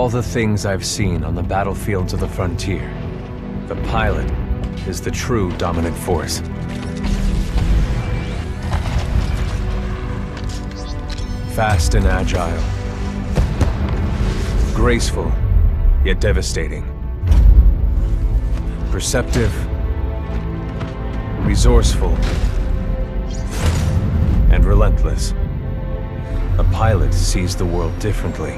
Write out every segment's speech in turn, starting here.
all the things I've seen on the battlefields of the frontier, the pilot is the true dominant force. Fast and agile. Graceful, yet devastating. Perceptive, resourceful, and relentless. A pilot sees the world differently.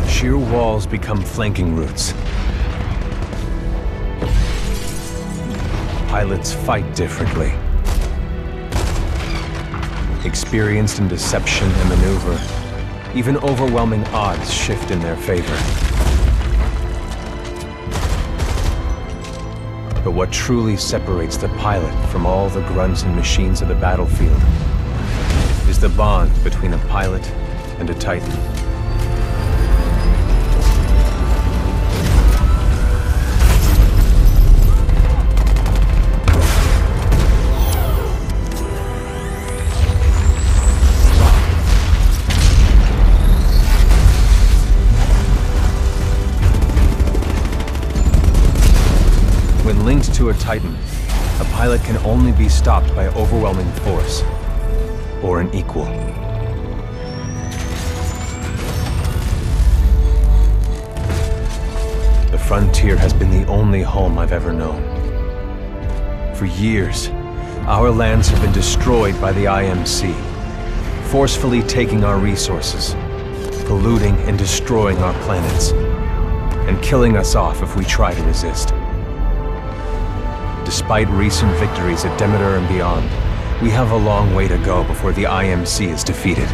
Sheer walls become flanking routes. Pilots fight differently. Experienced in deception and maneuver, even overwhelming odds shift in their favor. But what truly separates the pilot from all the grunts and machines of the battlefield is the bond between a pilot and a Titan. When linked to a Titan, a pilot can only be stopped by overwhelming force, or an equal. The frontier has been the only home I've ever known. For years, our lands have been destroyed by the IMC, forcefully taking our resources, polluting and destroying our planets, and killing us off if we try to resist. Despite recent victories at Demeter and beyond, we have a long way to go before the IMC is defeated.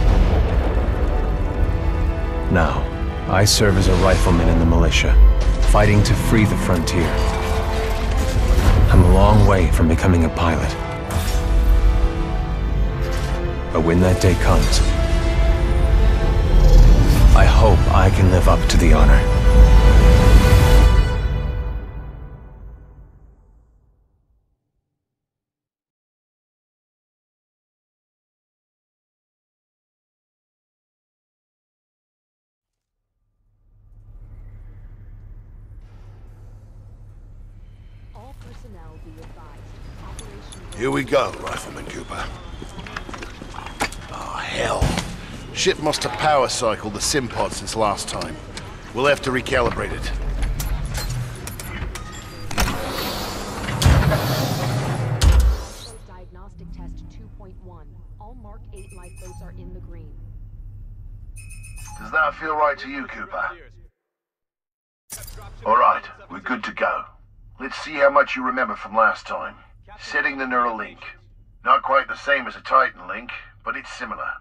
Now, I serve as a rifleman in the militia, fighting to free the frontier. I'm a long way from becoming a pilot. But when that day comes, I hope I can live up to the honor. Here we go, Rifleman Cooper. Oh, hell. Ship must have power cycled the sim pod since last time. We'll have to recalibrate it. Diagnostic test 2.1. All Mark 8 lifeboats are in the green. Does that feel right to you, Cooper? All right, we're good to go. Let's see how much you remember from last time. Setting the neural link. Not quite the same as a Titan link, but it's similar.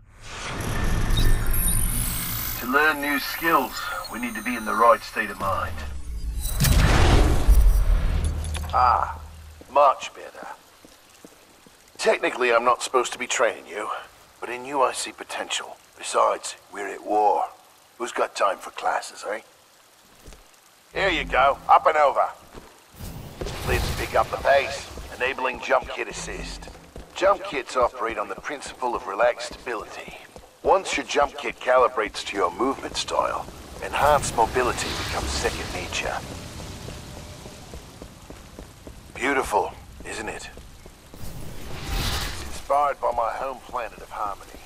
To learn new skills, we need to be in the right state of mind. Ah, much better. Technically, I'm not supposed to be training you, but in you I see potential. Besides, we're at war. Who's got time for classes, eh? Here you go, up and over. Let's pick up the pace. Enabling jump kit assist. Jump kits operate on the principle of relaxed stability. Once your jump kit calibrates to your movement style, enhanced mobility becomes second nature. Beautiful, isn't it? It's inspired by my home planet of Harmony.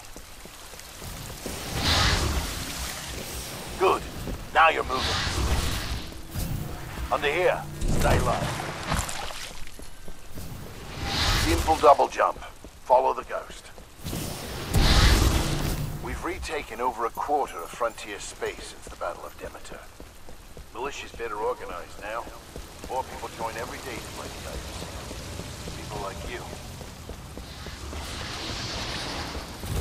Good. Now you're moving. Under here. Stay low. Simple double jump. Follow the ghost. We've retaken over a quarter of frontier space since the Battle of Demeter. Militia's better organized now. More people join every day to play games. People like you.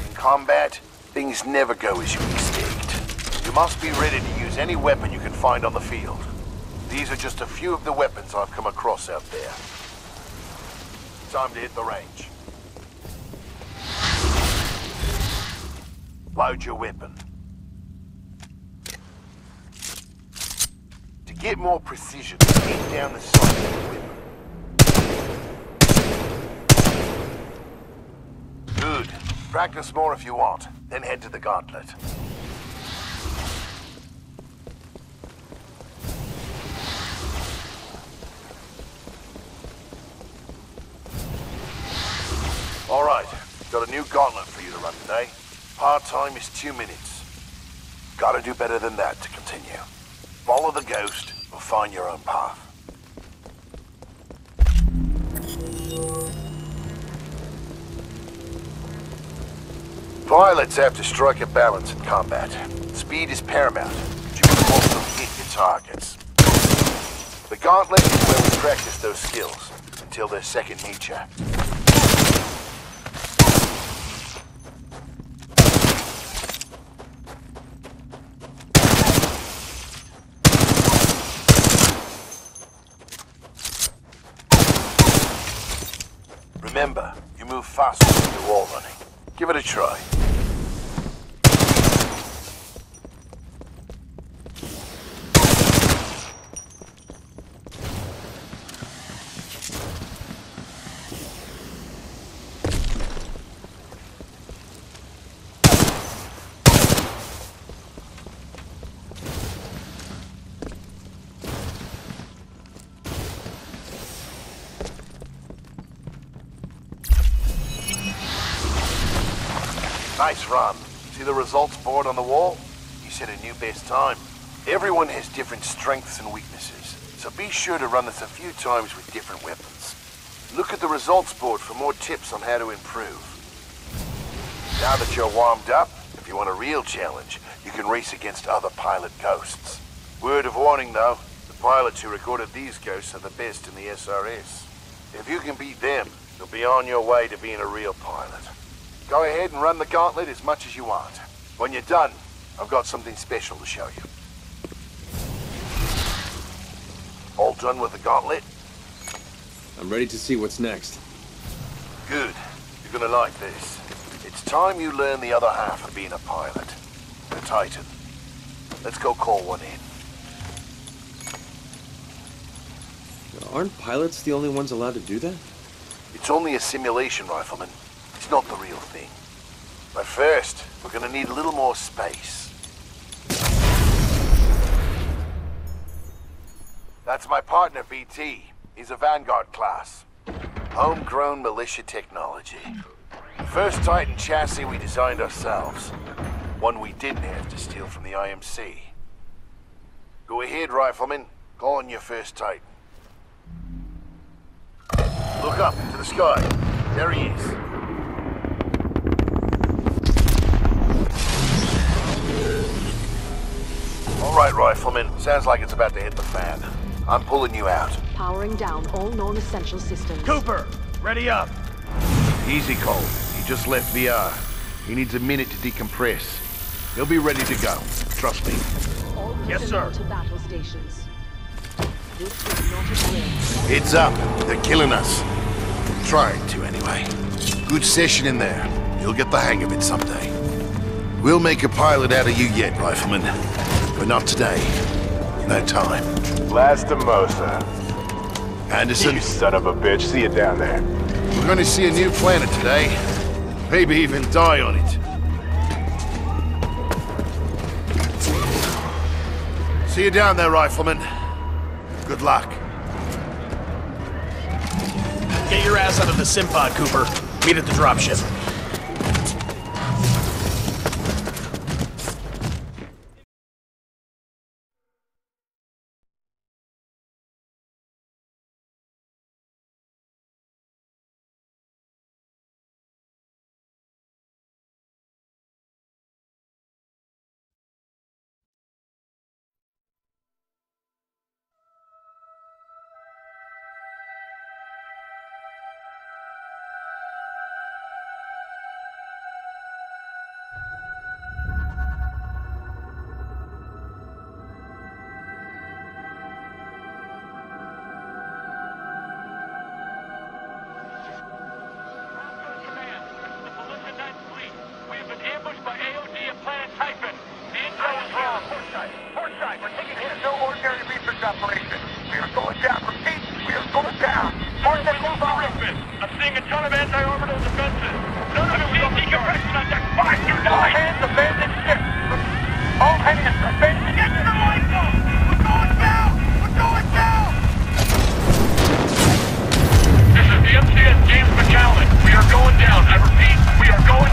In combat, things never go as you expect. You must be ready to use any weapon you can find on the field. These are just a few of the weapons I've come across out there. Time to hit the range. Load your weapon. To get more precision, aim down the sight of the weapon. Good. Practice more if you want, then head to the gauntlet. gauntlet for you to run today. Part-time is 2 minutes. Gotta do better than that to continue. Follow the ghost or find your own path. Pilots have to strike a balance in combat. Speed is paramount, but you must also hit your targets. The gauntlet is where we practice those skills, until they're second nature. Remember, you move faster when you're wall running. Give it a try. Nice run. See the results board on the wall? You set a new best time. Everyone has different strengths and weaknesses, so be sure to run this a few times with different weapons. Look at the results board for more tips on how to improve. Now that you're warmed up, if you want a real challenge, you can race against other pilot ghosts. Word of warning though, the pilots who recorded these ghosts are the best in the SRS. If you can beat them, you'll be on your way to being a real pilot. Go ahead and run the gauntlet as much as you want. When you're done, I've got something special to show you. All done with the gauntlet? I'm ready to see what's next. Good. You're gonna like this. It's time you learn the other half of being a pilot. The Titan. Let's go call one in. Aren't pilots the only ones allowed to do that? It's only a simulation, Rifleman. It's not the real thing. But first, we're gonna need a little more space. That's my partner, BT. He's a Vanguard class. Homegrown militia technology. The first Titan chassis we designed ourselves. One we didn't have to steal from the IMC. Go ahead, Rifleman. Call on your first Titan. Look up to the sky. There he is. All right, Rifleman. Sounds like it's about to hit the fan. I'm pulling you out. Powering down all non-essential systems. Cooper, ready up. Easy, Cole. He just left VR. He needs a minute to decompress. He'll be ready to go. Trust me. All Yes, sir. to battle stations. This is not a drill. Heads up. They're killing us. Trying to, anyway. Good session in there. You'll get the hang of it someday. We'll make a pilot out of you yet, Rifleman. But not today. No time. Last Mimosa. Anderson, You son of a bitch. See you down there. we're going to see a new planet today. Maybe even die on it. See you down there, Rifleman. Good luck. Get your ass out of the sim pod, Cooper. Meet at the dropship. This is the MCS James McAllen. We are going down. I repeat, we are going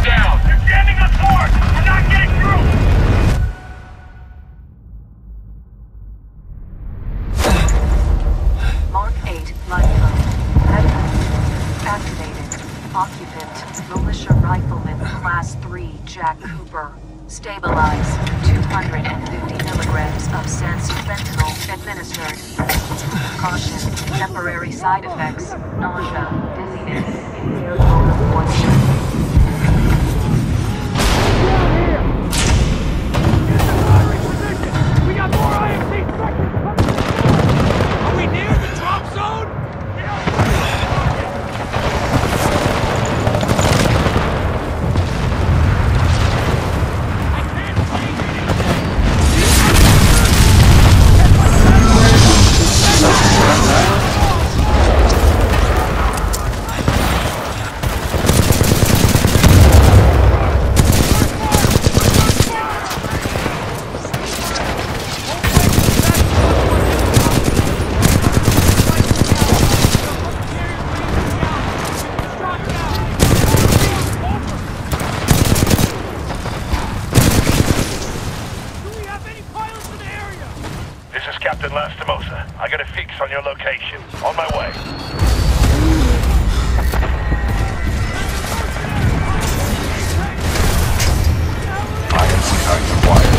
Stabilize. 250 milligrams of fentanyl administered. Caution. Temporary side effects. Nausea, dizziness, impaired motor poisoning. We got more IMC sectors coming! Are we near the drop zone? I got a fix on your location. On my way. IMC Titan acquired.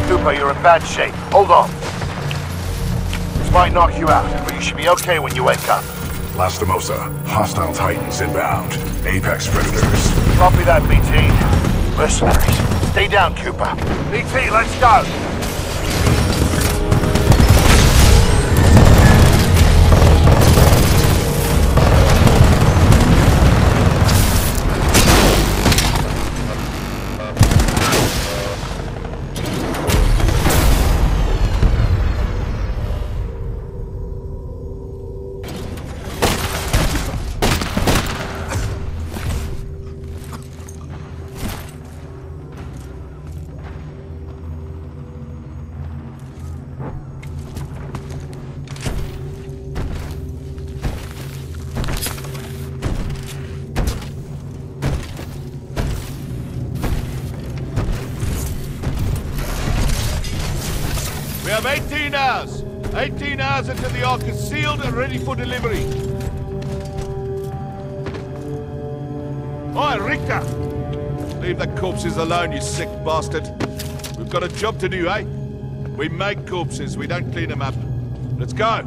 Cooper, you're in bad shape. Hold on. This might knock you out, but you should be okay when you wake up. Lastimosa, hostile Titans inbound. Apex Predators. Copy that, BT. Mercenaries. Stay down, Cooper. BT, let's go! We have 18 hours. 18 hours until the Ark is sealed and ready for delivery. Oi, Richter! Leave the corpses alone, you sick bastard. We've got a job to do, eh? We make corpses, we don't clean them up. Let's go!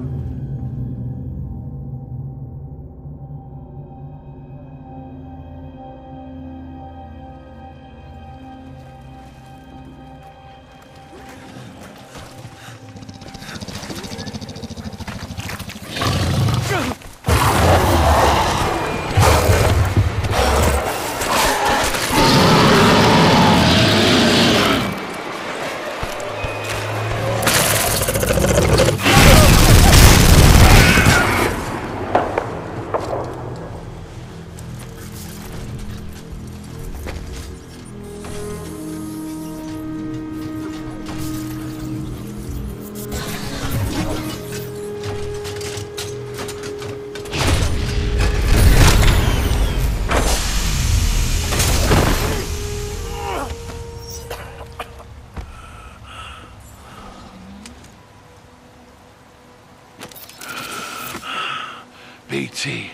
BT,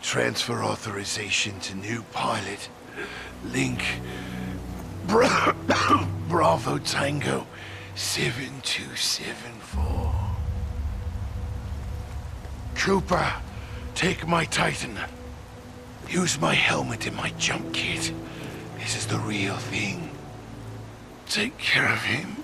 transfer authorization to new pilot. Link, Bravo Tango 7274. Cooper, take my Titan. Use my helmet and my jump kit. This is the real thing. Take care of him.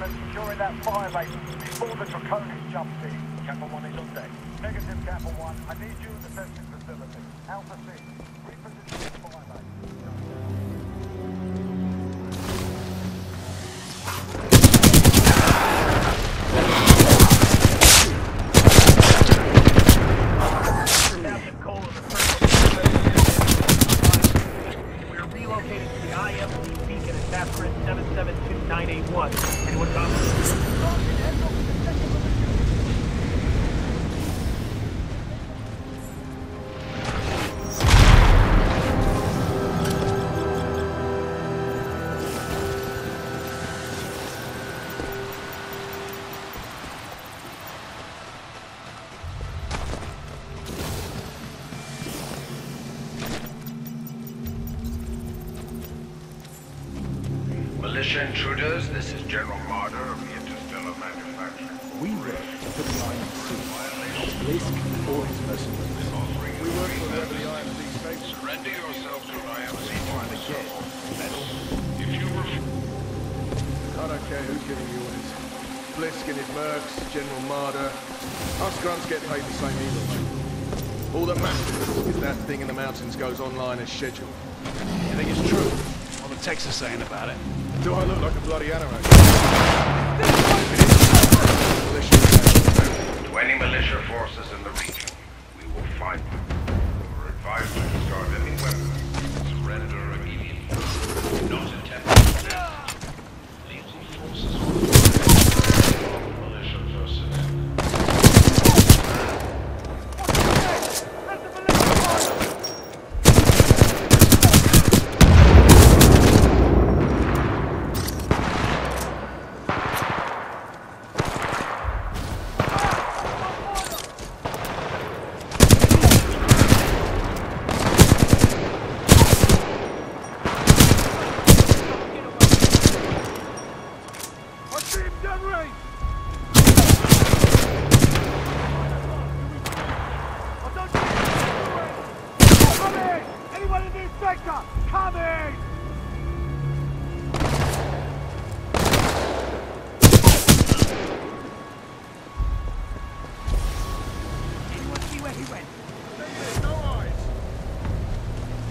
and securing that fire base before the draconian jumps in. Kappa 1 is on deck. Negative, Kappa 1. I need you in the testing facility. Alpha 6. Reposition the fire base. We're relocating to the IMC beacon at Catherine 772981. Anyone copy? Militia intruders, this is General Marder of the Interstellar Manufacturing. We work for the IMC. Blisk or his mercenaries. We work for whatever the IMC states. Surrender yourself to IMC. And again, If you refuse... I don't care who's giving you orders. Blisk and his mercs, General Marder. Us grunts get paid the same either way. All that matters is that thing in the mountains goes online as scheduled. You think it's true? What the text is saying about it? Do I look like a bloody animator? 20 militia forces in the region. We will find them. We're advised to discard any weapons. Surrender immediately. Not attempt to resist. Leave the forces on. Militia personnel.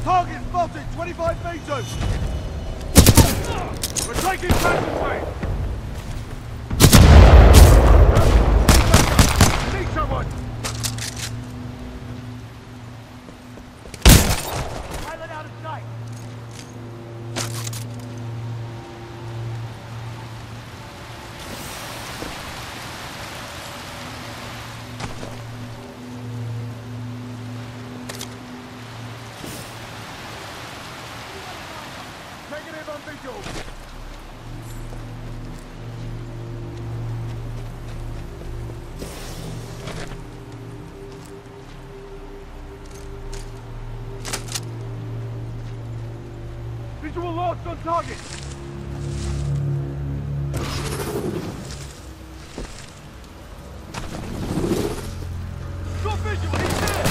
Target spotted, 25 meters! We're taking back away! Need someone! Pilot out of sight! Negative on visual. Visual lost on target. Got visual, he's there!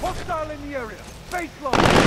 Hostile in the area. Baseline.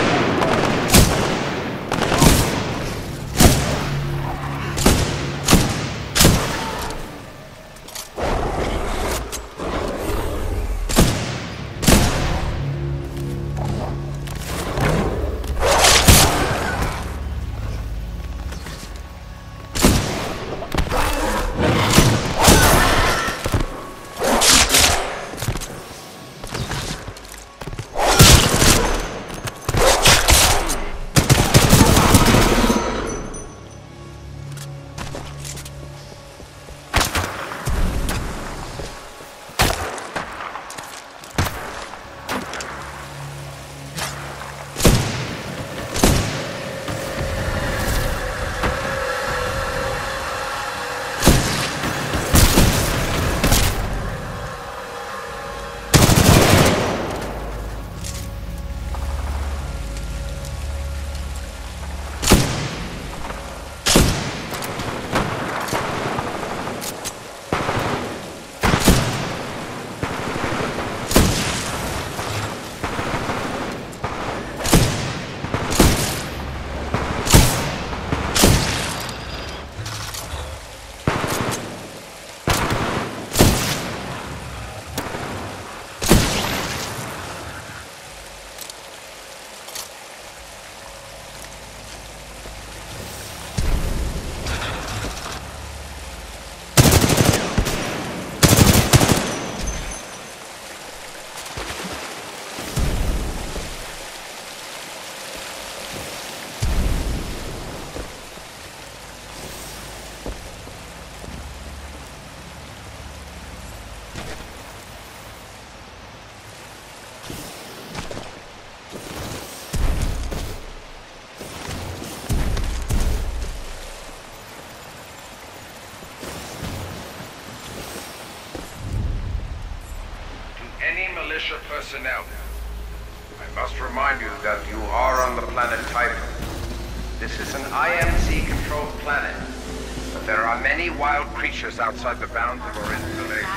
militia personnel. I must remind you that you are on the planet Titan. This is an IMC-controlled planet, but there are many wild creatures outside the bounds of our installation.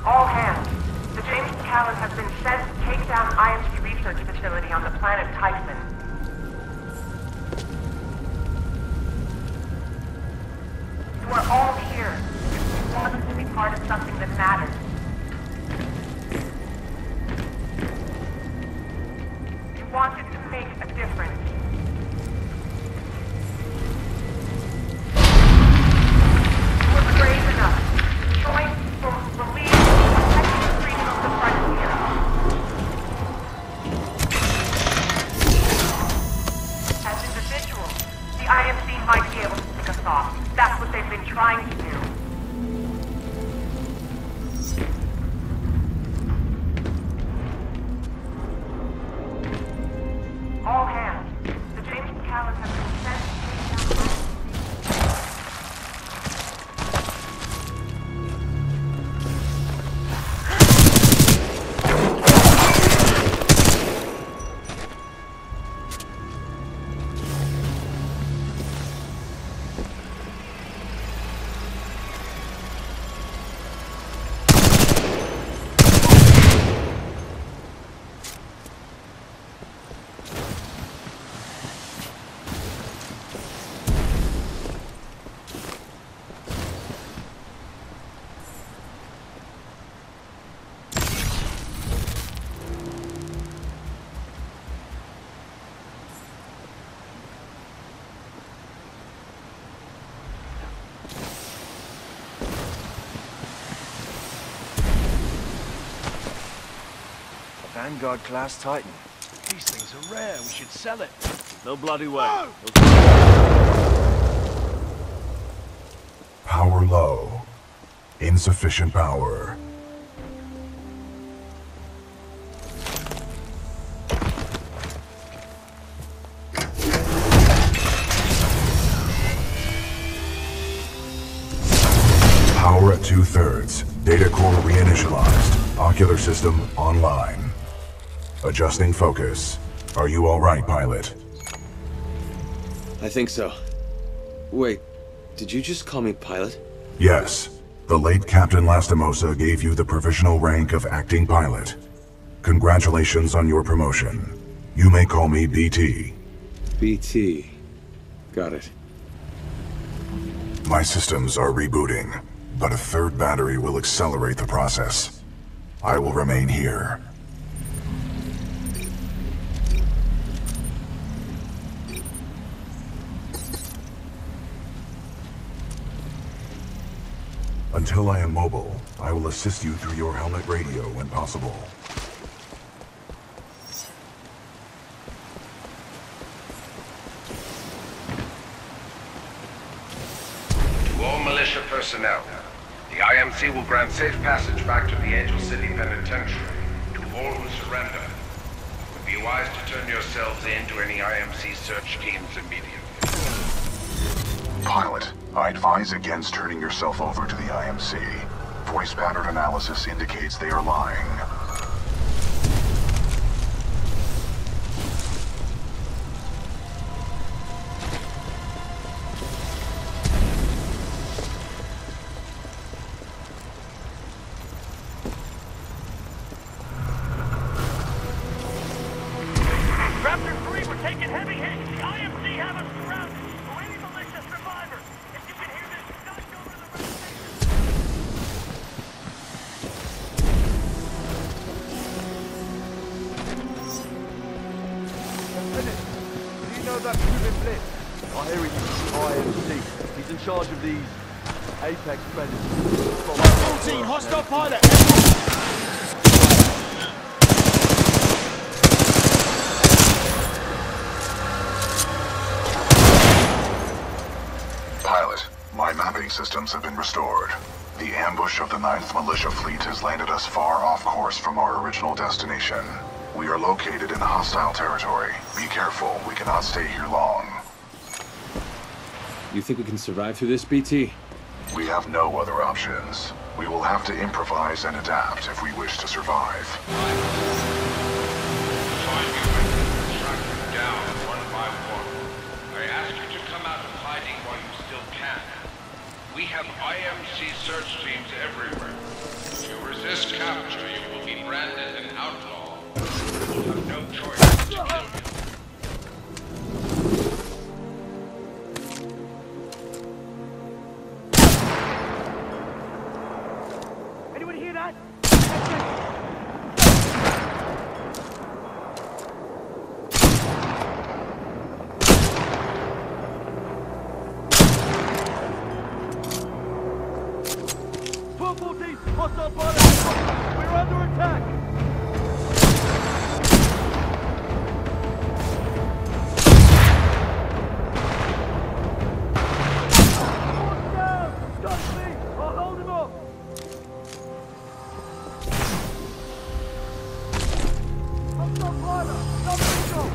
All hands. The James Callan has been sent to take down IMC research facility on the planet Titan. You are all here. You want to be part of something that matters. You wanted to make a difference. You were brave enough to join people who believe in protecting the freedom of the frontier. As individuals, the IMC might be able to pick us off. That's what they've been trying to do. All hands. The James Callan has been sent to take down Vanguard-class Titan. These things are rare. We should sell it. No bloody way. Power low. Insufficient power. Power at 2/3. Data core reinitialized. Ocular system online. Adjusting focus. Are you all right, pilot? I think so. Wait, did you just call me pilot? Yes. The late Captain Lastimosa gave you the provisional rank of acting pilot. Congratulations on your promotion. You may call me BT. BT. Got it. My systems are rebooting, but a third battery will accelerate the process. I will remain here. Until I am mobile, I will assist you through your helmet radio when possible. To all militia personnel, the IMC will grant safe passage back to the Angel City Penitentiary to all who surrender. But be wise to turn yourselves in to any IMC search teams immediately. Pilot, I advise against turning yourself over to the IMC. Voice pattern analysis indicates they are lying. Raptor 3, we're taking heavy hits. The IMC have us surrounded. For any militia survivors, if you can hear this, dodge over to the red station. I hear he's IMC. He's in charge of these Apex predators. 14, hostile pilot! Pilot, my mapping systems have been restored. The ambush of the 9th Militia Fleet has landed us far off course from our original destination. We are located in hostile territory. Be careful, we cannot stay here long. You think we can survive through this, BT? We have no other options. We will have to improvise and adapt if we wish to survive. Find your way and track them down one by one. I ask you to come out of hiding while you still can. We have IMC search teams everywhere. If you resist capture, you will be branded an outlaw. You will have no choice but to kill you. Anyone hear that? Hostile pilot! We're under attack! Down! Got me! I'll hold him off! Hostile pilot! Something's gone!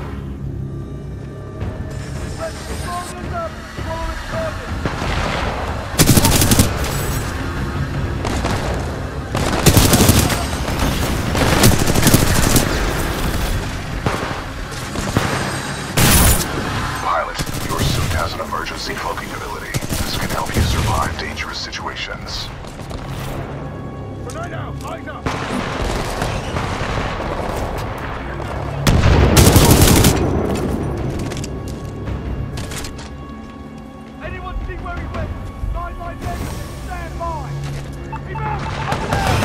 Let's slow this up! Follow its target! Has an emergency cloaking ability. This can help you survive dangerous situations. Grenade out! Eyes up! Anyone see where he went? Sideline dead! Stand by! Rebound! Over there!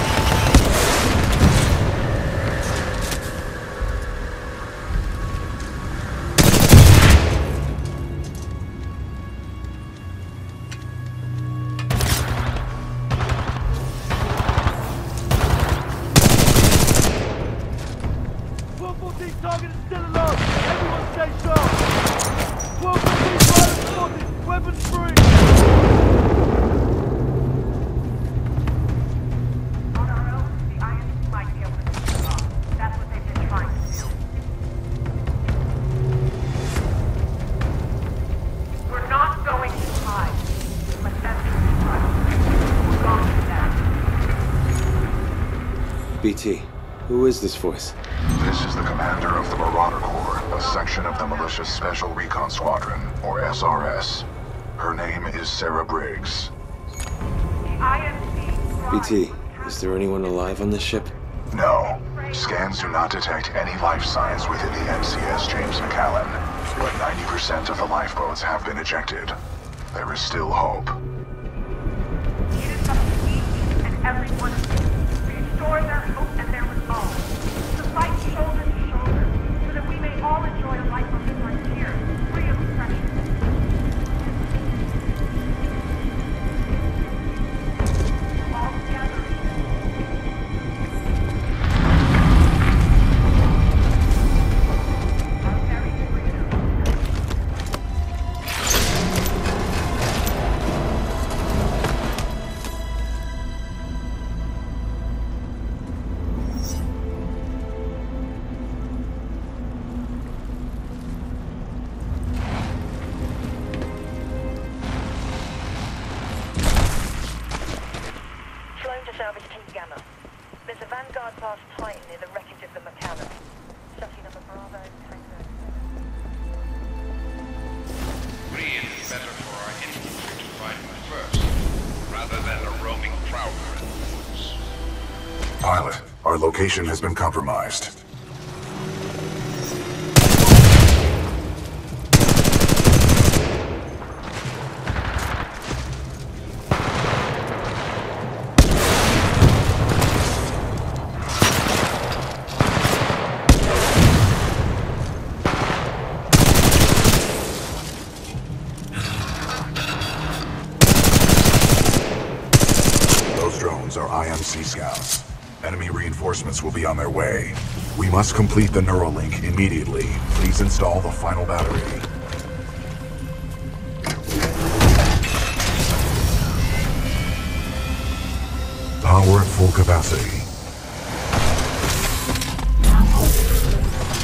Target is still alive! Everyone stay sharp! 12 pilots spotted! Weapons free! On our own, the IMC might be able to keep them off. That's what they've been trying to do. We're not going to hide. But that's right. We're going to that. BT, who is this voice? This is the commander of the Marauder Corps, a section of the Militia's Special Recon Squadron, or SRS. Her name is Sarah Briggs. The IMC... BT, is there anyone alive on this ship? No. Scans do not detect any life signs within the NCS James McAllen, but 90% of the lifeboats have been ejected. There is still hope. It is up to each and every one of you to restore their hope and their resolve. To fight shoulder to shoulder, so that we may all enjoy a life on the frontier, free of oppression. All together. Our very freedom. Salvage Team Gamma. There's a Vanguard class Titan near the wreckage of the McAllen. Chassis number Bravo, Tango. Really, it's better for our infantry to fight first, rather than a roaming prowler in the woods. Pilot, our location has been compromised. systems are IMC scouts. Enemy reinforcements will be on their way. We must complete the Neuralink immediately. Please install the final battery. Power at full capacity.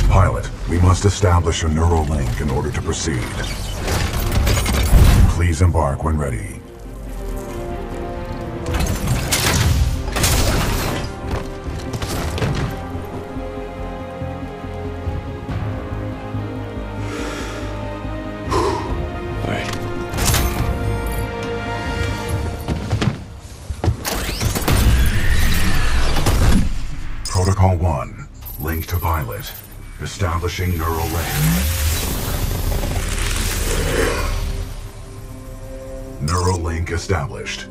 Pilot, we must establish a neural link in order to proceed. Please embark when ready. Protocol 1. Link to pilot. Establishing neural link. Neural link established.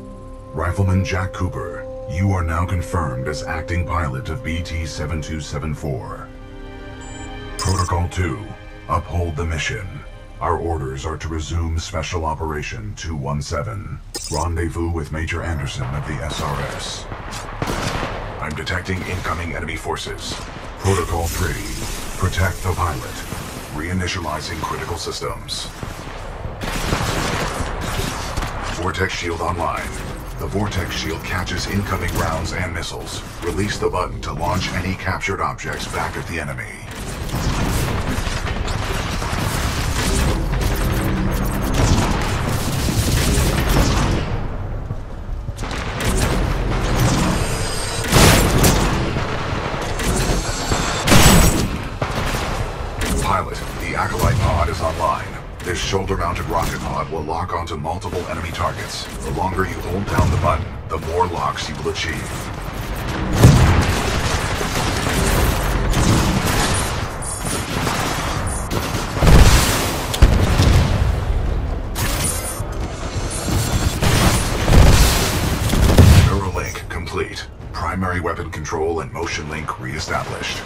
Rifleman Jack Cooper, you are now confirmed as acting pilot of BT-7274. Protocol 2. Uphold the mission. Our orders are to resume Special Operation 217. Rendezvous with Major Anderson of the SRS. I'm detecting incoming enemy forces. Protocol 3. Protect the pilot. Reinitializing critical systems. Vortex shield online. The Vortex shield catches incoming rounds and missiles. Release the button to launch any captured objects back at the enemy. Pilot, the Acolyte pod is online. This shoulder-mounted rocket pod will lock onto multiple enemy targets. The longer you hold down the button, the more locks you will achieve. Neuralink complete. Primary weapon control and motion link re-established.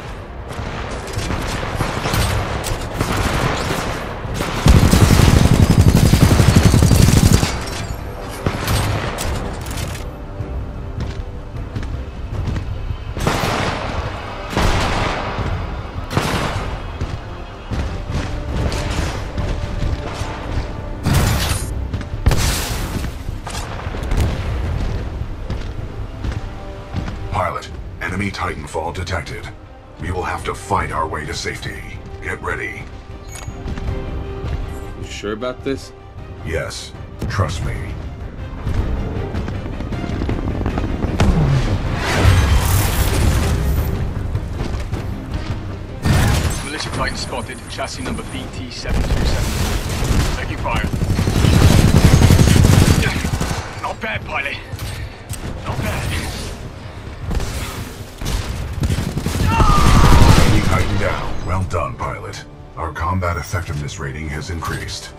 Pilot, enemy Titanfall detected. We will have to fight our way to safety. Get ready. You sure about this? Yes, trust me. Militia Titan spotted, chassis number BT-727. Taking fire. Not bad, pilot. Not bad. Tighten down. Well done, pilot. Our combat effectiveness rating has increased.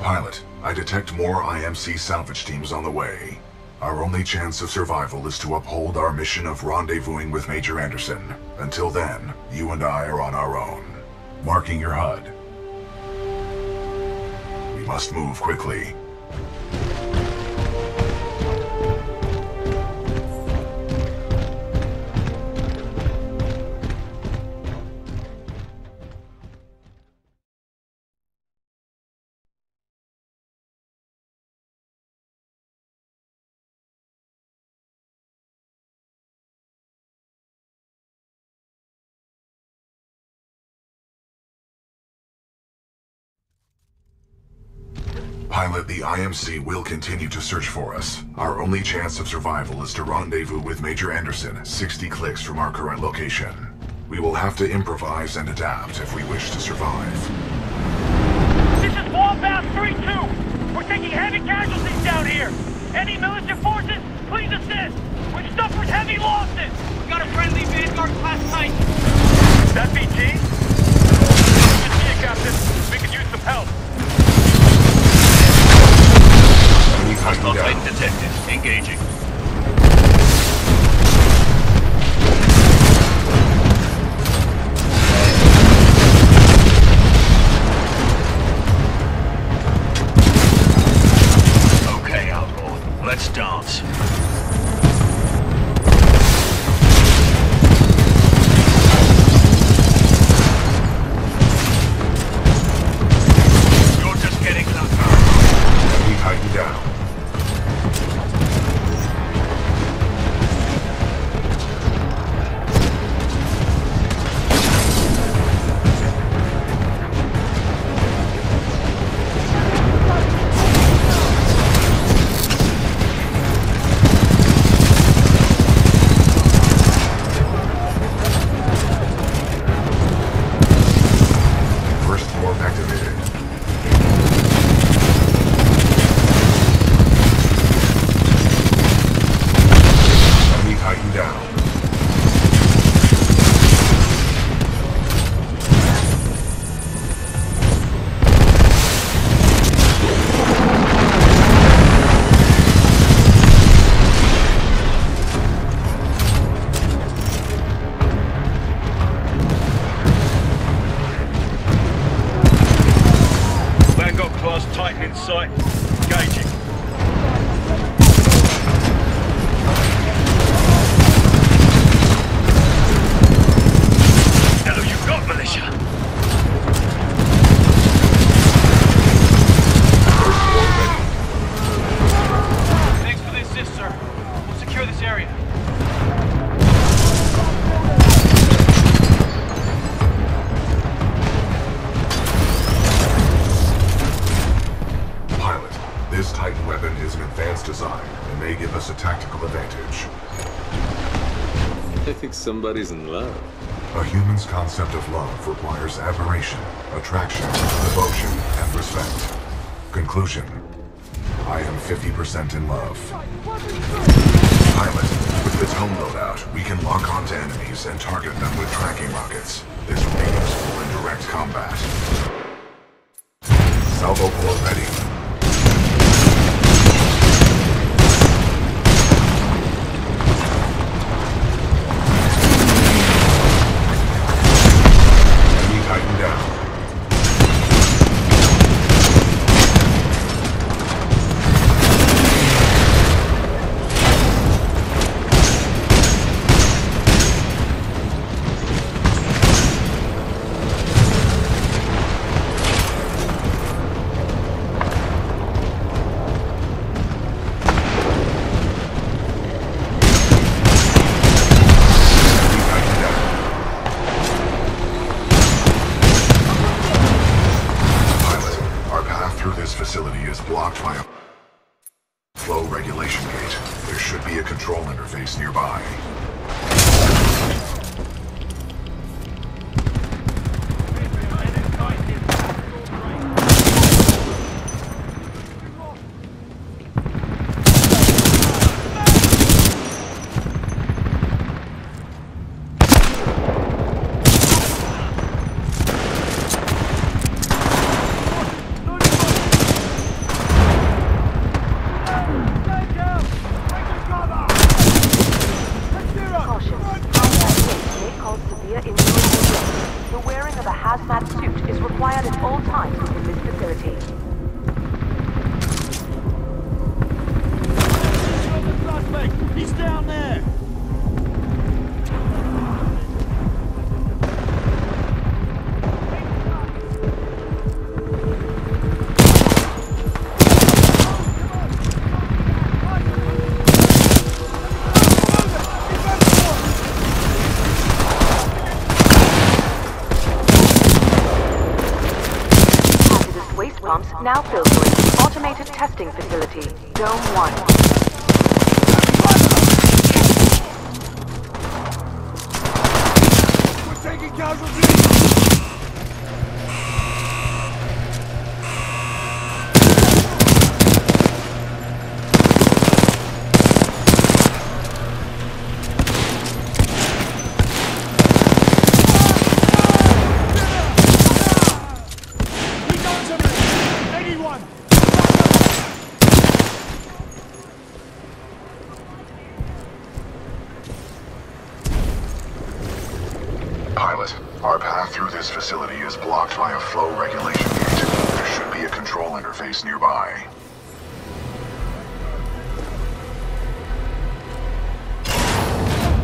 Pilot, I detect more IMC salvage teams on the way. Our only chance of survival is to uphold our mission of rendezvousing with Major Anderson. Until then, you and I are on our own. Marking your HUD. We must move quickly. Pilot, the IMC will continue to search for us. Our only chance of survival is to rendezvous with Major Anderson, 60 clicks from our current location. We will have to improvise and adapt if we wish to survive. This is Wallbound 3-2. We're taking heavy casualties down here. Any militia forces, please assist. We've suffered heavy losses. We got a friendly Vanguard class Titan. That BT? Good to see you, Captain. We could use some help. Hostile Titan detected. Engaging. Okay, Outlaw. Let's dance. Titan in sight. Engaging. Hello, you got, militia? Thanks for the assist, sir. We'll secure this area. Pilot, this Titan weapon is an advanced design and may give us a tactical advantage. I think somebody's in love. A human's concept of love requires admiration, attraction, devotion, and respect. Conclusion. I am 50% in love. Pilot, with the tone loadout, we can lock onto enemies and target them with tracking rockets. This will be useful in direct combat. Salvo core ready. Enemy Titan down. Nearby. Now filtering. Automated testing facility. Dome 1. We're taking casualties! Pilot, our path through this facility is blocked by a flow regulation gate. There should be a control interface nearby.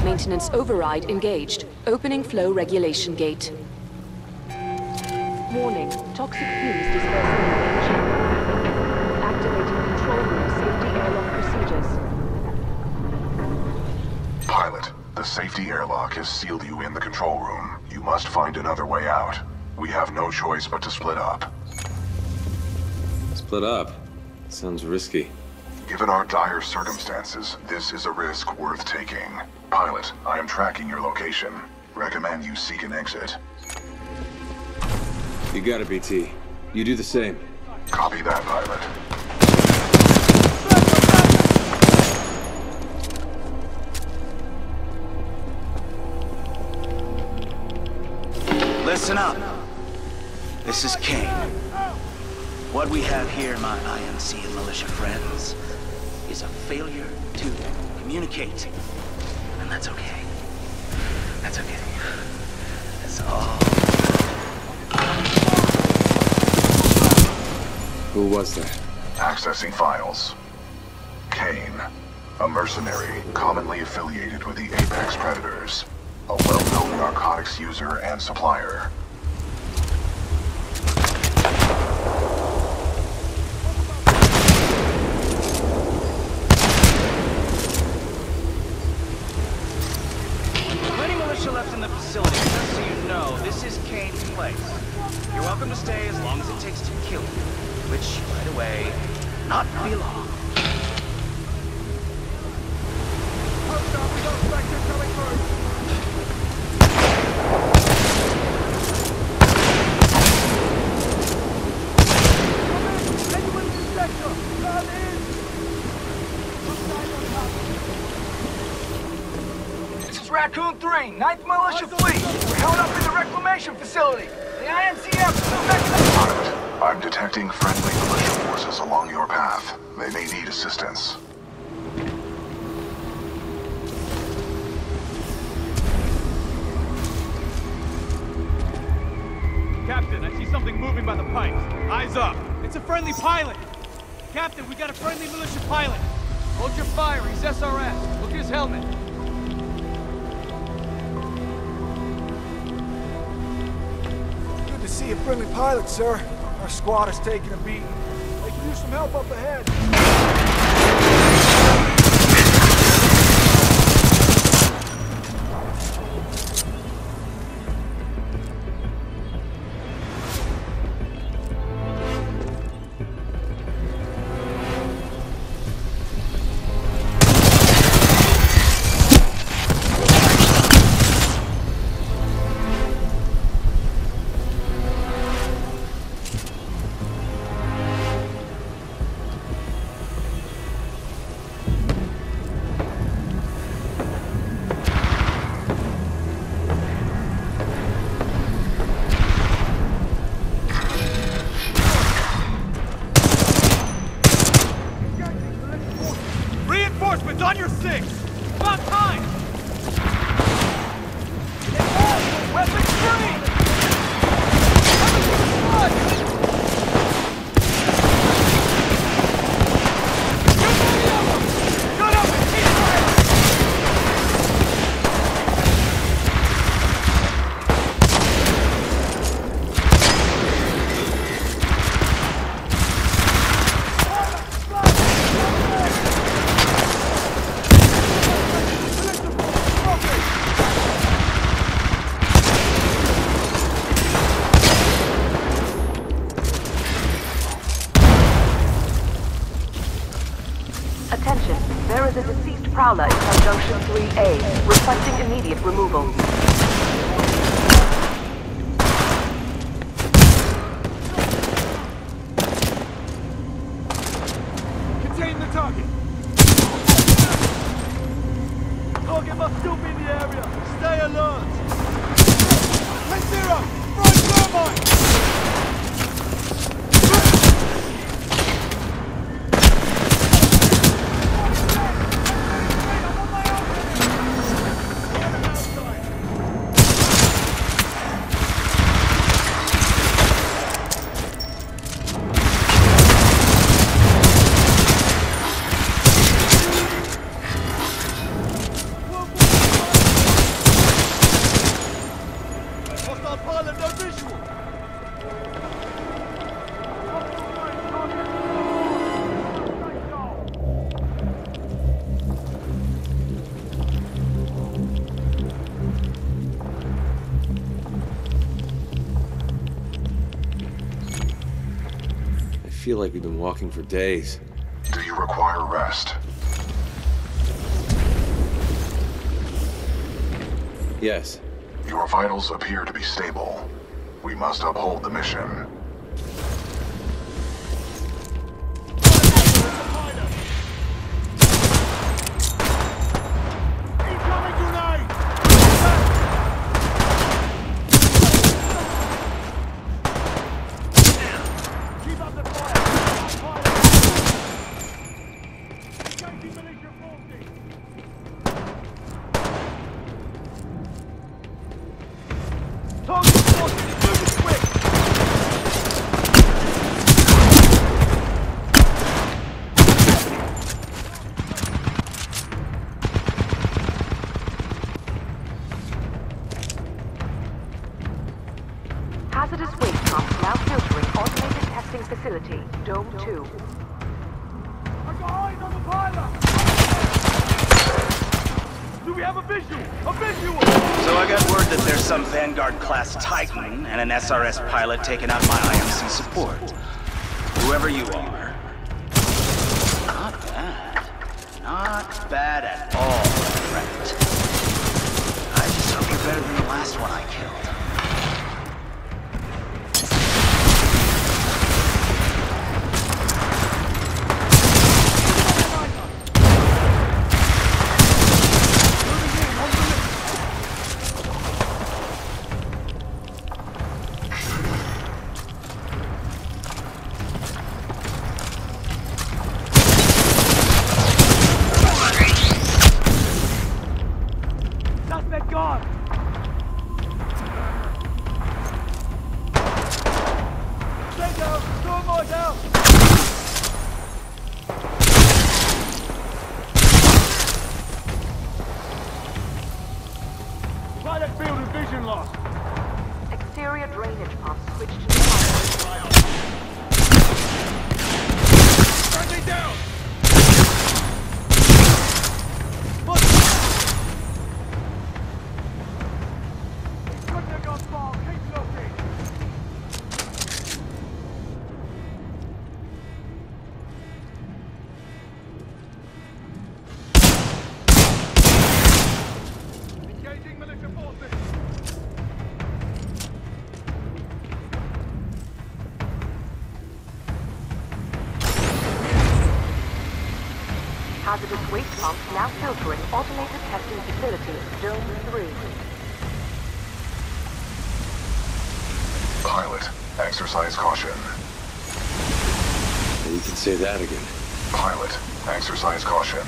Maintenance override engaged. Opening flow regulation gate. Warning, toxic fumes dispersing in the engine. Activating control room safety airlock procedures. Pilot, the safety airlock has sealed you in the control room. You must find another way out. We have no choice but to split up. Split up? Sounds risky. Given our dire circumstances, this is a risk worth taking. Pilot, I am tracking your location. Recommend you seek an exit. You got it, BT. You do the same. Copy that, pilot. Listen up. This is Kane. What we have here, my IMC and militia friends, is a failure to communicate. And that's okay. That's okay. That's all. Who was that? Accessing files. Kane, a mercenary commonly affiliated with the Apex Predators, a well-known narcotics user and supplier. Plenty militia left in the facility, just so you know, this is Kane's place. You're welcome to stay as long as it takes to kill you. Which, by the way, not be long. We got Spectre coming through. Anyone in the sector? Come in! This is Raccoon 3, 9th Militia Fleet. We're held up in the reclamation facility. The INCF is affected. I'm detecting friendly militia forces along your path. They may need assistance. Captain, I see something moving by the pipes. Eyes up. It's a friendly pilot. Captain, we got a friendly militia pilot. Hold your fire. He's SRS. Look at his helmet. Good to see a friendly pilot, sir. Our squad is taking a beating. They can use some help up ahead. Reinforcements on your six! About time! Weapons free! Attention, there is a deceased prowler in Junction 3A, requesting immediate removal. Contain the target. Target must still be in the area. Stay alert. 10-0, front thermite! I feel like we've been walking for days. Do you require rest? Yes. Your vitals appear to be stable. We must uphold the mission. Dome 2. I got eyes on the pilot! Do we have a visual? A visual! So I got word that there's some Vanguard-class Titan and an SRS pilot taking out my IMC support. Whoever you are. Not bad. Not bad at all, friend. I just hope you're better than the last one I killed. Exterior drainage pump switched to the Friendly down! Couldn't have gone far. Keep looking. Engaging militia forces. hazardous waste pumps now filtering automated testing facility, Dome 3. Pilot, exercise caution. You can say that again. Pilot, exercise caution.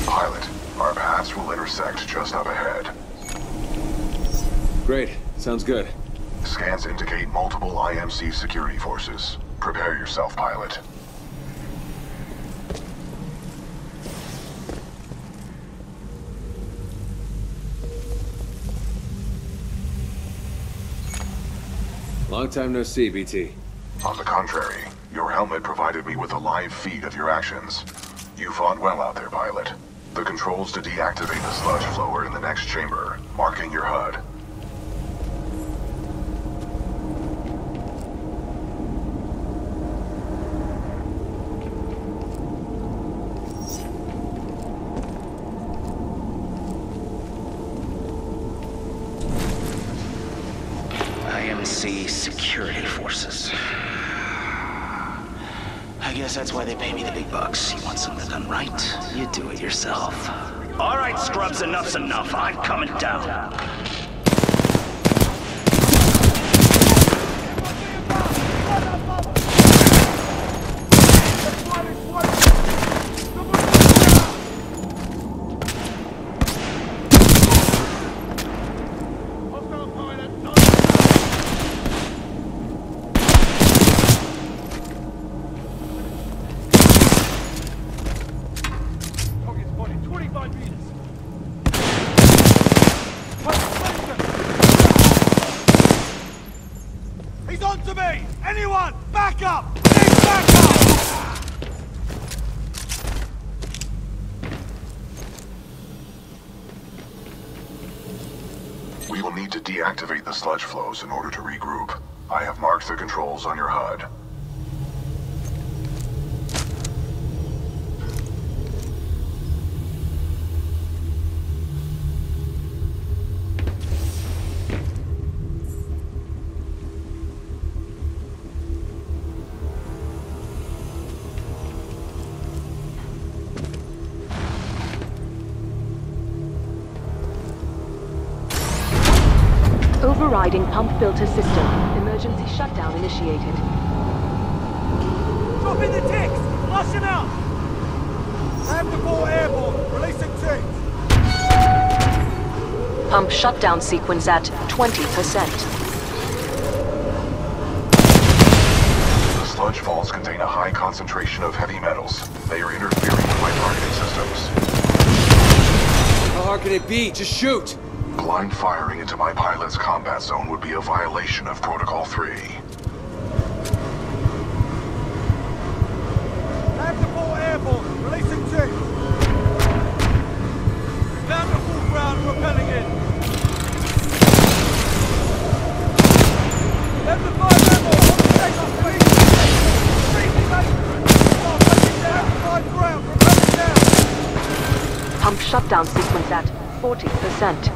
Pilot, our paths will intersect just up ahead. Great. Sounds good. Scans indicate multiple IMC security forces. Prepare yourself, pilot. Long time no see, BT. On the contrary, your helmet provided me with a live feed of your actions. You fought well out there, pilot. The controls to deactivate the sludge flow are in the next chamber, marking your HUD. IMC security forces. I guess that's why they pay me the big bucks. You want something done right? You do it yourself. All right, scrubs, enough's enough. I'm coming down. He's on to me! Anyone! Back up! Need back up! We will need to deactivate the sludge flows in order to regroup. I have marked the controls on your HUD. Overriding pump filter system. Emergency shutdown initiated. Drop in the ticks! Flush him out! Have the ball airborne. Releasing ticks. Pump shutdown sequence at 20%. The sludge falls contain a high concentration of heavy metals. They are interfering with my targeting systems. How hard can it be? Just shoot! Blind firing into my pilot's combat zone would be a violation of Protocol 3. Have the ball airborne. Releasing ticks. Down to full ground, repelling in. Have the fire airborne. Take off, please. Pump shutdown sequence at 40%.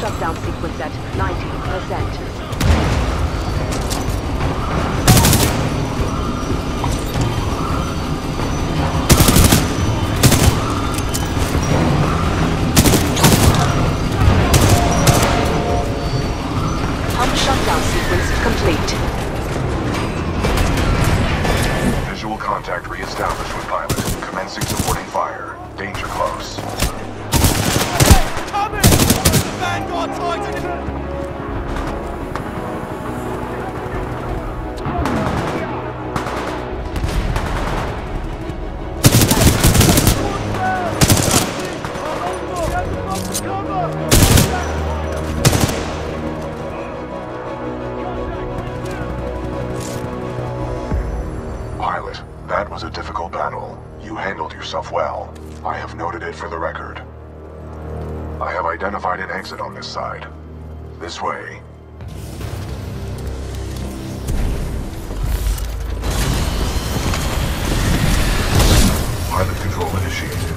Shutdown sequence at 90%. Pump shutdown sequence complete. Visual contact re-established with pilot. Commencing supporting fire. Danger close. Coming! Vanguard Titan! Pilot, that was a difficult battle. You handled yourself well. I have noted it for the record. I have identified an exit on this side. This way. Pilot control initiated.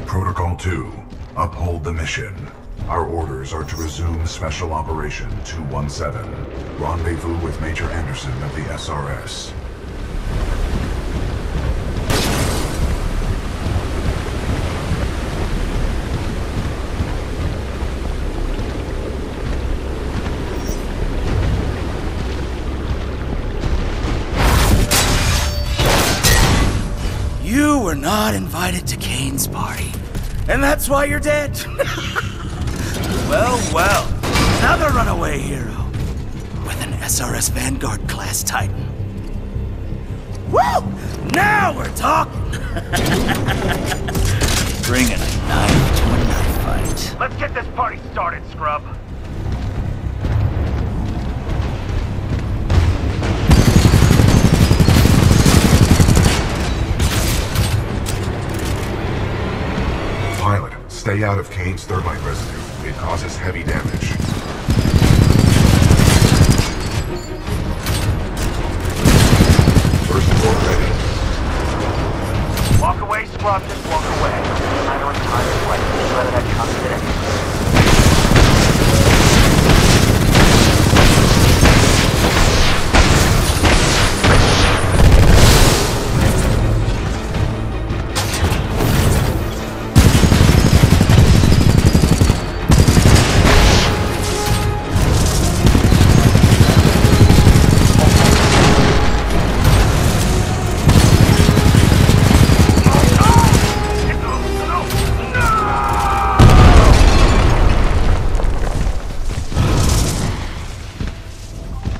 Protocol 2. Uphold the mission. Our orders are to resume Special Operation 217. Rendezvous with Major Anderson of the SRS. You were not invited to Kane's party, and that's why you're dead. Well, well, another runaway hero with an SRS Vanguard class Titan. Woo! Now we're talking. Bringing a knife to a knife fight. Let's get this party started, scrub. Stay out of Kane's thermite residue. It causes heavy damage. First floor ready. Walk away, scrub, just walk away. I know it's time to play. Just let it come today.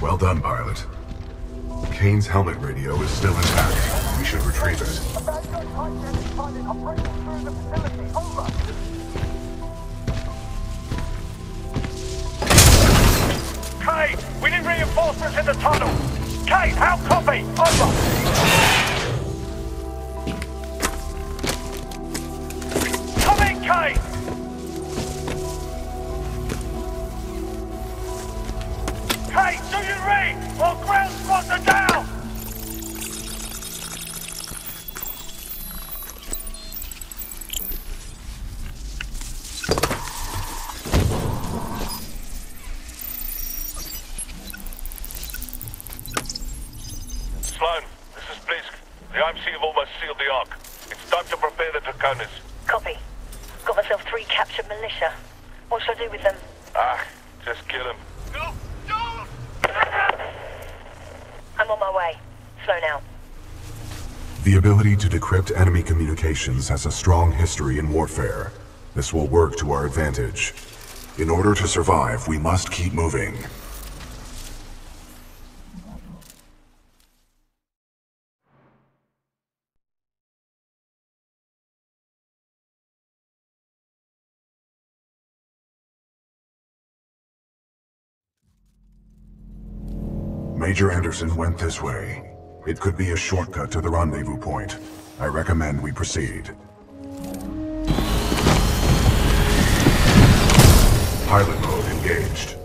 Well done, pilot. Kane's helmet radio is still intact. We should retrieve it. Kane, we need reinforcements in the tunnel. Kane, how copy? Over. Come in, Kane! Kane, do you read? Or ground spots are down! Sloan, this is Blisk. The IMC have almost sealed the Ark. It's time to prepare the Draconis. Copy. Got myself 3 captured militia. What should I do with them? Just kill him. No! Don't! I'm on my way. Slow now. The ability to decrypt enemy communications has a strong history in warfare. This will work to our advantage. In order to survive, we must keep moving. Major Anderson went this way. It could be a shortcut to the rendezvous point. I recommend we proceed. Pilot mode engaged.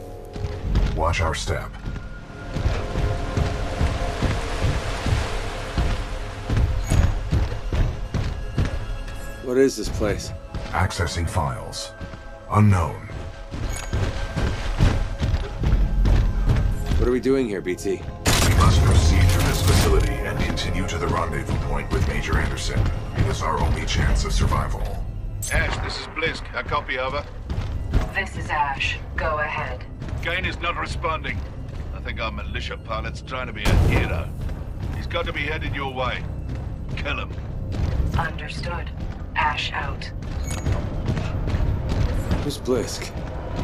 Watch our step. What is this place? Accessing files. Unknown. What are we doing here, BT? We must proceed through this facility and continue to the rendezvous point with Major Anderson. It is our only chance of survival. Ash, this is Blisk. A copy, over. This is Ash. Go ahead. Kane is not responding. I think our militia pilot's trying to be a hero. He's got to be headed your way. Kill him. Understood. Ash out. Who's Blisk?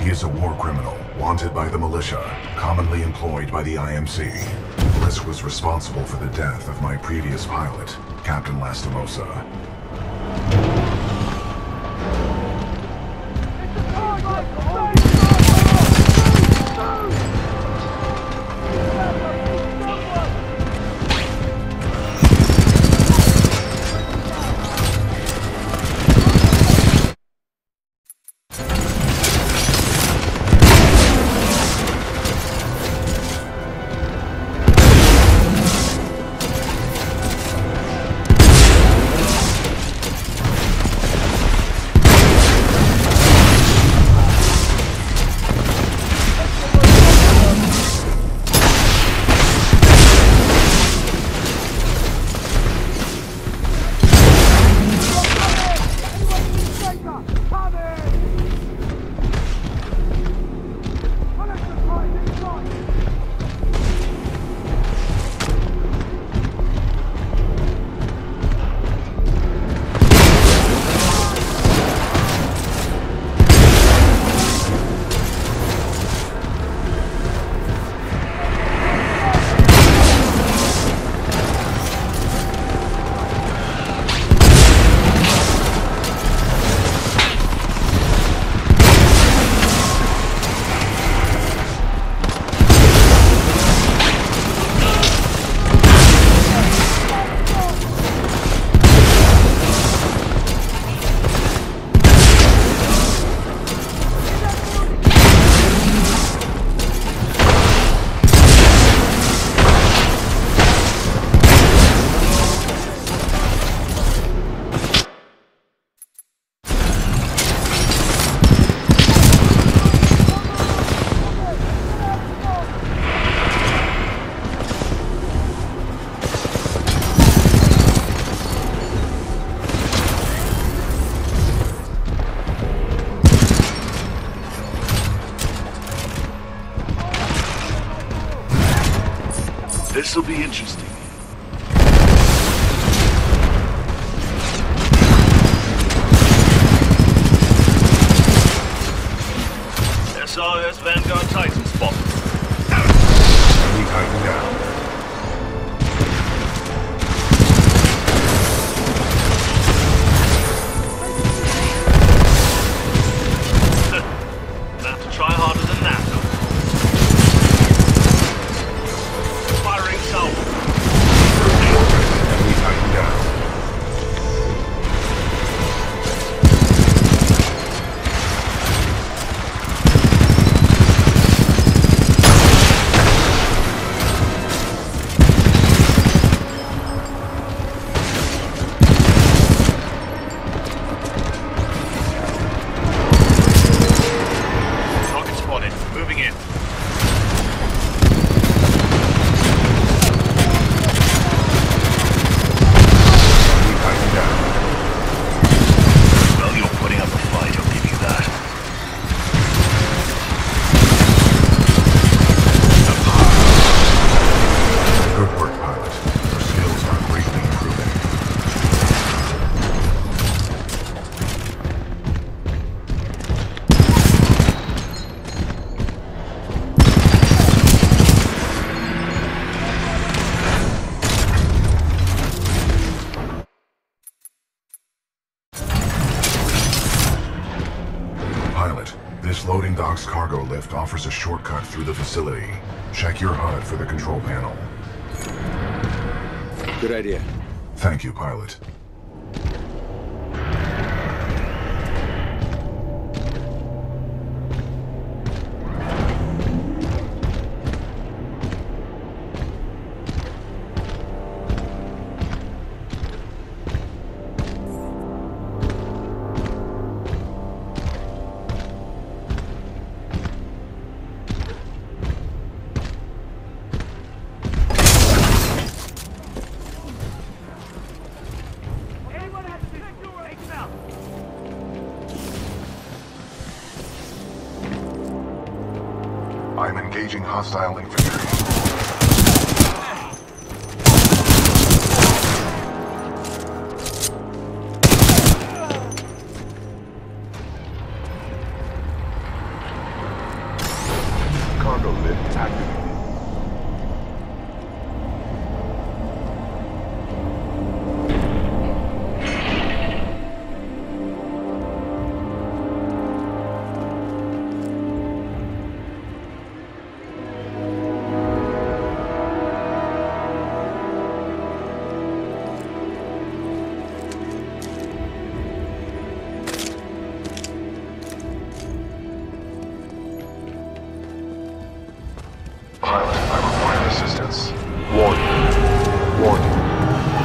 He is a war criminal, wanted by the militia, commonly employed by the IMC. Blisk was responsible for the death of my previous pilot, Captain Lastimosa. This'll be interesting. SRS Vanguard Titan spot. We tighten down. Gonna have to try harder than that. Firing salvo. We tighten down. This loading dock's cargo lift offers a shortcut through the facility. Check your HUD for the control panel. Good idea. Thank you, pilot. I'm engaging hostile infantry. Cargo lift activated.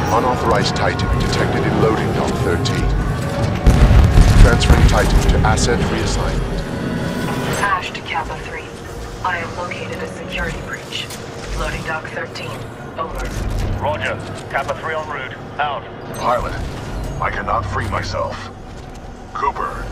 Unauthorized Titan detected in loading dock 13. Transferring Titan to asset reassignment. Ash to Kappa 3. I have located a security breach. Loading dock 13. Over. Roger. Kappa 3 en route. Out. Pilot, I cannot free myself. Cooper.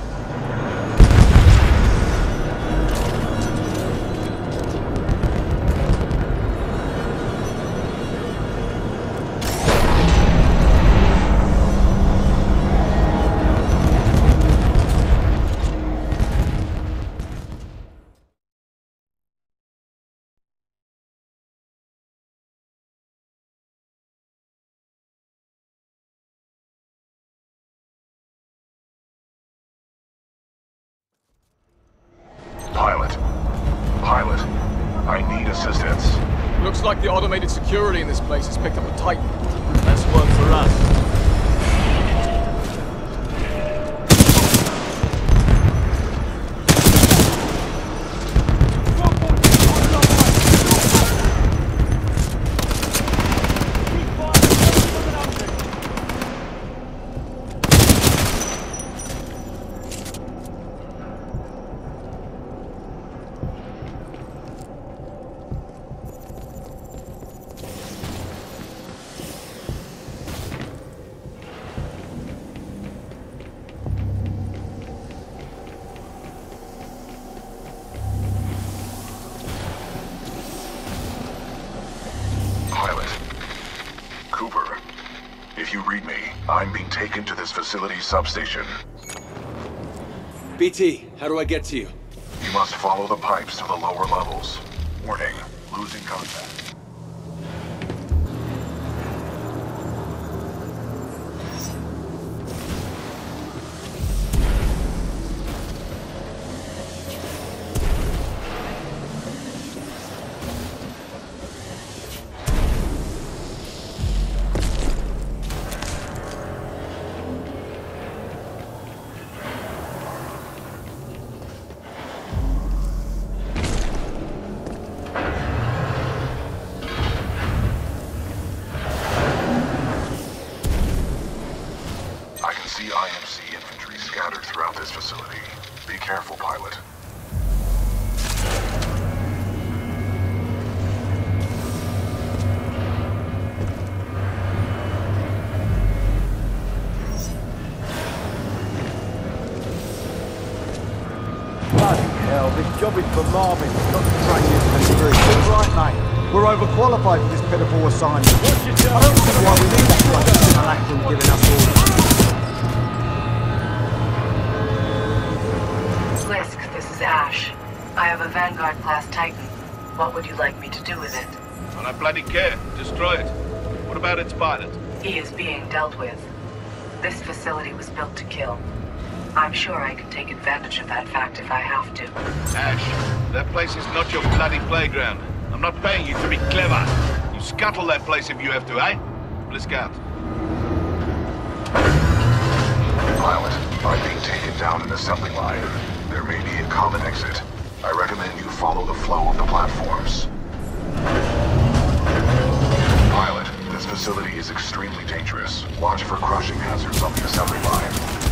Pilot, I need assistance. Looks like the automated security in this place has picked up a Titan. That's work for us. If you read me, I'm being taken to this facility's substation. BT, how do I get to you? You must follow the pipes to the lower levels. Warning, losing contact. Careful, pilot. Bloody hell, this job is for Marvin. He's got to train you to through. You're right, mate. We're overqualified for this pitiful assignment. I don't see why we need that fucking Aladdin giving us orders. This is Ash. I have a Vanguard-class Titan. What would you like me to do with it? Well, I bloody care. Destroy it. What about its pilot? He is being dealt with. This facility was built to kill. I'm sure I can take advantage of that fact if I have to. Ash, that place is not your bloody playground. I'm not paying you to be clever. You scuttle that place if you have to, eh? Blisk out. Pilot, I'm being taken down an assembly line. There may be a common exit. I recommend you follow the flow of the platforms. Pilot, this facility is extremely dangerous. Watch for crushing hazards on the assembly line.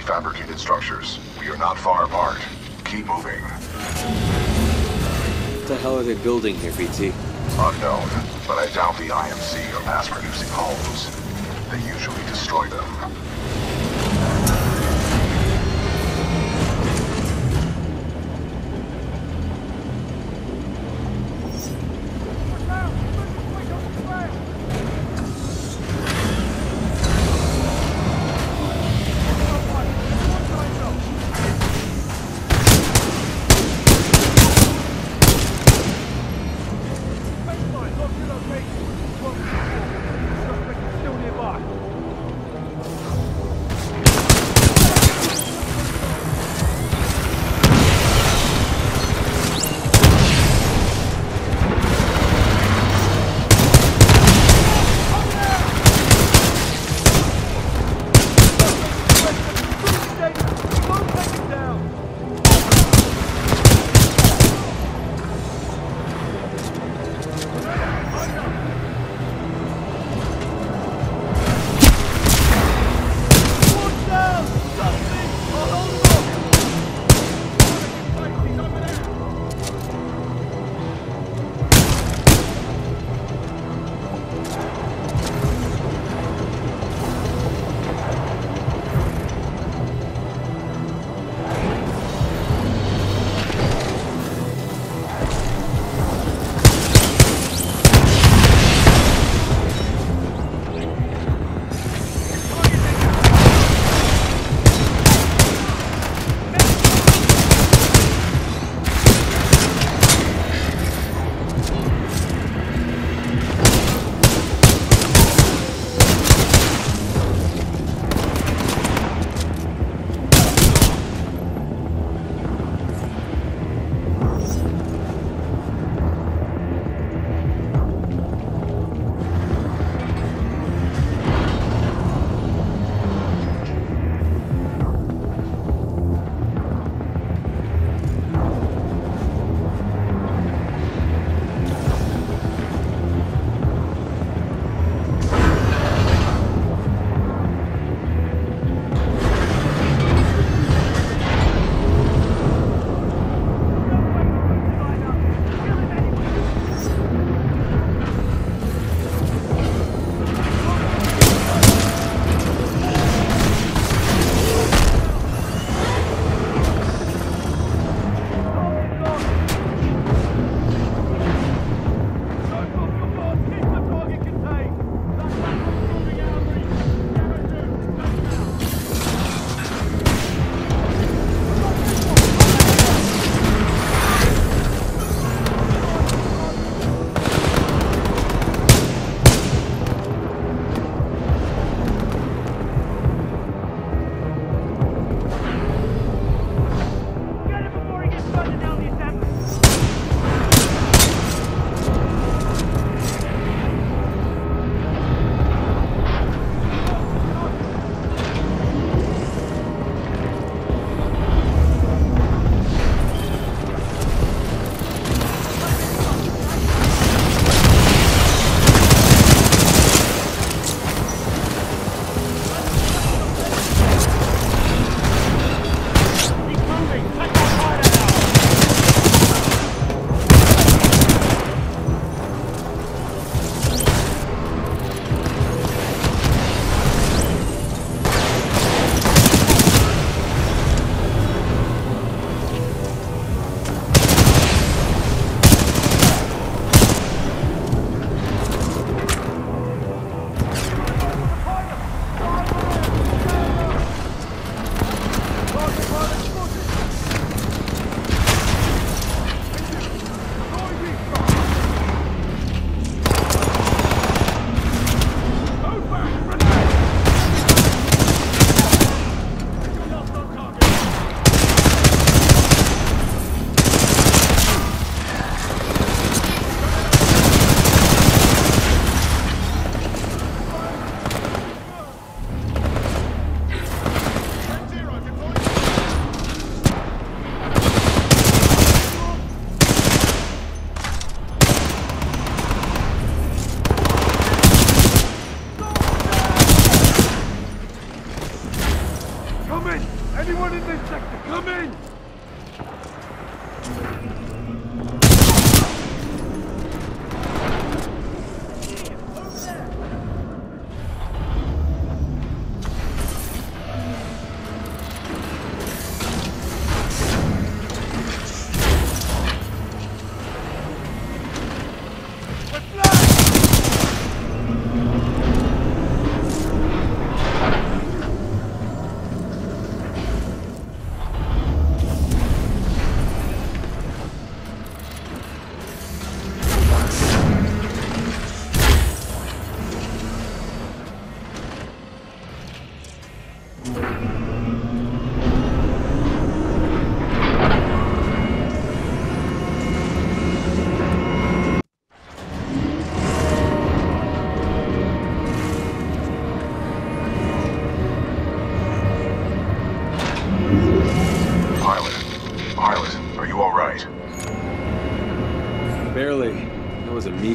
prefabricated structures. We are not far apart. Keep moving. What the hell are they building here, BT? Unknown, but I doubt the IMC are mass-producing homes. They usually destroy them.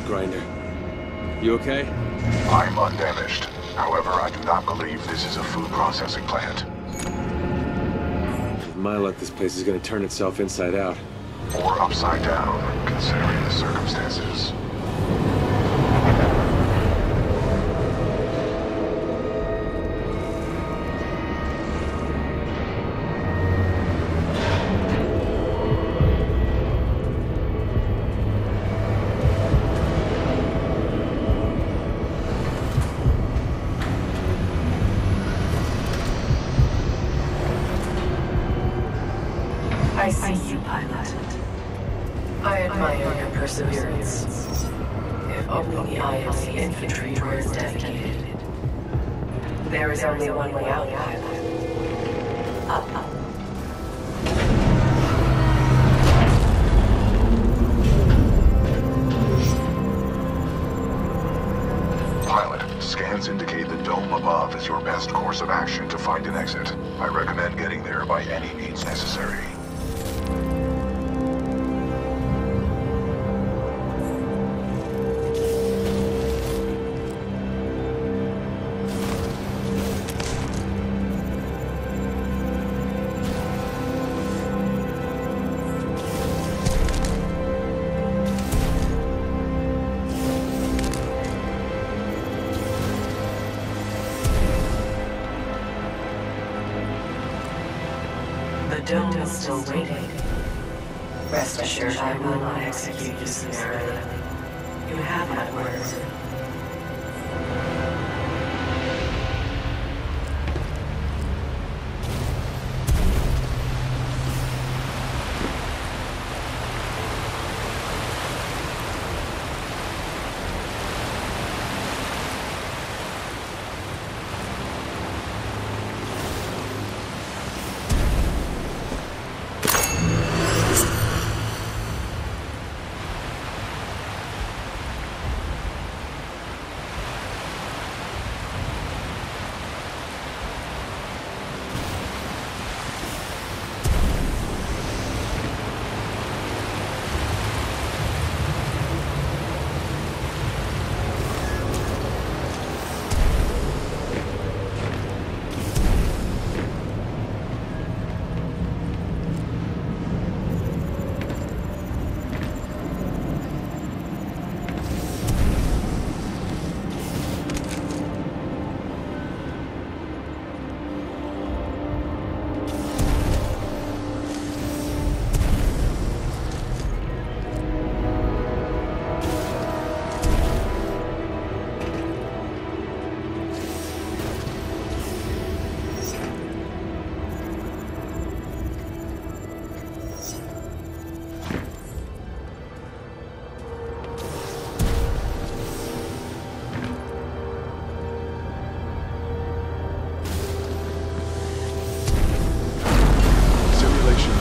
Grinder. You okay? I'm undamaged. However, I do not believe this is a food processing plant. With my luck, this place is going to turn itself inside out. Or upside down, considering the circumstances. I see you, pilot. I admire your perseverance. If only the IMC infantry were as dedicated. There is only one way out, pilot. Up. Pilot, scans indicate the dome above is your best course of action to find an exit. I recommend getting there by any means necessary. The dome is still waiting. Rest assured I will not execute you summarily. You have my word.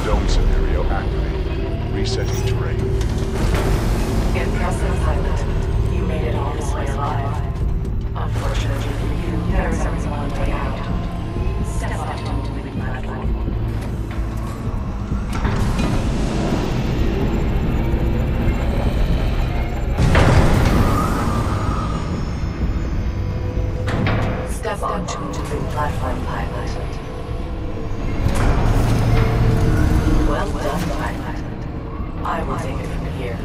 Dome scenario activated. Resetting terrain. Impressive, pilot. You made it all this way alive. Unfortunately for you, there is only one way out. Step up onto the platform. Step onto the platform, pilot. Well done, pilot. I will take it from here.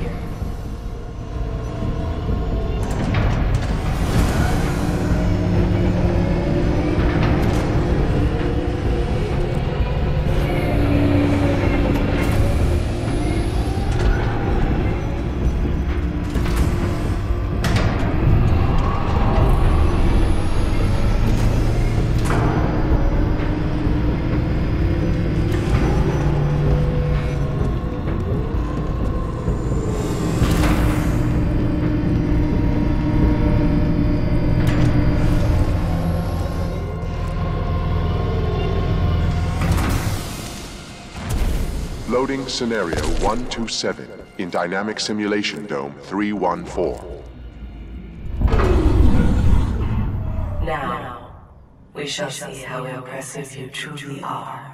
Loading Scenario 127 in Dynamic Simulation Dome 314. Now, we shall see how impressive you truly are.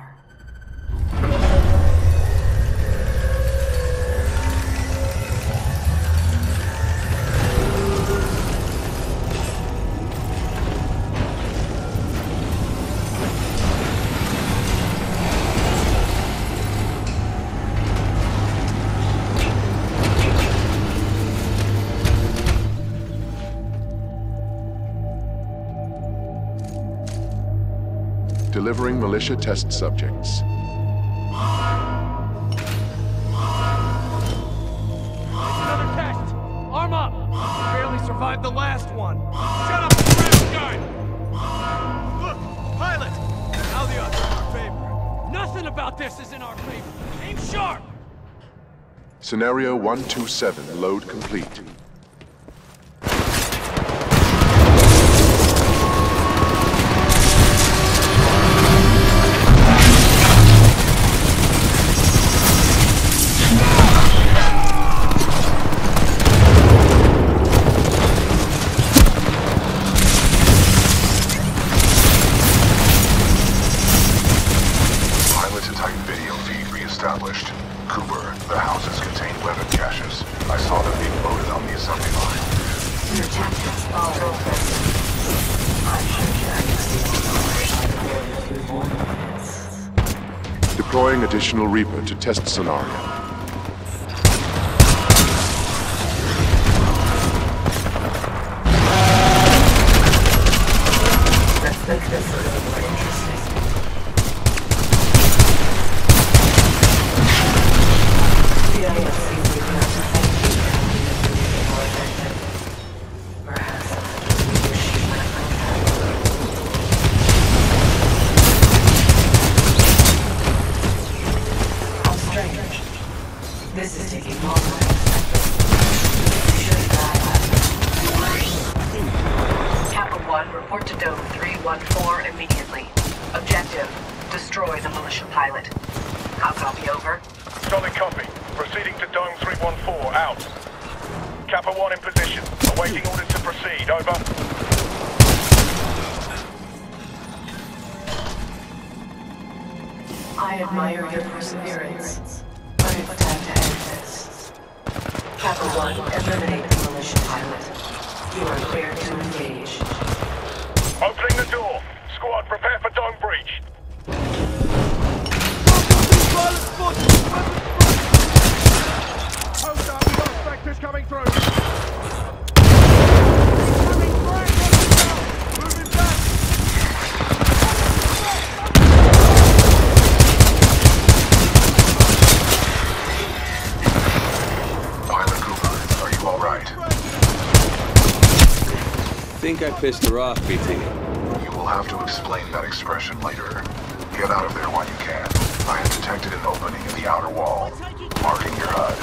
Delivering militia test subjects. Another test! Arm up! Barely survived the last one. Shut up, crash guy! Look, pilot! Now the odds are in our favor. Nothing about this is in our favor. Aim sharp! Scenario 127 load complete. Cooper, the houses contain weapon caches. I saw them being loaded on the assembly line. Your tactics are impressive. I'm sure you Deploying additional Reaper to test scenario. Let's make this a little more interesting. The IFC will have to thank you for making it more effective. Perhaps you should let them have it. How strange. This is taking longer than expected. You should have Kappa 1, report to Dome 314 immediately. Objective, destroy the militia pilot. How copy over? Solid copy. Proceeding to Dome 314, out. Kappa 1 in position. Awaiting orders to proceed, over. I admire your perseverance, but it's time to end this. Kappa 1, eliminate the militia pilot. You are clear to engage. Opening the door. Squad, prepare for dome breach. Hold up, we've got specters coming through. Moving back. Pilot Cooper, are you all right? Think I pissed her off, BT. You will have to explain that expression later. Get out of there while you can. I have detected an opening in the outer wall, marking your HUD.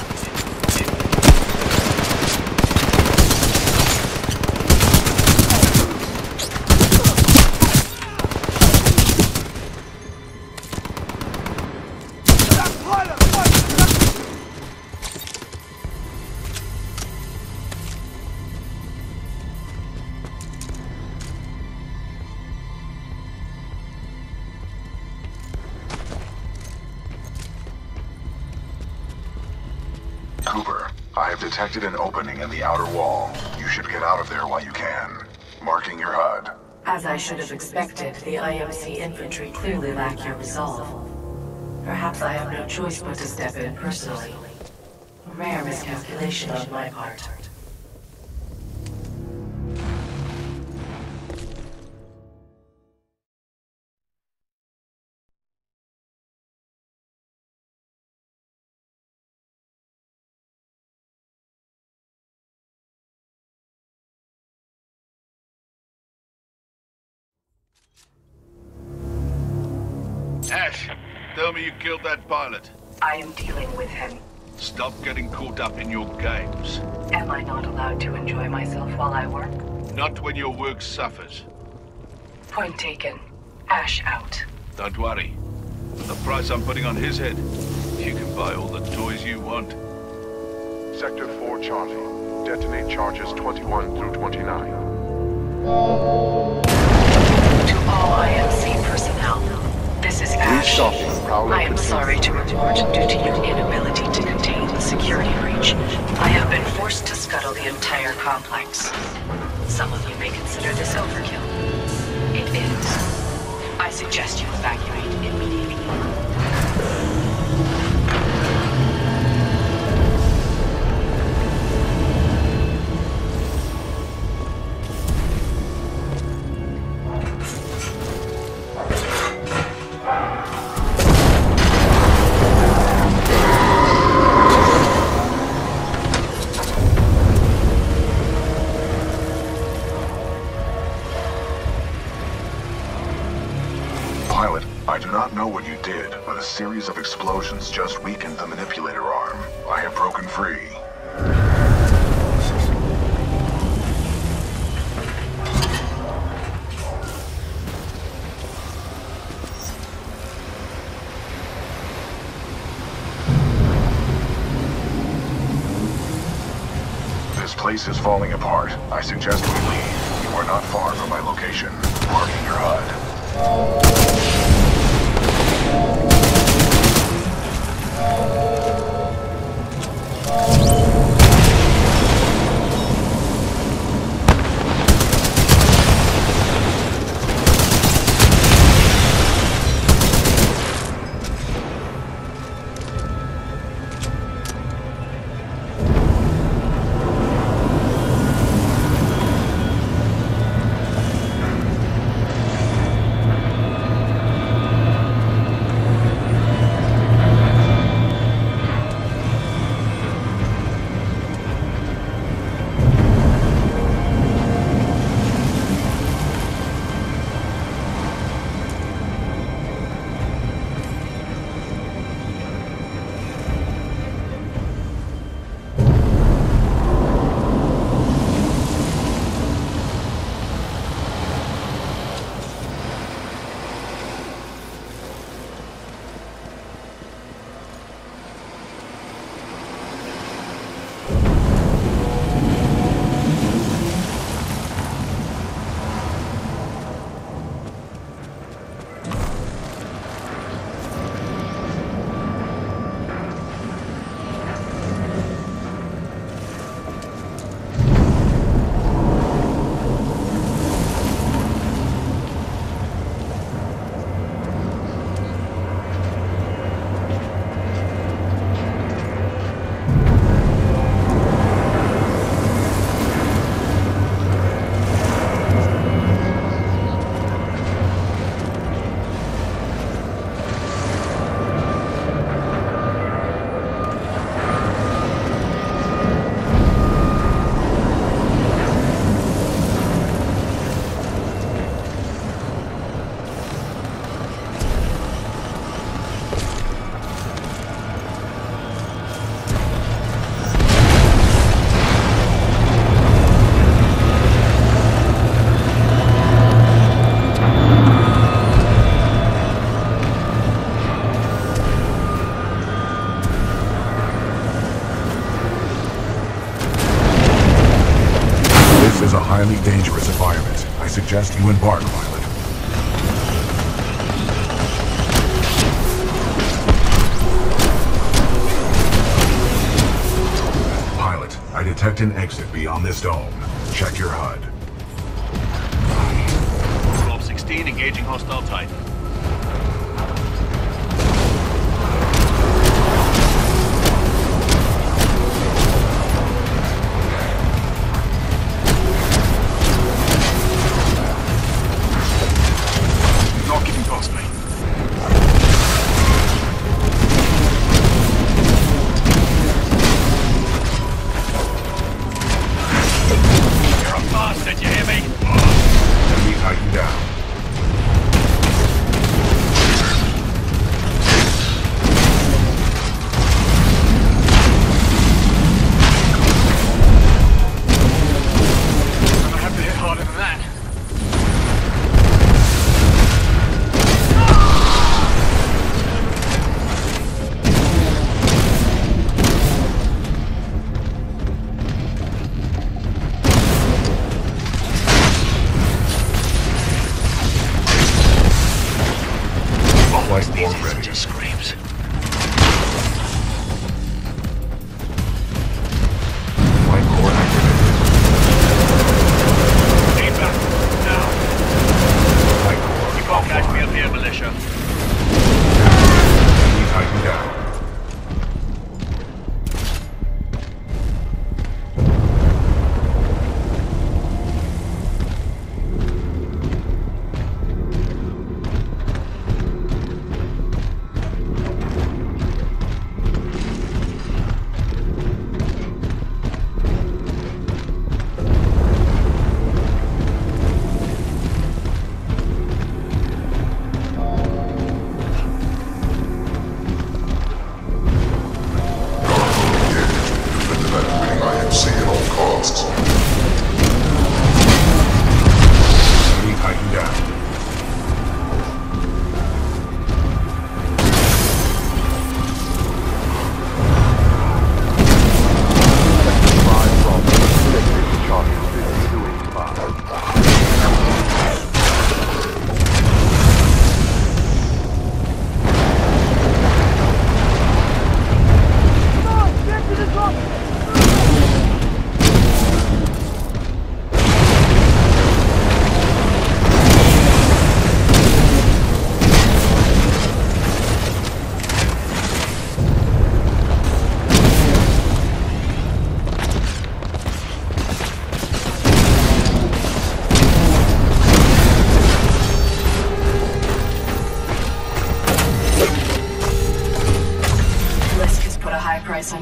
Cooper, I have detected an opening in the outer wall. You should get out of there while you can. Marking your HUD. As I should have expected, the IMC infantry clearly lack your resolve. Perhaps I have no choice but to step in personally. Rare miscalculation on my part. Ash, tell me you killed that pilot. I am dealing with him. Stop getting caught up in your games. Am I not allowed to enjoy myself while I work? Not when your work suffers. Point taken. Ash out. Don't worry. For the price I'm putting on his head, you can buy all the toys you want. Sector 4 Charlie. Detonate charges 21 through 29. To all IMC personnel, this is Ash. I am sorry to report, due to your inability to contain the security breach, I have been forced to scuttle the entire complex. Some of you may consider this overkill. It is. I suggest you evacuate immediately. I do not know what you did, but a series of explosions just weakened the manipulator arm. I have broken free. This place is falling apart. I suggest we leave. You are not far from my location. Marking your HUD. This is a highly dangerous environment. I suggest you embark, pilot. Pilot, I detect an exit beyond this dome. Check your HUD. 12-16, engaging hostile Titan.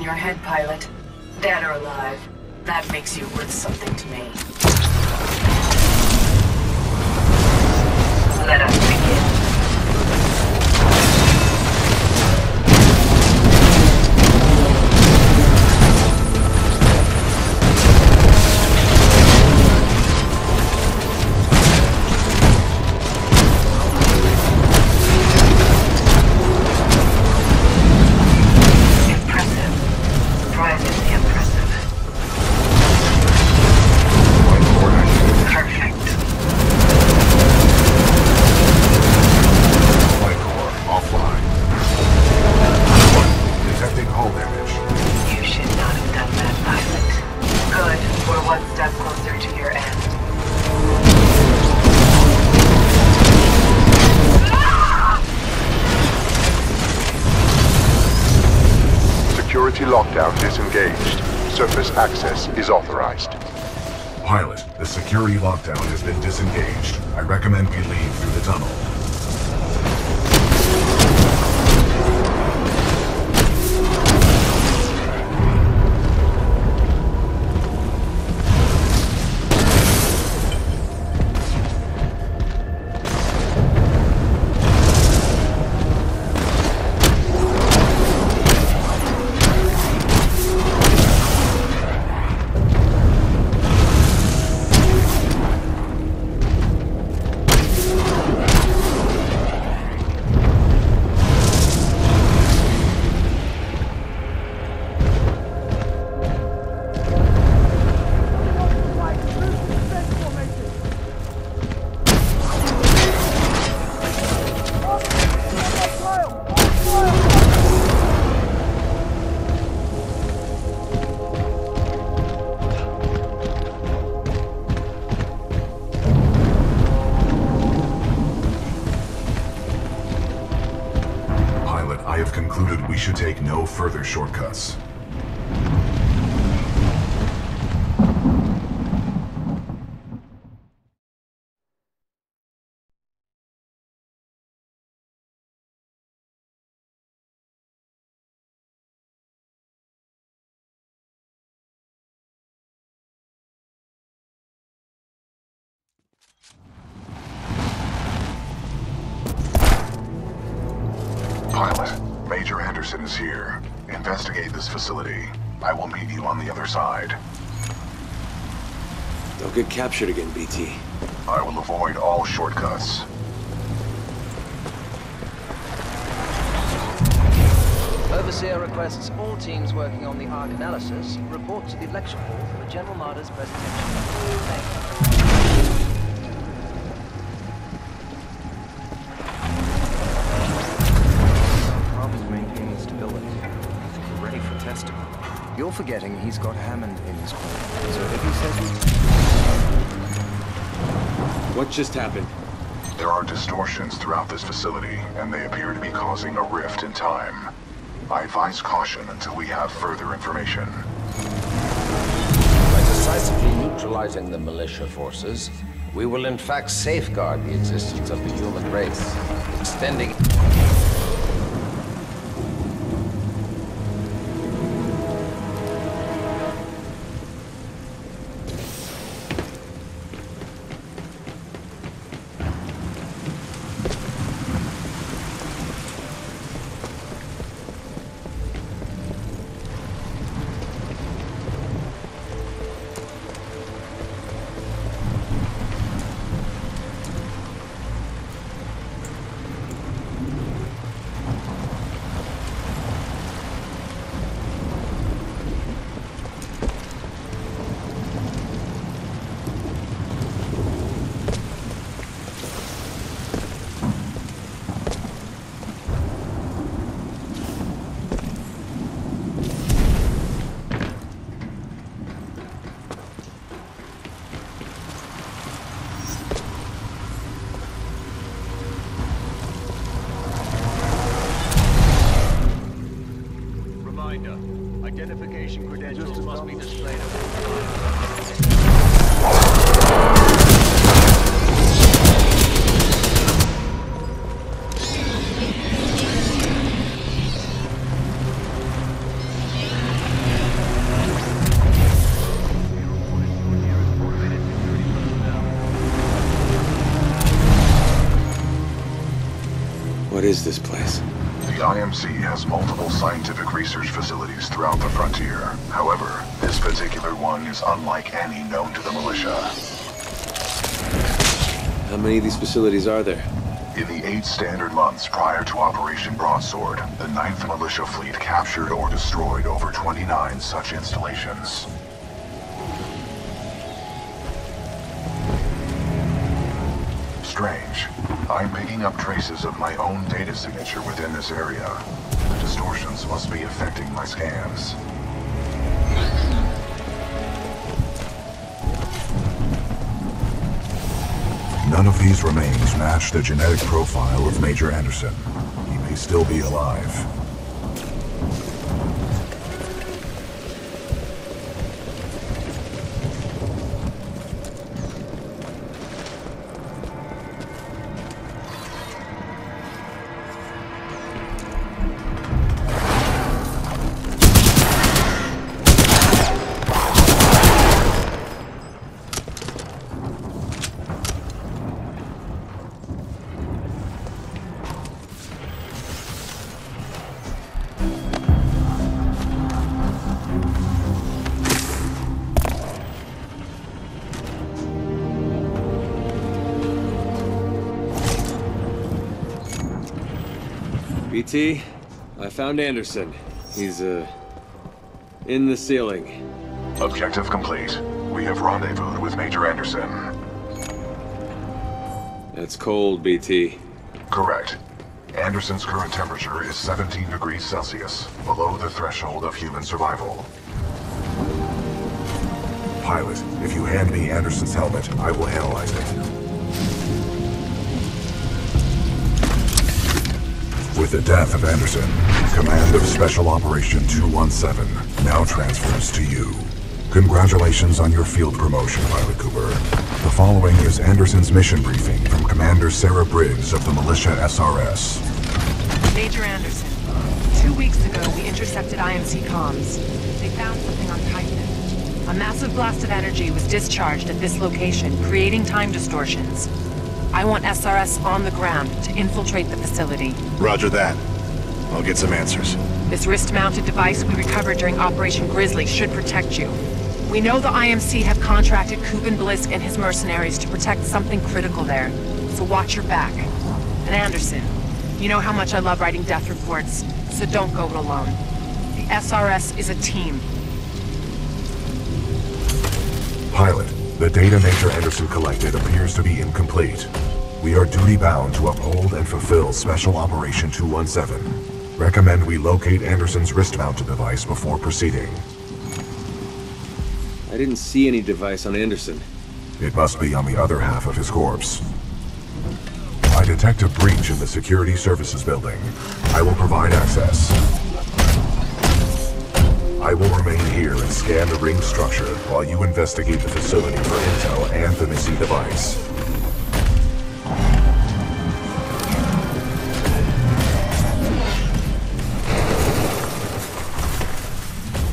your head, pilot. Dead or alive, that makes you worth something to me. Let us begin. Lockdown disengaged. Surface access is authorized. Pilot, the security lockdown has been disengaged. I recommend we leave through the tunnel. I have concluded we should take no further shortcuts. Pilot, Major Anderson is here. Investigate this facility. I will meet you on the other side. Don't get captured again, BT. I will avoid all shortcuts. Overseer requests all teams working on the ARC analysis report to the lecture hall for the General Marder's presentation. Thank you. Maintaining stability. We're ready for testing. You're forgetting he's got Hammond in his corner. So if he says What just happened? There are distortions throughout this facility, and they appear to be causing a rift in time. I advise caution until we have further information. By decisively neutralizing the militia forces, we will in fact safeguard the existence of the human race, extending... Identification credentials must be displayed. is this place? The IMC has multiple scientific research facilities throughout the frontier. However, this particular one is unlike any known to the militia. How many of these facilities are there? In the 8 standard months prior to Operation Broadsword, the 9th Militia Fleet captured or destroyed over 29 such installations. Strange. I'm picking up traces of my own data signature within this area. The distortions must be affecting my scans. None of these remains match the genetic profile of Major Anderson. He may still be alive. BT, I found Anderson. He's, in the ceiling. Objective complete. We have rendezvoused with Major Anderson. That's cold, BT. Correct. Anderson's current temperature is 17 degrees Celsius, below the threshold of human survival. Pilot, if you hand me Anderson's helmet, I will analyze it. With the death of Anderson, command of Special Operation 217 now transfers to you. Congratulations on your field promotion, Pilot Cooper. The following is Anderson's mission briefing from Commander Sarah Briggs of the Militia SRS. Major Anderson, 2 weeks ago we intercepted IMC comms. They found something on Titan. A massive blast of energy was discharged at this location, creating time distortions. I want SRS on the ground to infiltrate the facility. Roger that. I'll get some answers. This wrist-mounted device we recovered during Operation Grizzly should protect you. We know the IMC have contracted Kuben Blisk and his mercenaries to protect something critical there, so watch your back. And Anderson, you know how much I love writing death reports, so don't go it alone. The SRS is a team. Pilot, the data Major Anderson collected appears to be incomplete. We are duty-bound to uphold and fulfill Special Operation 217. Recommend we locate Anderson's wrist-mounted device before proceeding. I didn't see any device on Anderson. It must be on the other half of his corpse. I detect a breach in the Security Services building. I will provide access. I will remain here and scan the ring structure while you investigate the facility for intel and the missing device.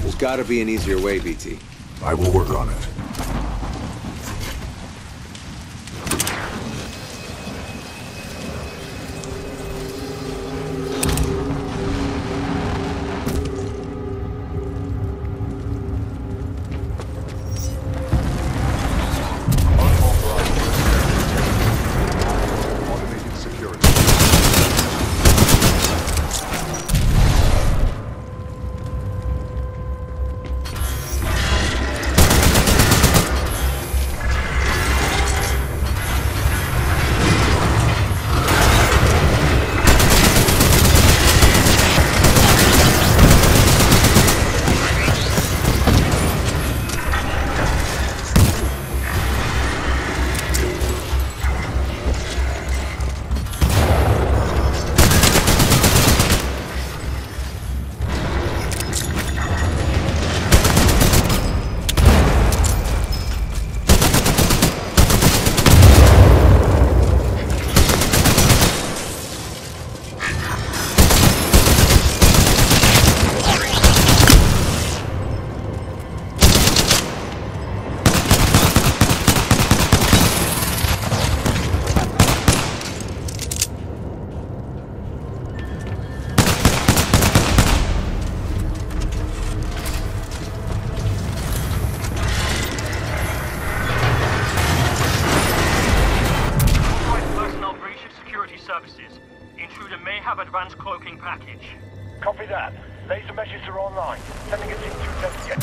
There's gotta be an easier way, BT. I will work on it. advanced cloaking package. Copy that. Laser meshes are online. Sending a team to investigate.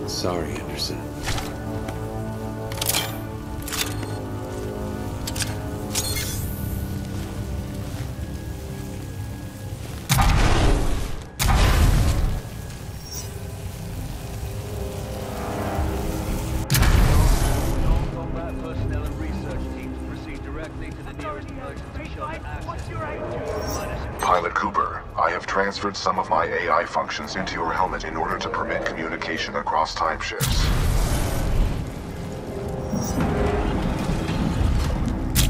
Sorry, Anderson. Pilot Cooper, I have transferred some of my AI functions into your helmet in order to permit communication across time shifts.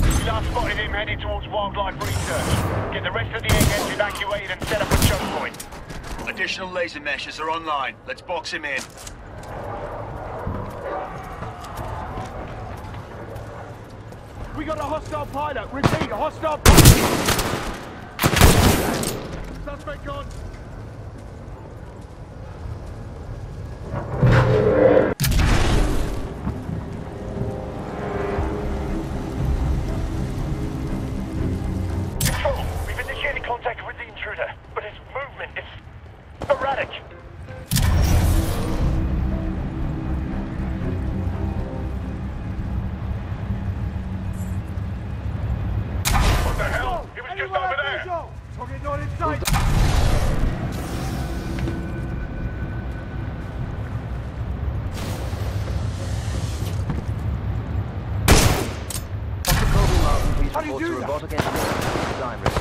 We last spotted him heading towards wildlife research. Get the rest of the eggheads evacuated and set up a choke point. Additional laser meshes are online. Let's box him in. We got a hostile pilot. Repeat, a hostile pilot. Suspect gone. Control, we've initiated contact with the intruder, but his movement is erratic. What the hell? He was just over there. Target not in sight. How do you do that? Robotic engineering design risk.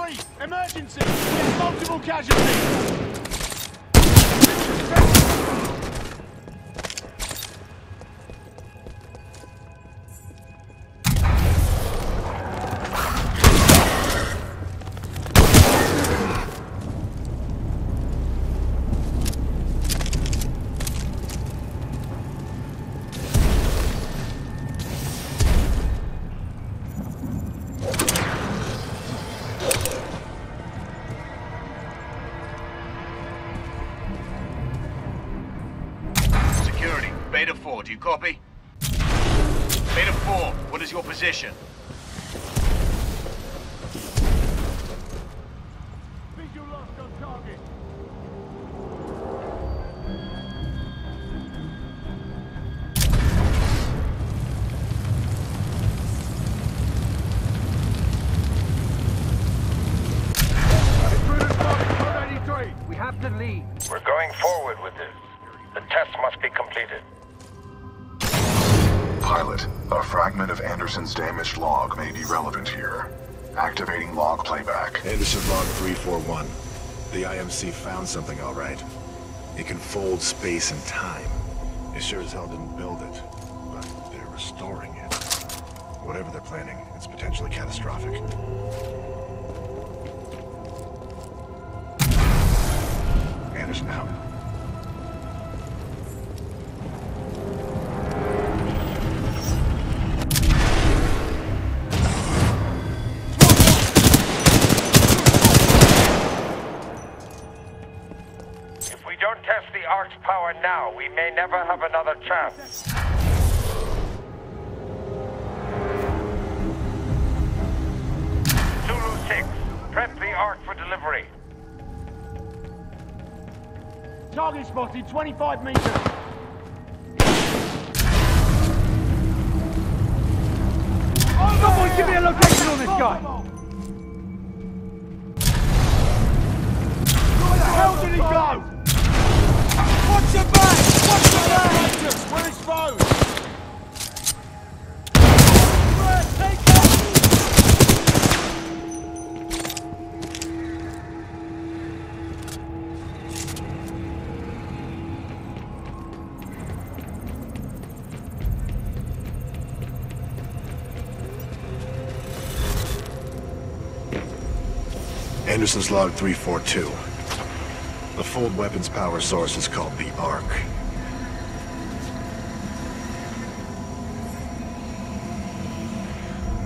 Copy! Emergency! We have multiple casualties! Beta 4, do you copy? Beta 4, what is your position? Visual lost on target. We have the lead. We're going forward with this. The test must be completed. Pilot, a fragment of Anderson's damaged log may be relevant here. Activating log playback. Anderson log 341. The IMC found something all right. It can fold space and time. They sure as hell didn't build it, but they're restoring it. Whatever they're planning, it's potentially catastrophic. Anderson out. If we don't test the Ark's power now, we may never have another chance. Zulu 6, prep the Ark for delivery. Target spotted, 25 meters. Someone give me a location on this guy! Where the hell did he go? Watch your back! Watch your back! We're exposed! Take Anderson's log 342. The fold weapons power source is called the Ark.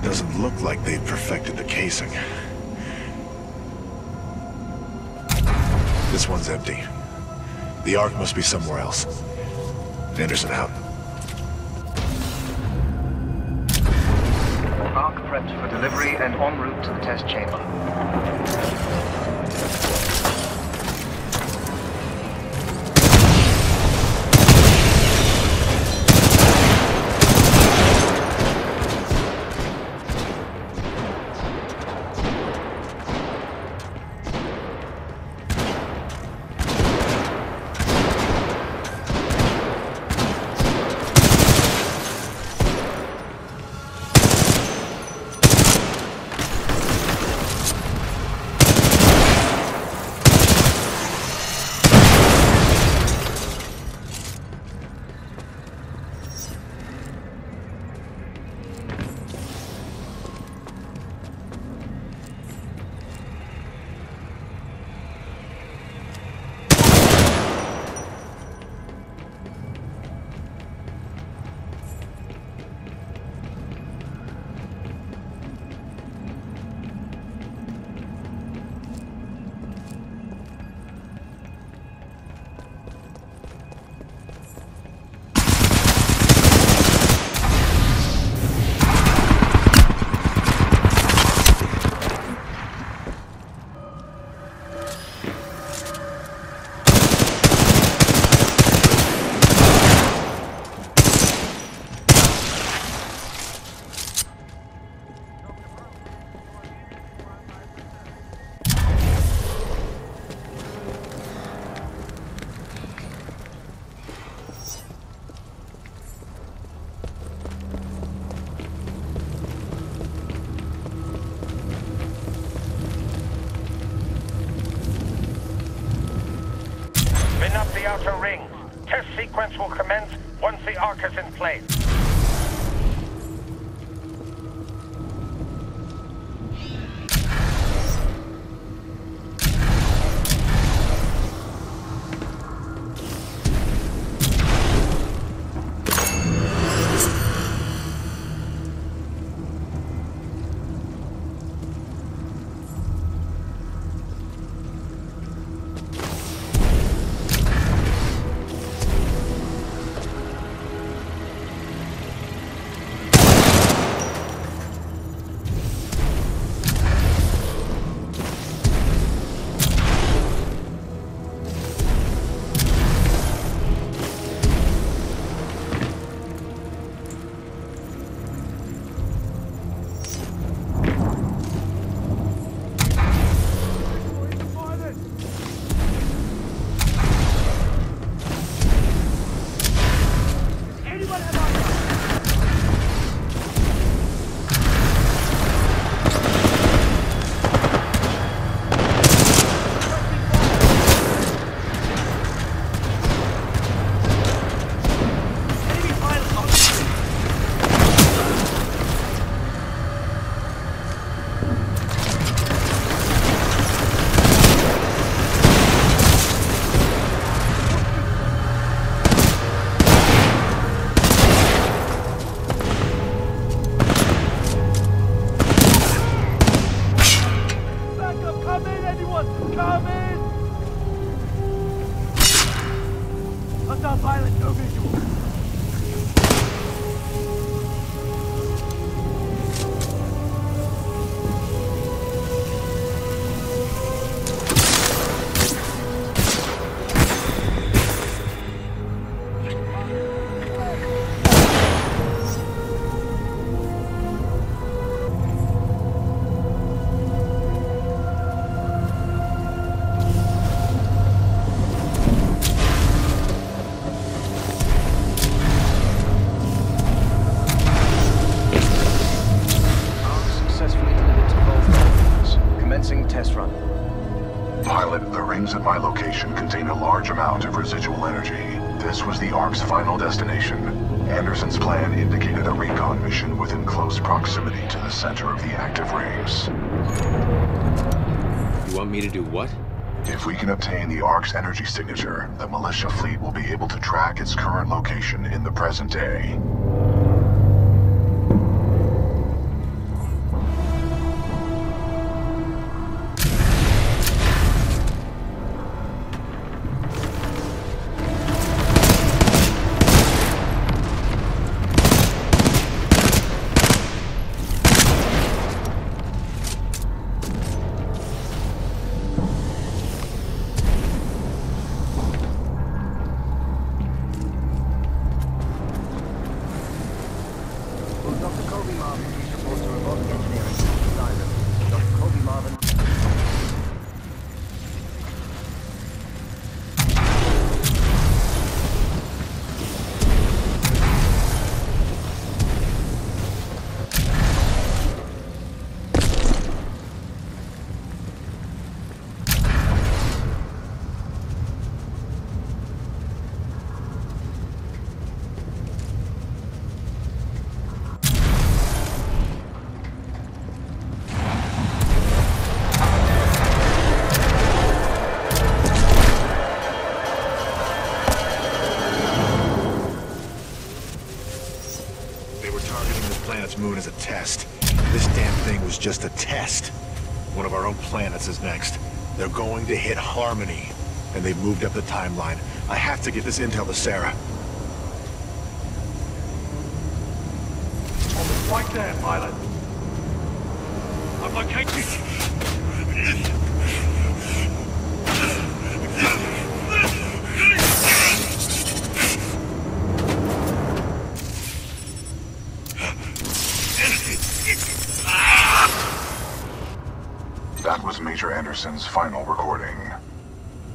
Doesn't look like they've perfected the casing. This one's empty. The Ark must be somewhere else. Anderson out. Ark prepped for delivery and en route to the test chamber. outer rings. Test sequence will commence once the arc is in place. At my location contain a large amount of residual energy. This was the Ark's final destination. Anderson's plan indicated a recon mission within close proximity to the center of the active rings. You want me to do what? If we can obtain the Ark's energy signature, the militia fleet will be able to track its current location in the present day. Moon as a test. This damn thing was just a test. One of our own planets is next. They're going to hit Harmony, and they've moved up the timeline. I have to get this intel to Sarah. Almost right there, pilot. I've located. That was Major Anderson's final recording.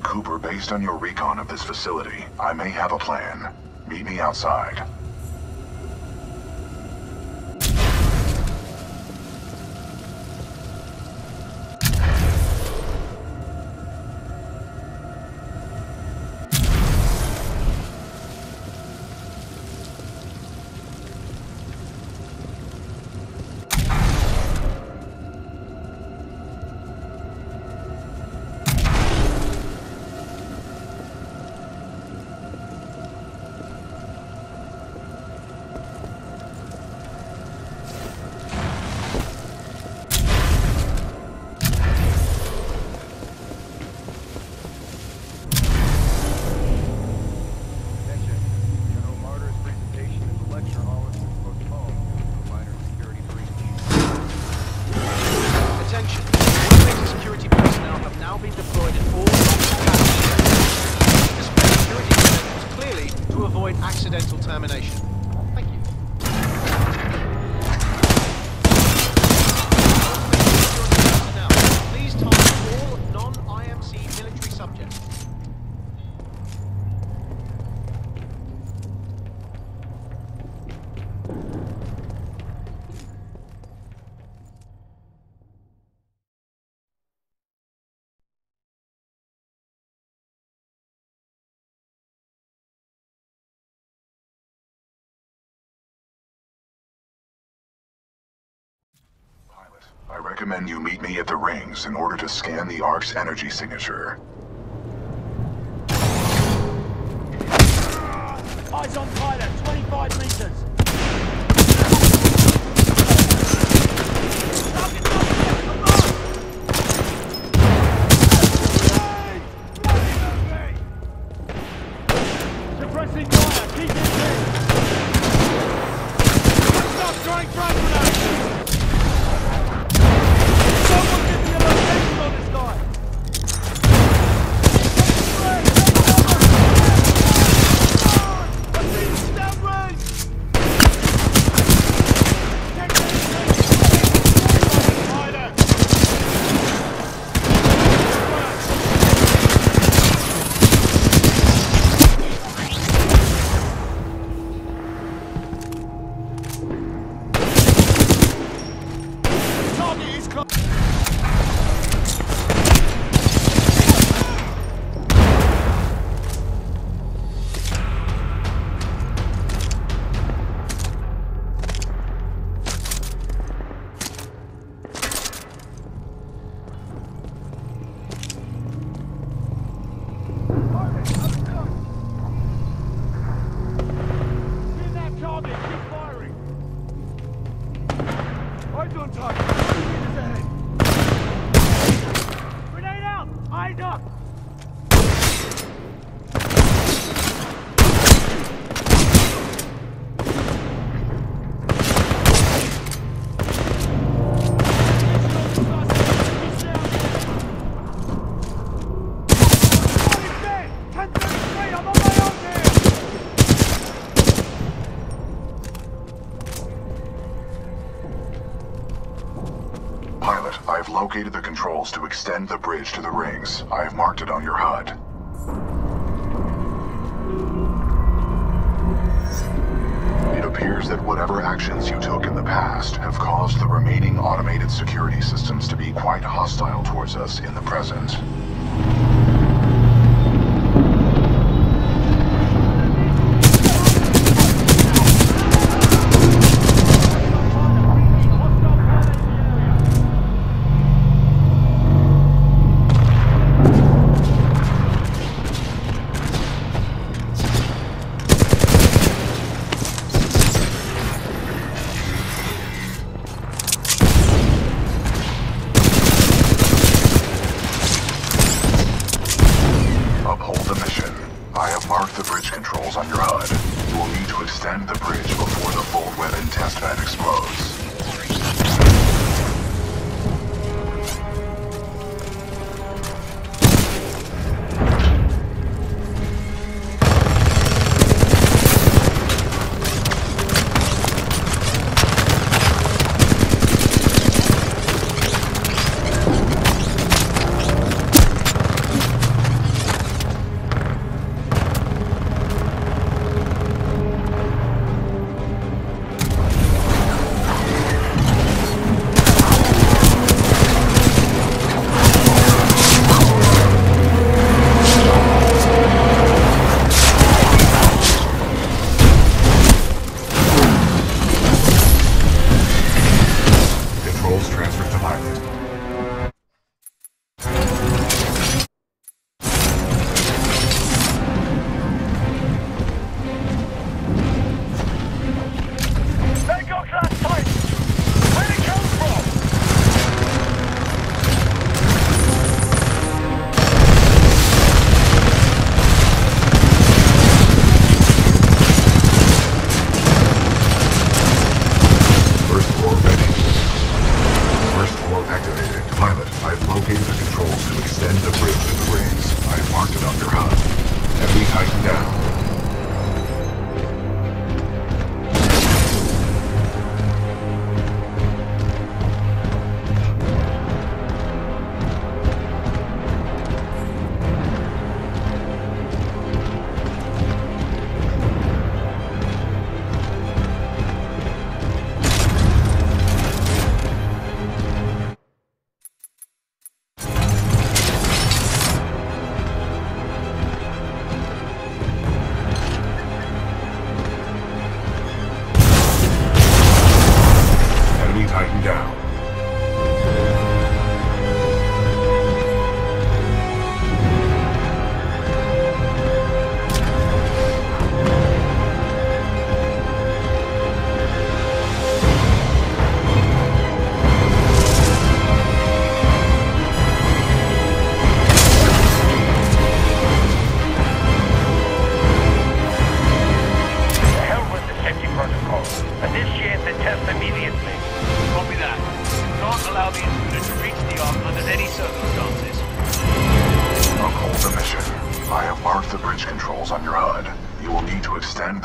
Cooper, based on your recon of this facility, I may have a plan. Meet me outside. avoid accidental termination. Thank you. Please target all non-IMC military subjects. I recommend you meet me at the rings in order to scan the Ark's energy signature. Eyes on pilot, 25 meters. Suppressing fire, keep it in. Stop throwing frag grenades! Someone give me a location on this guy! I've located the controls to extend the bridge to the rings. I have marked it on your HUD. It appears that whatever actions you took in the past have caused the remaining automated security systems to be quite hostile towards us in the present.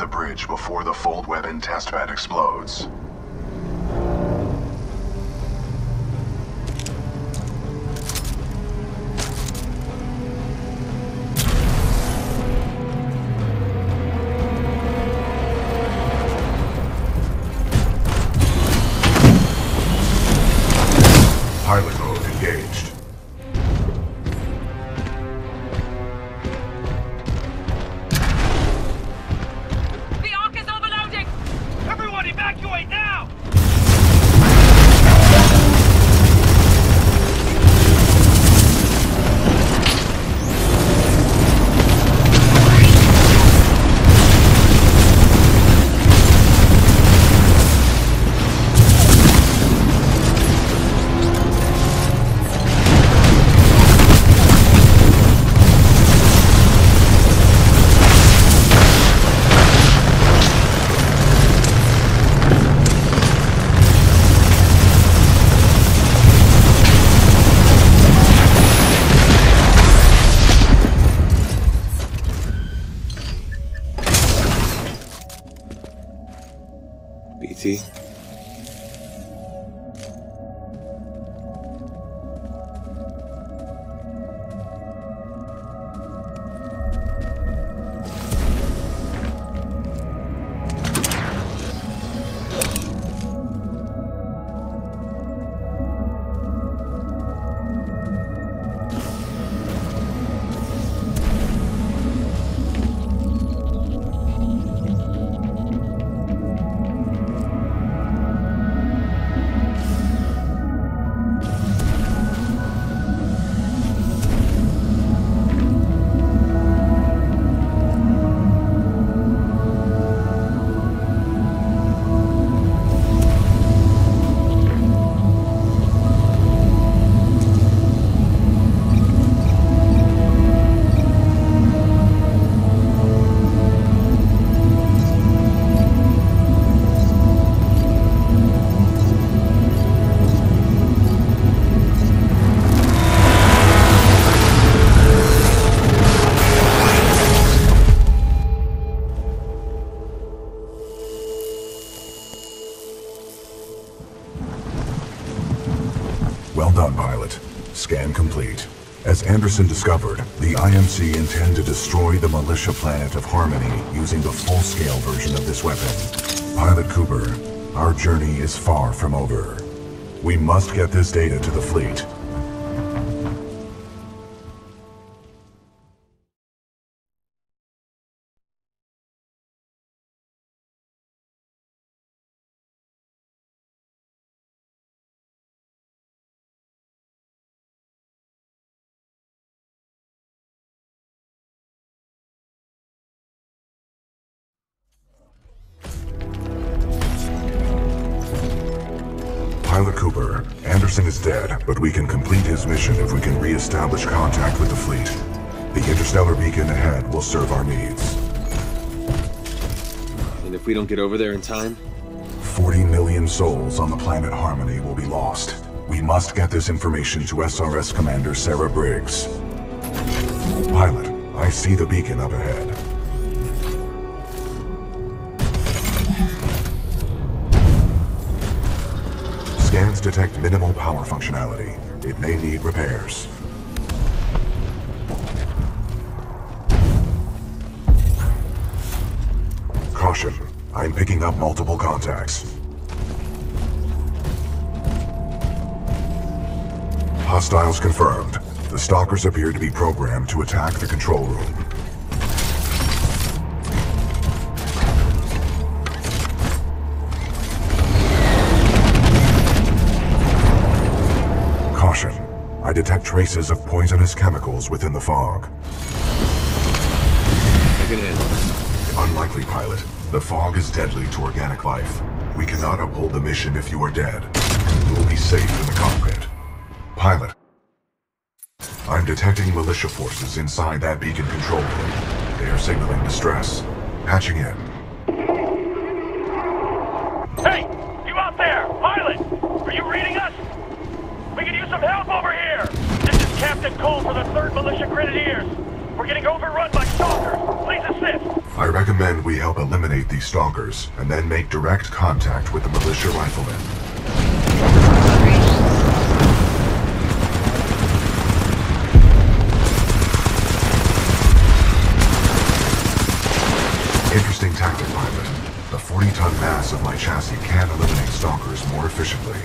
the bridge before the fold weapon testbed explodes. Pilot mode engaged. The Ark is overloading! Everyone evacuate now! BT? Well done, pilot. Scan complete. As Anderson discovered, the IMC intend to destroy the militia planet of Harmony using the full-scale version of this weapon. Pilot Cooper, our journey is far from over. We must get this data to the fleet. Pilot Cooper, Anderson is dead, but we can complete his mission if we can re-establish contact with the fleet. The interstellar beacon ahead will serve our needs. And if we don't get over there in time? 40 million souls on the planet Harmony will be lost. We must get this information to SRS Commander Sarah Briggs. Pilot, I see the beacon up ahead. Scans detect minimal power functionality. It may need repairs. Caution. I'm picking up multiple contacts. Hostiles confirmed. The stalkers appear to be programmed to attack the control room. Caution. I detect traces of poisonous chemicals within the fog. Take it in. Unlikely, pilot. The fog is deadly to organic life. We cannot uphold the mission if you are dead. You will be safe in the cockpit. Pilot. I'm detecting militia forces inside that beacon control room. They are signaling distress. Patching in. Hey! You out there! Pilot! Are you reading us? We could use some help over here! This is Captain Cole for the 3rd Militia Grenadiers. We're getting overrun by stalkers. Please assist. I recommend we help eliminate these stalkers, and then make direct contact with the militia riflemen. Interesting tactic, pilot. The 40-ton mass of my chassis can eliminate stalkers more efficiently.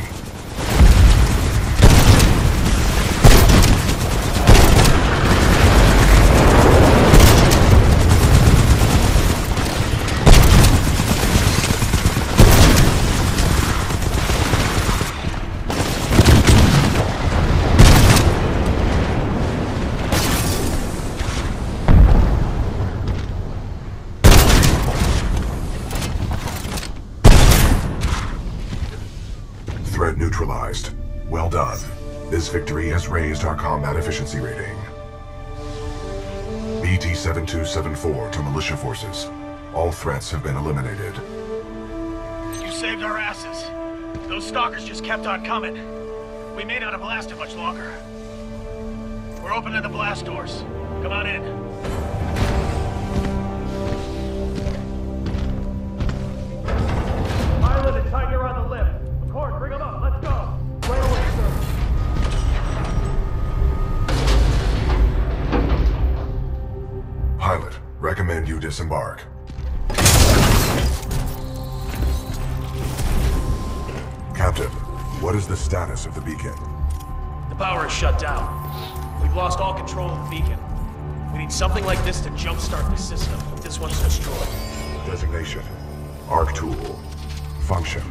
Threat neutralized. Well done. This victory has raised our combat efficiency rating. BT-7274 to militia forces. All threats have been eliminated. You saved our asses. Those stalkers just kept on coming. We may not have lasted much longer. We're opening the blast doors. Come on in. Pilot and Tiger on the lift. McCord, bring them up. Let's go. Right away, sir. Pilot, recommend you disembark. Captain, what is the status of the beacon? The power is shut down. We've lost all control of the beacon. We need something like this to jumpstart the system if this one's destroyed. Designation. Arc tool. Function.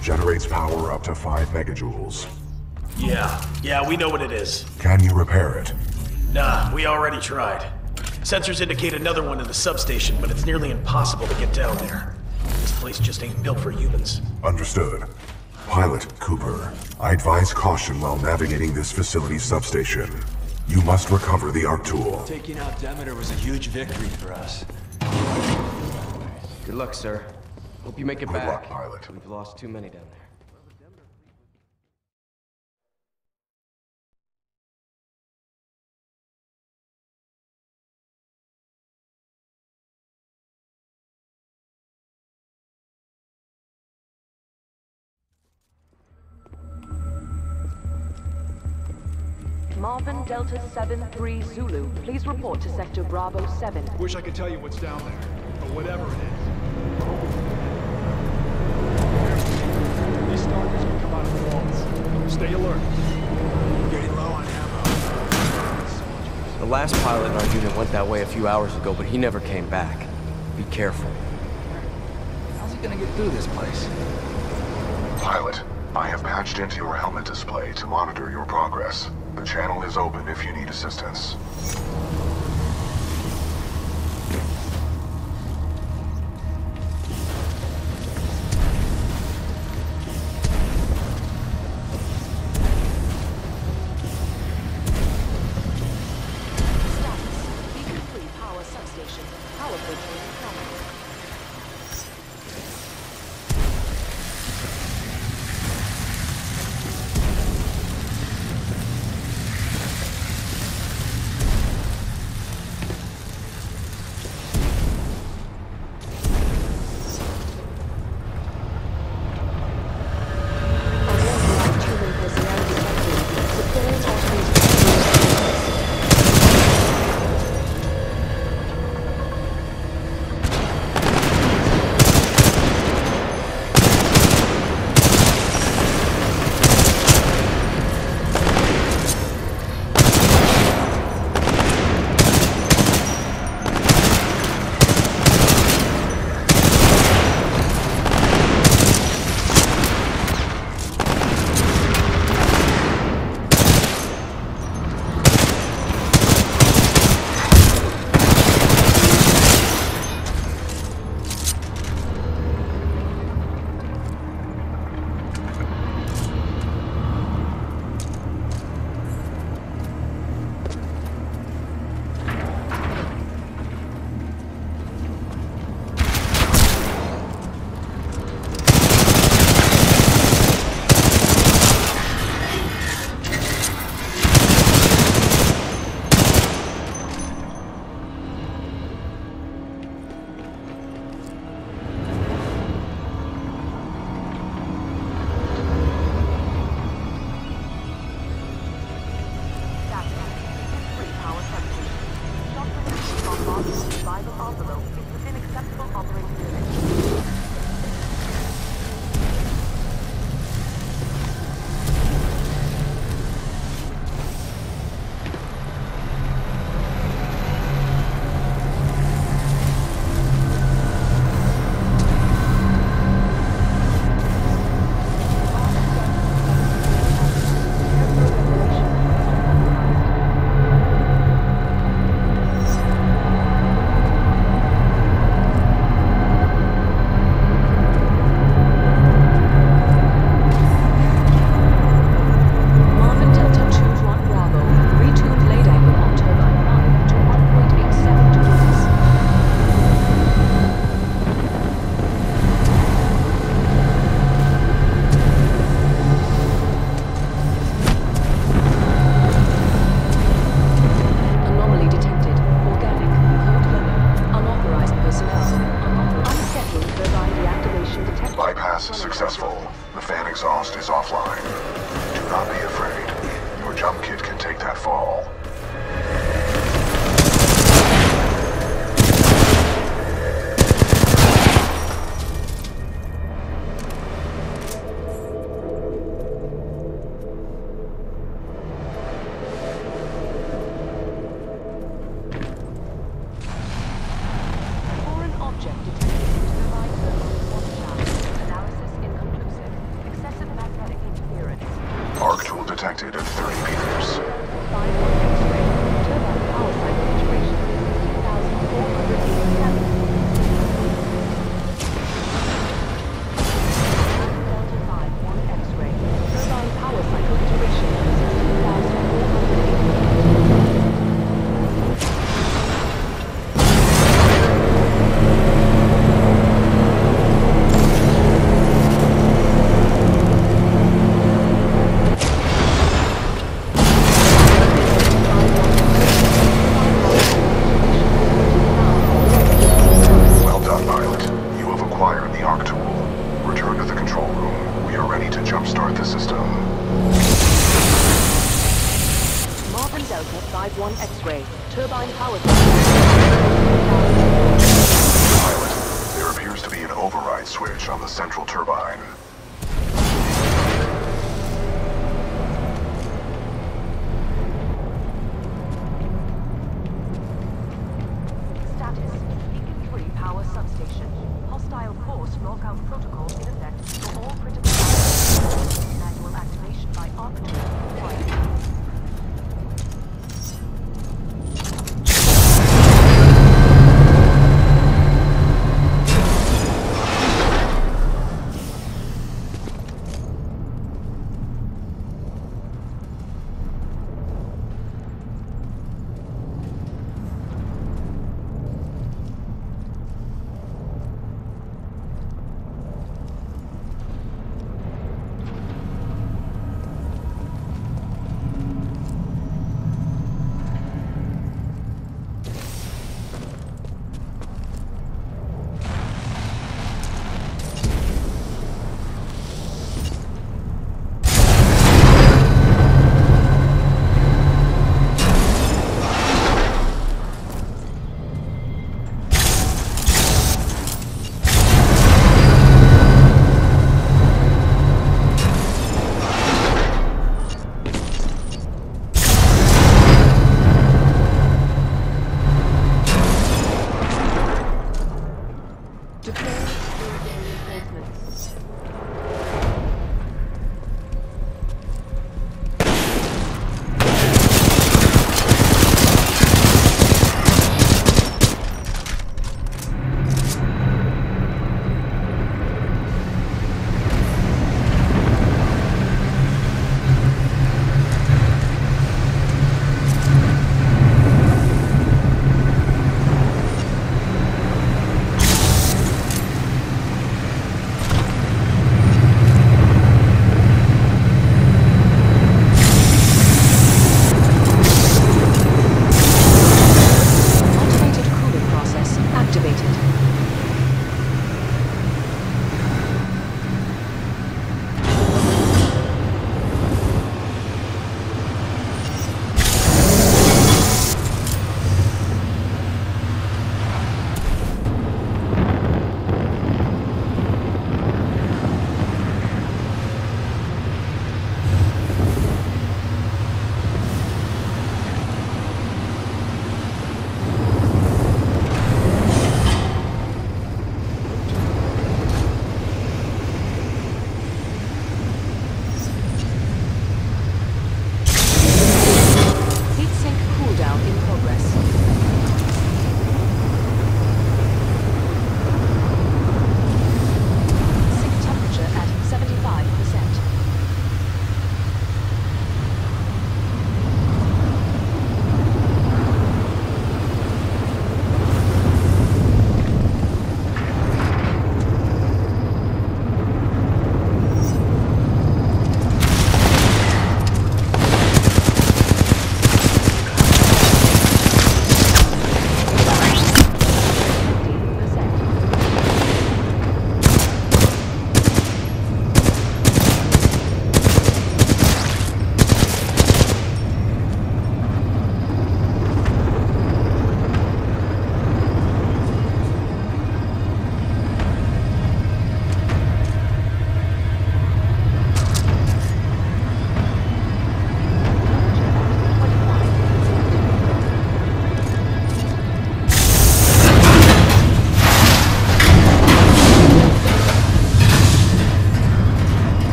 Generates power up to 5 megajoules. Yeah, we know what it is. Can you repair it? Nah, we already tried. Sensors indicate another one in the substation, but it's nearly impossible to get down there. This place just ain't built for humans. Understood. Pilot Cooper, I advise caution while navigating this facility's substation. You must recover the arc tool. Taking out Demeter was a huge victory for us. Good luck, sir. Hope you make it Good back. luck, pilot. We've lost too many down there. Marvin Delta 7-3 Zulu, please report to Sector Bravo 7. Wish I could tell you what's down there, or whatever it is. These stalkers can come out of the walls. Stay alert. Getting low on ammo. The last pilot in our unit went that way a few hours ago, but he never came back. Be careful. How's he gonna get through this place? Pilot, I have patched into your helmet display to monitor your progress. The channel is open if you need assistance. Beacon 3 power substation. Power bridge coming. Bypass is successful. The fan exhaust is offline. Do not be afraid. Your jump kit can take that fall. Arc tool detected at 30 meters. Switch on the central turbine. Status: Beacon 3 power substation. Hostile force knockout protocol in effect for all critical assets. Manual activation by arbitrary required.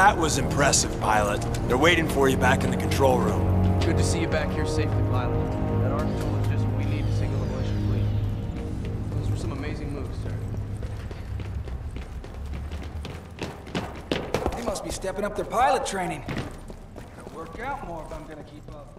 That was impressive, pilot. They're waiting for you back in the control room. Good to see you back here safely, pilot. That arc tool is just what we need to single the militia fleet. Those were some amazing moves, sir. They must be stepping up their pilot training. Gotta work out more if I'm gonna keep up.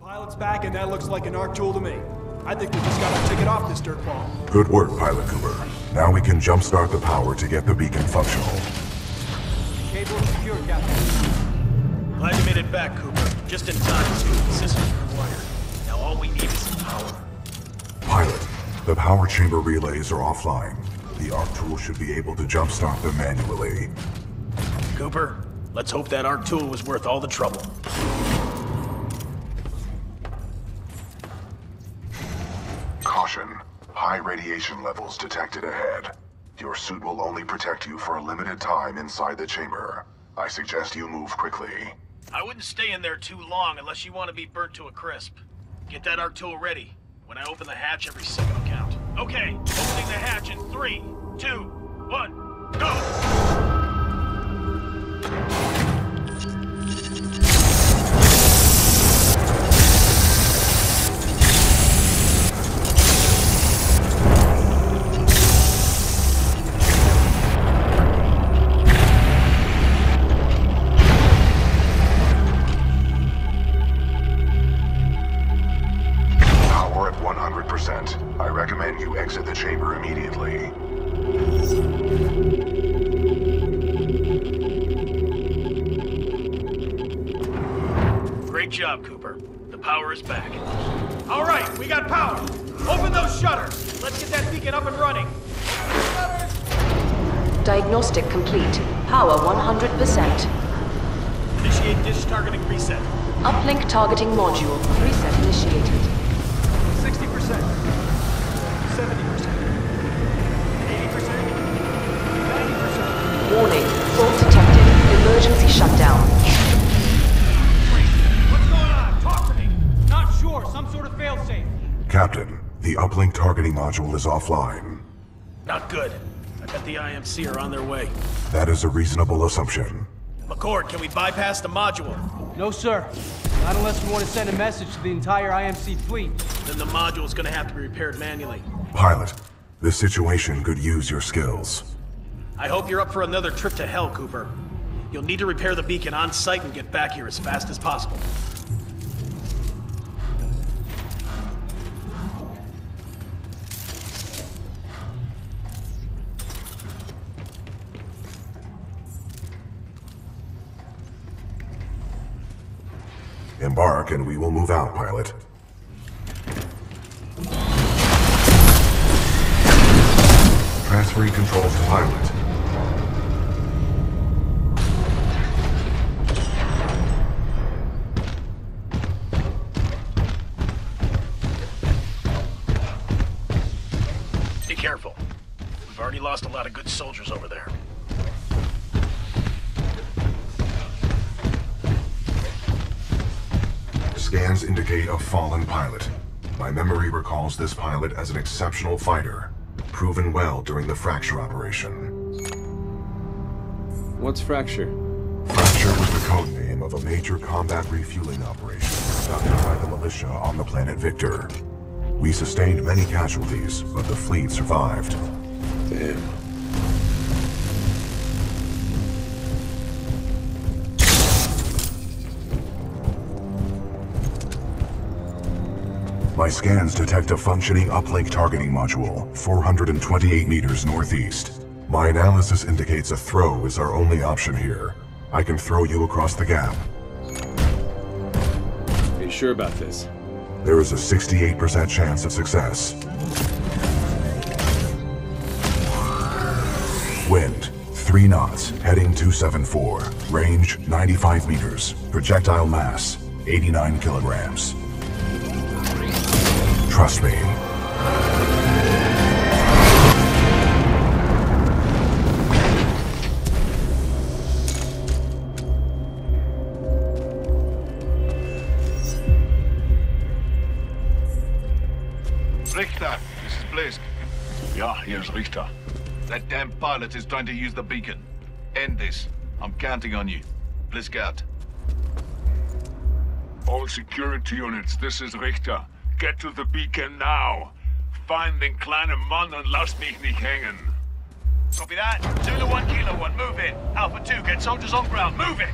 Pilot's back, and that looks like an arc tool to me. I think we just gotta take it off this dirt ball. Good work, Pilot Cooper. Now we can jumpstart the power to get the beacon functional. Cable secure, Captain. Glad you made it back, Cooper. Just in time, too. The system's rewired. Now all we need is some power. Pilot, the power chamber relays are offline. The arc tool should be able to jumpstart them manually. Cooper, let's hope that arc tool was worth all the trouble. Caution. High radiation levels detected ahead. Your suit will only protect you for a limited time inside the chamber. I suggest you move quickly. I wouldn't stay in there too long unless you want to be burnt to a crisp. Get that arc tool ready. When I open the hatch, every second will count. Okay, opening the hatch in 3, 2, 1, go! I recommend you exit the chamber immediately. Great job, Cooper. The power is back. All right, we got power. Open those shutters. Let's get that beacon up and running. Diagnostic complete. Power 100%. Initiate dish targeting reset. Uplink targeting module. Reset initiated. 60%. 70%. 80%. 90%. Warning. Fault detected. Emergency shutdown. What's going on? Talk to me. Not sure. Some sort of failsafe. Captain, the uplink targeting module is offline. Not good. I bet the IMC are on their way. That is a reasonable assumption. McCord, can we bypass the module? No, sir. Not unless we want to send a message to the entire IMC fleet. Then the module's gonna have to be repaired manually. Pilot, this situation could use your skills. I hope you're up for another trip to hell, Cooper. You'll need to repair the beacon on site and get back here as fast as possible. Embark and we will move out, pilot. Transferring controls to pilot. Be careful. We've already lost a lot of good soldiers over there. Scans indicate a fallen pilot. My memory recalls this pilot as an exceptional fighter, proven well during the Fracture operation. What's Fracture? Fracture was the code name of a major combat refueling operation conducted by the militia on the planet Victor. We sustained many casualties, but the fleet survived. Damn. My scans detect a functioning uplink targeting module, 428 meters northeast. My analysis indicates a throw is our only option here. I can throw you across the gap. Are you sure about this? There is a 68% chance of success. Wind, 3 knots, heading 274. Range, 95 meters. Projectile mass, 89 kilograms. Trust me. here's Richter. That damn pilot is trying to use the beacon. End this. I'm counting on you. Blisk out. All security units, this is Richter. Get to the beacon now. Find den kleinen Mann und lass mich nicht hängen. Copy that. Zulu 1, Kilo 1, move in. Alpha 2, get soldiers on ground. Move it!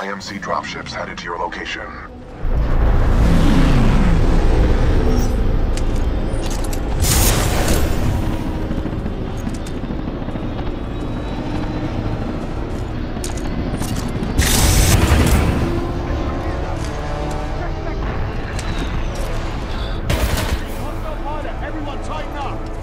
IMC dropships headed to your location. Everyone tighten up!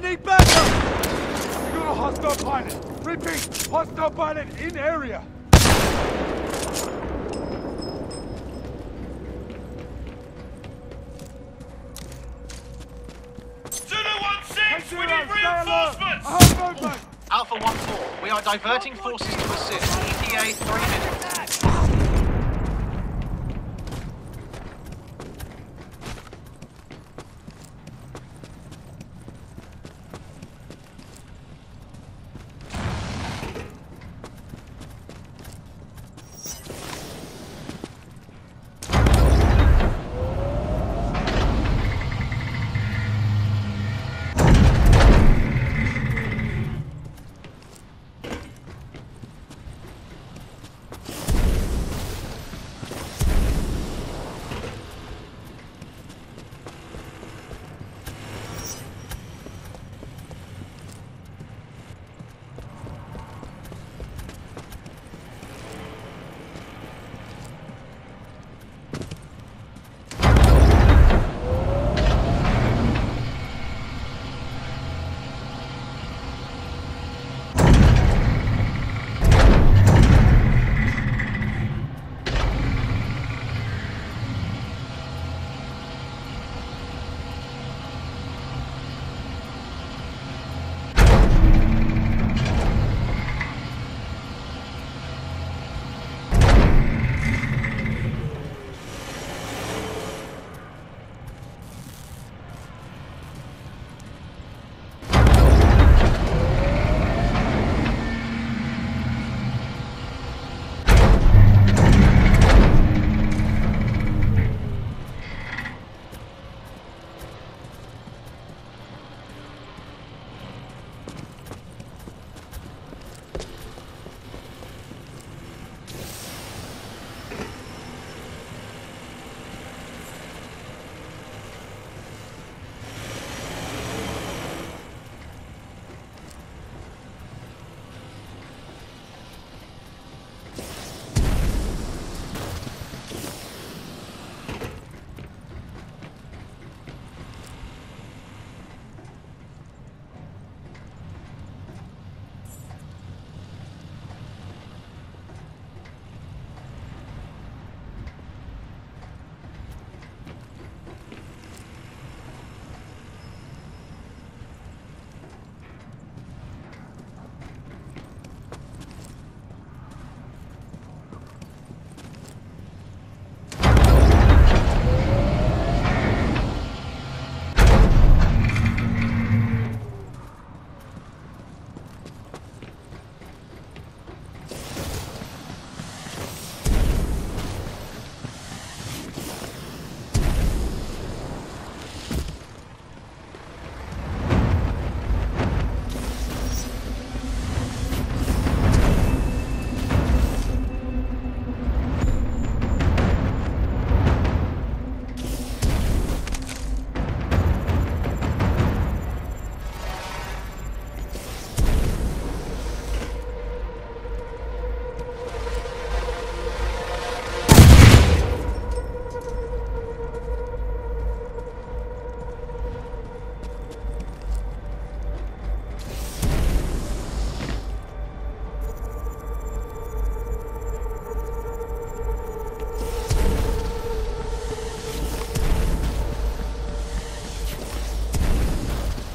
need backup! We got a hostile pilot. Repeat, hostile pilot in area. Zulu 1-6, we need reinforcements! Alpha 1-4, we are diverting forces to assist. ETA 3 minutes.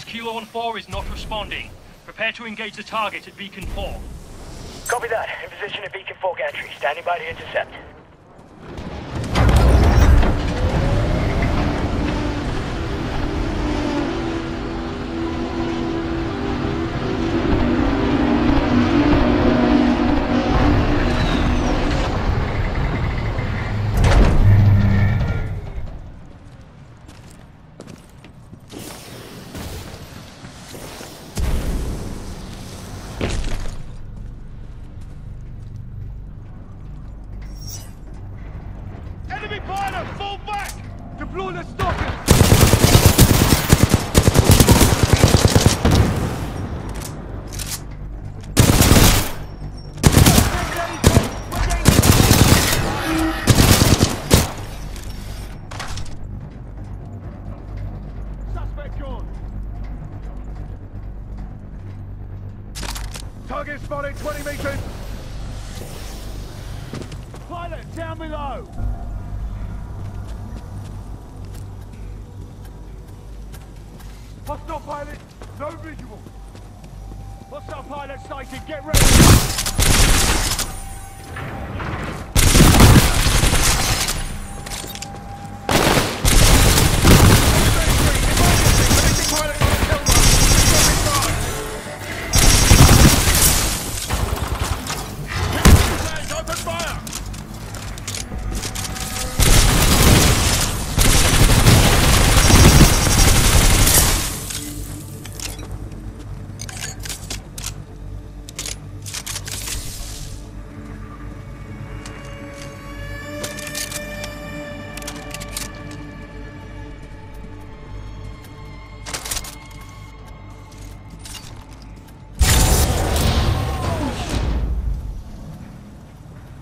Kilo 1-4 is not responding. Prepare to engage the target at Beacon 4. Copy that. In position at Beacon 4 gantry. Standing by to intercept. Enemy pilot, fall back! Deploy the stalkers! Suspect gone. spotted 20 meters. Pilot, down below. Hostile pilot, no visual. Hostile pilot sighted, get ready.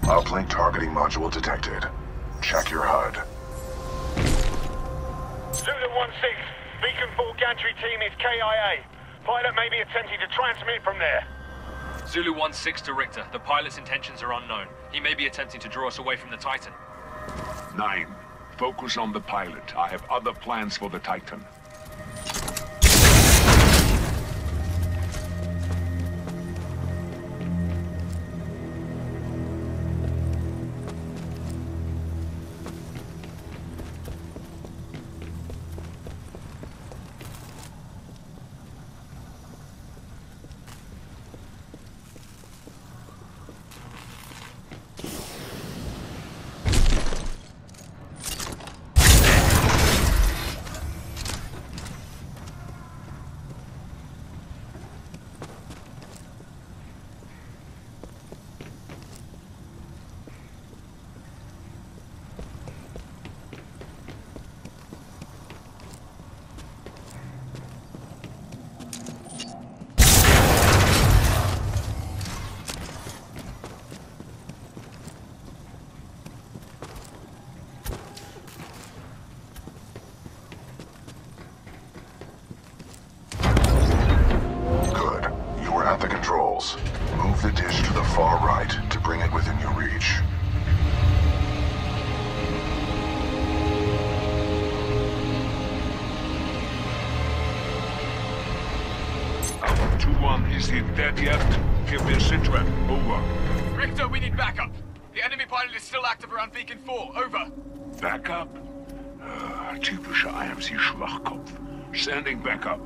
Uplink targeting module detected. Check your HUD. Zulu 1-6, Beacon 4 gantry team is KIA. Pilot may be attempting to transmit from there. Zulu 1-6 to Richter. The pilot's intentions are unknown. He may be attempting to draw us away from the Titan. 9. Focus on the pilot. I have other plans for the Titan. Move the dish to the far right to bring it within your reach. Alpha 2-1, is he dead yet? Give me a sitrep. Over. Richter, we need backup. The enemy pilot is still active around Beacon 4. Over. Backup? Typischer IMC-Schwachkopf. Sending backup.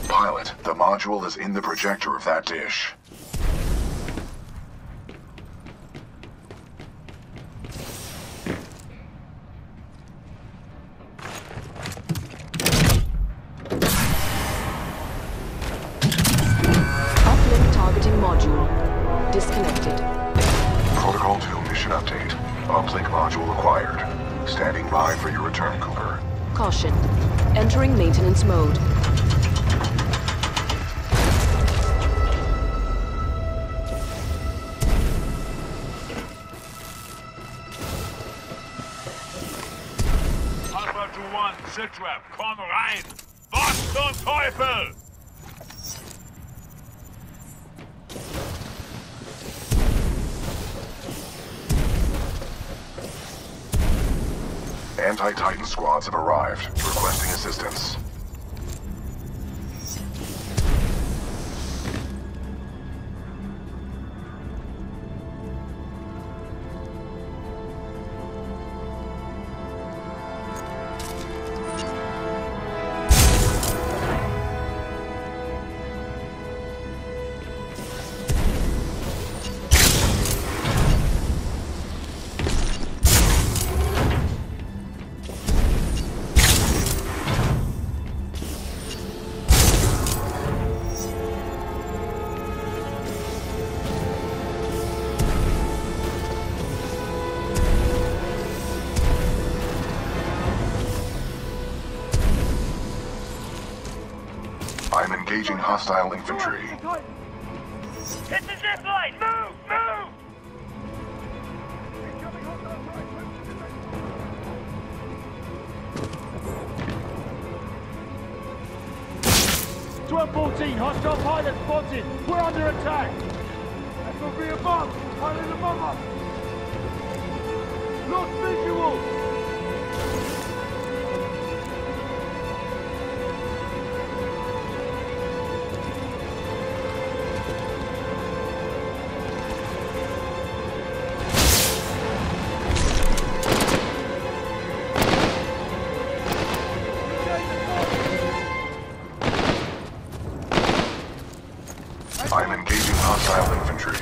Pilot, the module is in the projector of that dish. update. Uplink module acquired. Standing by for your return, Cooper. Caution. Entering maintenance mode. Alpha to 1, Sitrap, komm rein! Was zum Teufel! Anti-Titan squads have arrived, requesting assistance. I'm engaging hostile infantry. Hit the zip line! Move! Move! 12-14, hostile pilot spotted! We're under attack! FOV above! Pilot above us! Lost visual! I'm engaging hostile infantry.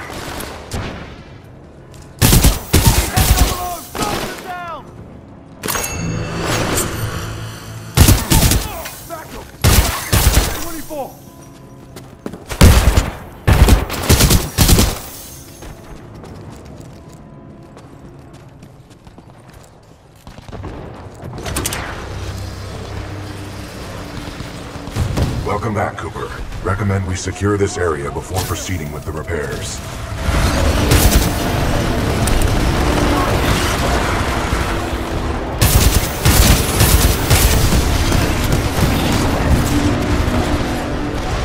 Back up! 24! Welcome back, Cooper. Recommend we secure this area before proceeding with the repairs.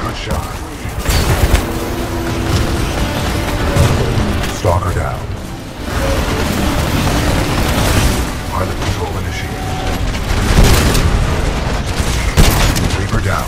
Good shot. Stalker down. Pilot control initiated. Reaper down.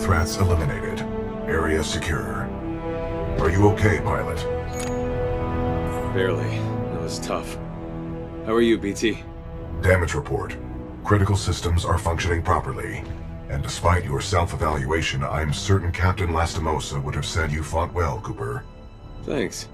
Threats eliminated. Area secure. Are you okay, pilot? Barely. That was tough. How are you, BT? Damage report. Critical systems are functioning properly. And despite your self-evaluation, I'm certain Captain Lastimosa would have said you fought well, Cooper. Thanks.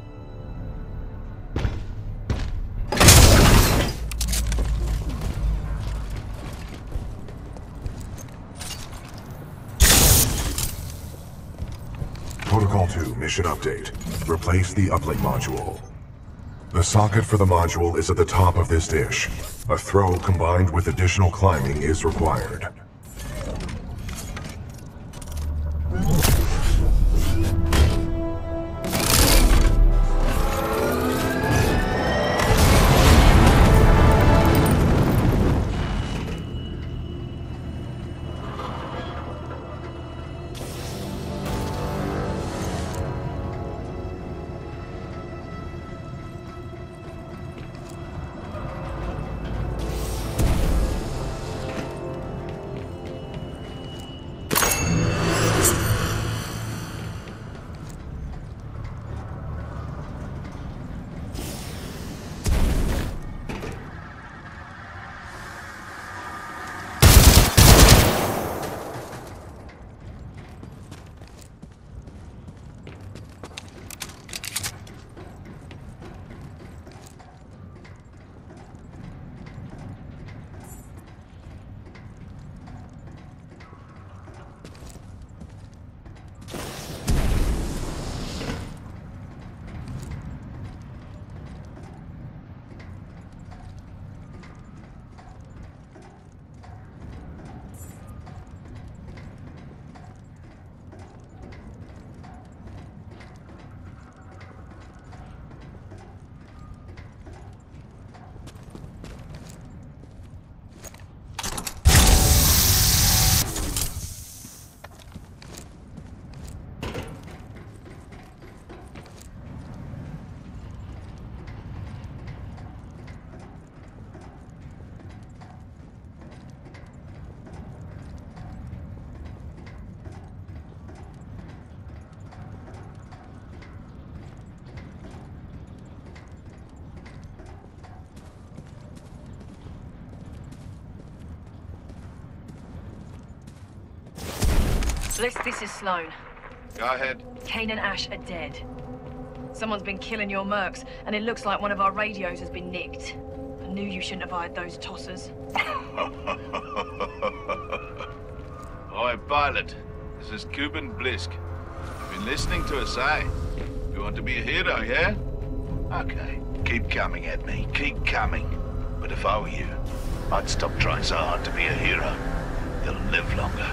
Protocol 2, mission update. Replace the uplink module. The socket for the module is at the top of this dish. A throw combined with additional climbing is required. Bliss, this is Sloan. Go ahead. Kane and Ash are dead. Someone's been killing your mercs, and it looks like one of our radios has been nicked. I knew you shouldn't have hired those tossers. Oi, pilot. This is Cuban Blisk. Been listening to us, eh? You want to be a hero, yeah? Okay. Keep coming at me. Keep coming. But if I were you, I'd stop trying so hard to be a hero. You'll live longer.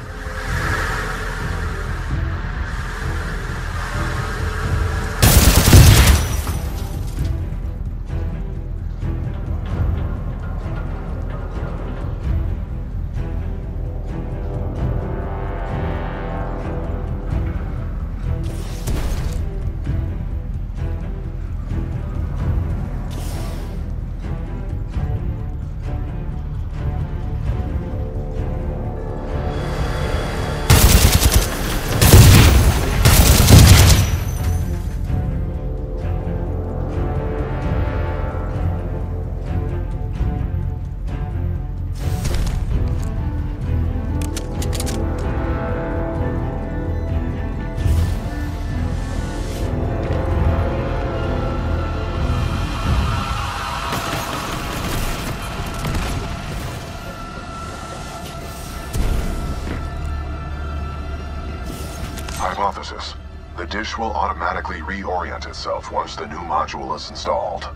Hypothesis. The dish will automatically reorient itself once the new module is installed.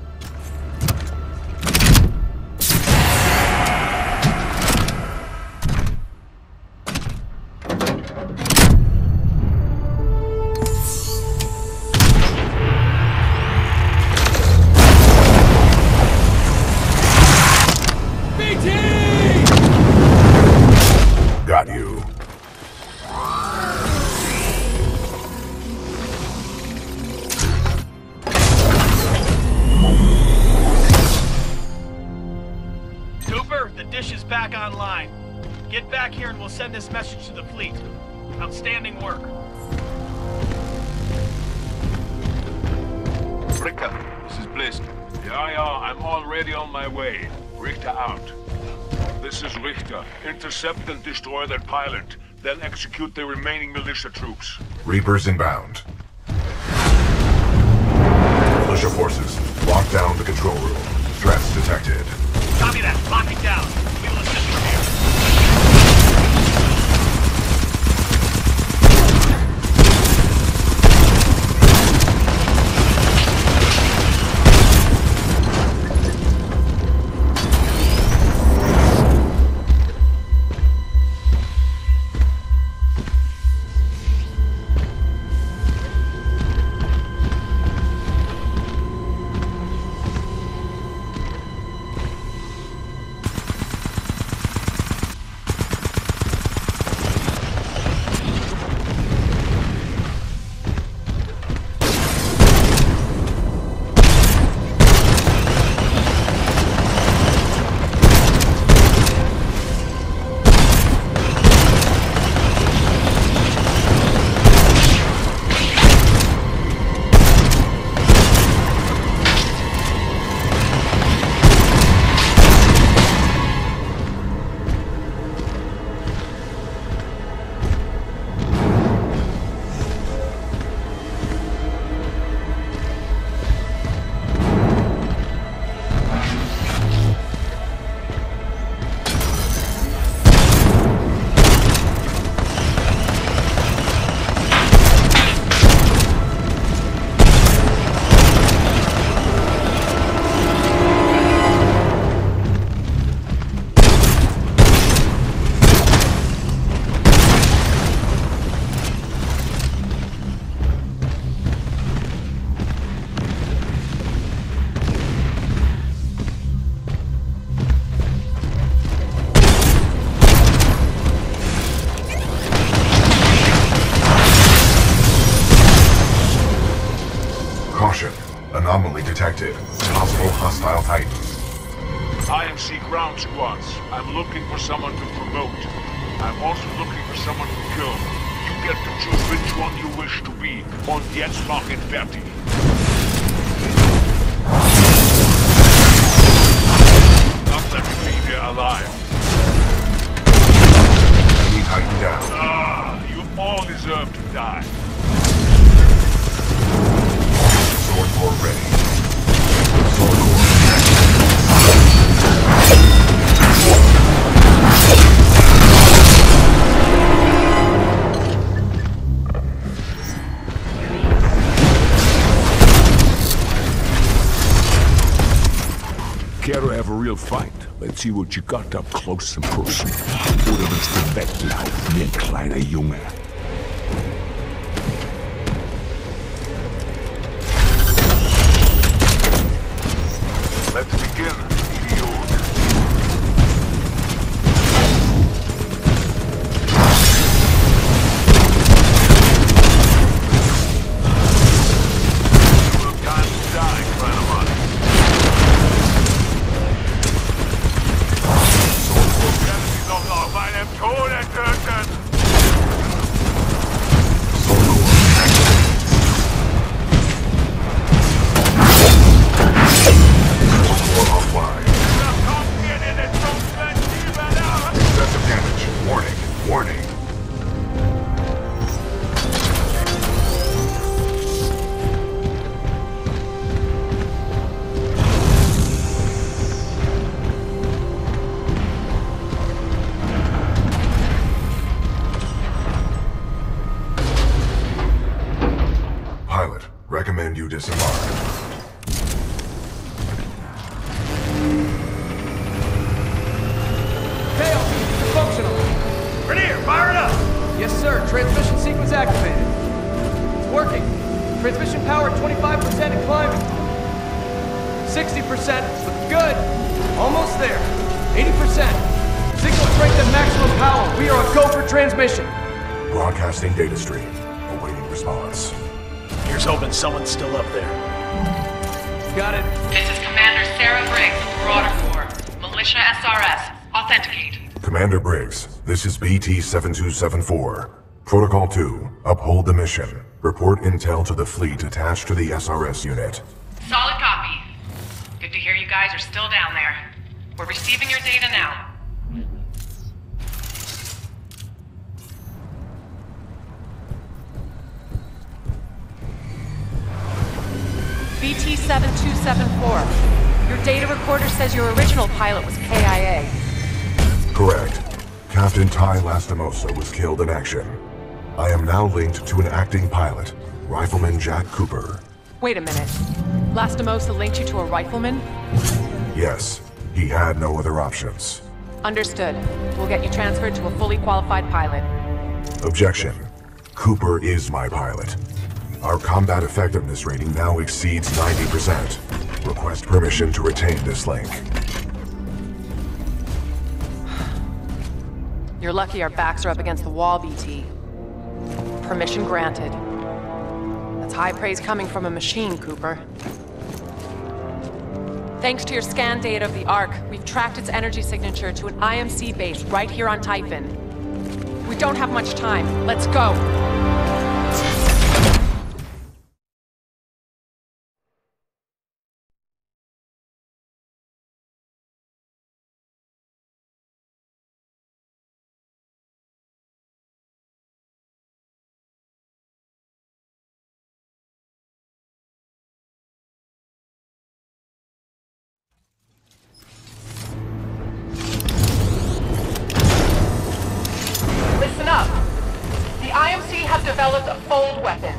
Got you. Back online. Get back here and we'll send this message to the fleet. Outstanding work. Richter, this is Blisk. Yeah, I'm already on my way. Richter out. This is Richter. Intercept and destroy that pilot, then execute the remaining militia troops. Reapers inbound. Militia forces, lock down the control room. Threats detected. Copy that. Locking down. We will assist from here. Anomaly detected. Possible hostile Titans. IMC ground squads. I'm looking for someone to promote. I'm also looking for someone to kill. You get to choose which one you wish to be. Und jetzt mach ihn fertig. Not let me leave you alive. Enemy Titan down. You all Care to have a real fight? Let's see what you got up close and personal. Oder willst du weglaufen wie ein kleiner Junge? Let's begin, idiot. Time to die, trying to run. Meinem Tode töten! Excessive damage. Warning. Warning. Pilot, recommend you disembark. Functional. Rainier, fire it up! Yes, sir. Transmission sequence activated. It's working. Transmission power at 25% and climbing. 60%, looking good. Almost there. 80%. Signal strength at maximum power. We are a go for transmission. Broadcasting data stream. Awaiting response. Here's hoping someone's still up there. Got it. This is Commander Sarah Briggs of Marauder Corps. Militia SRS. Authenticate. Commander Briggs, this is BT-7274. Protocol 2, uphold the mission. Report intel to the fleet attached to the SRS unit. Solid copy. Good to hear you guys are still down there. We're receiving your data now. BT-7274. Your data recorder says your original pilot was KIA. Correct. Captain Ty Lastimosa was killed in action. I am now linked to an acting pilot, Rifleman Jack Cooper. Wait a minute. Lastimosa linked you to a rifleman? Yes, he had no other options. Understood. We'll get you transferred to a fully qualified pilot. Objection. Cooper is my pilot. Our combat effectiveness rating now exceeds 90%. Request permission to retain this link. You're lucky our backs are up against the wall, BT. Permission granted. That's high praise coming from a machine, Cooper. Thanks to your scan data of the Ark, we've tracked its energy signature to an IMC base right here on Typhon. We don't have much time. Let's go! Listen up. The IMC has developed a fold weapon.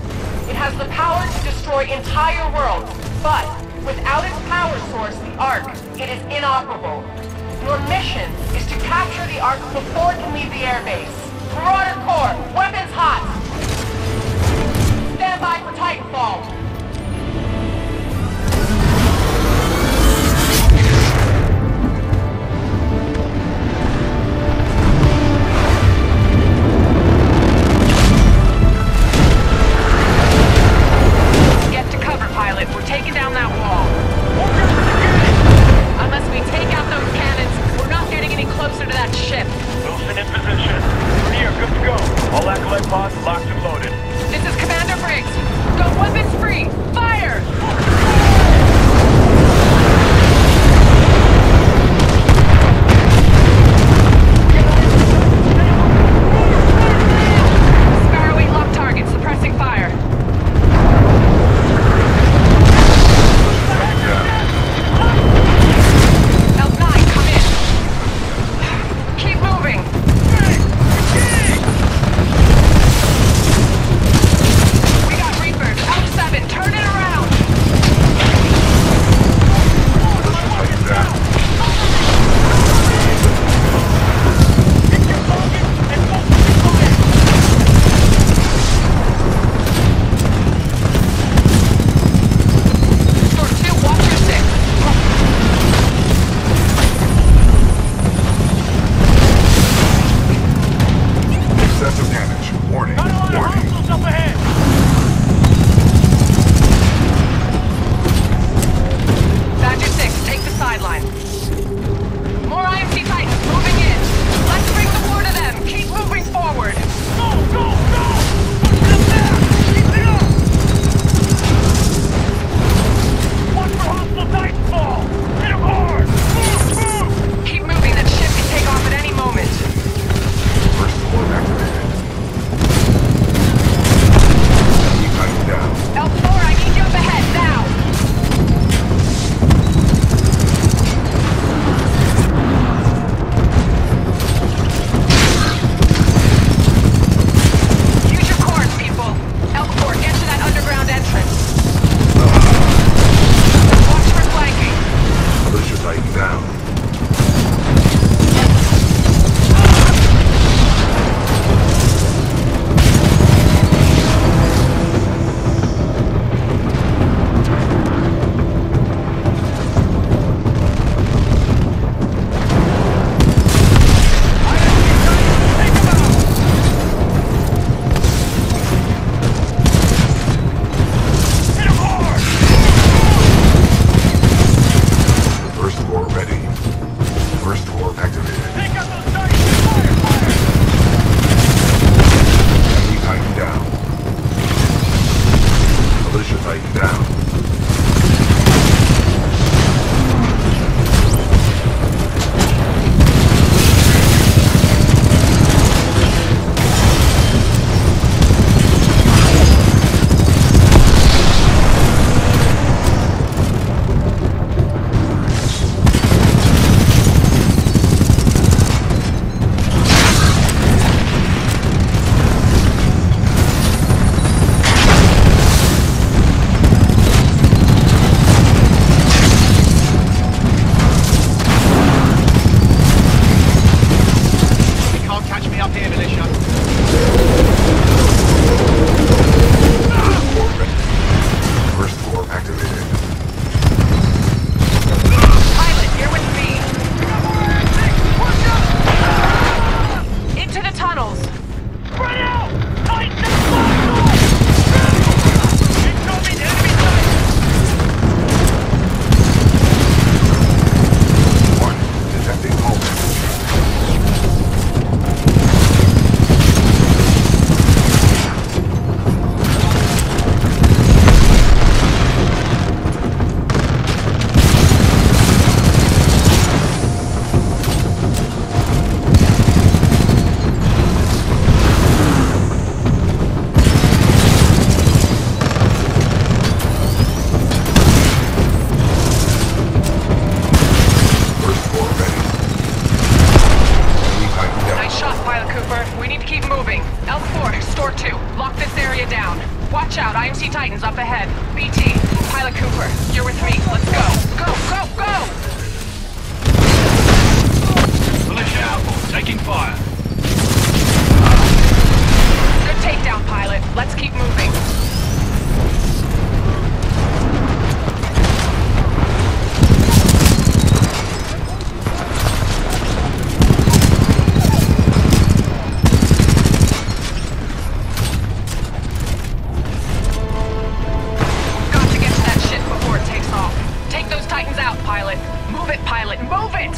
It has the power to destroy entire worlds, but without its power source, the Ark, it is inoperable. Your mission is to capture the Ark before it can leave the airbase. Marauder Corps, weapons hot! Stand by for Titanfall. Get to cover, pilot. We're taking down that wall. Unless we take out those cannons, we're not getting any closer to that ship. Wilson in position. Here, good to go. All acolyte pods locked and loaded. This is Commander Briggs. Go weapons free. Titan's out, pilot. Move it, pilot, move it!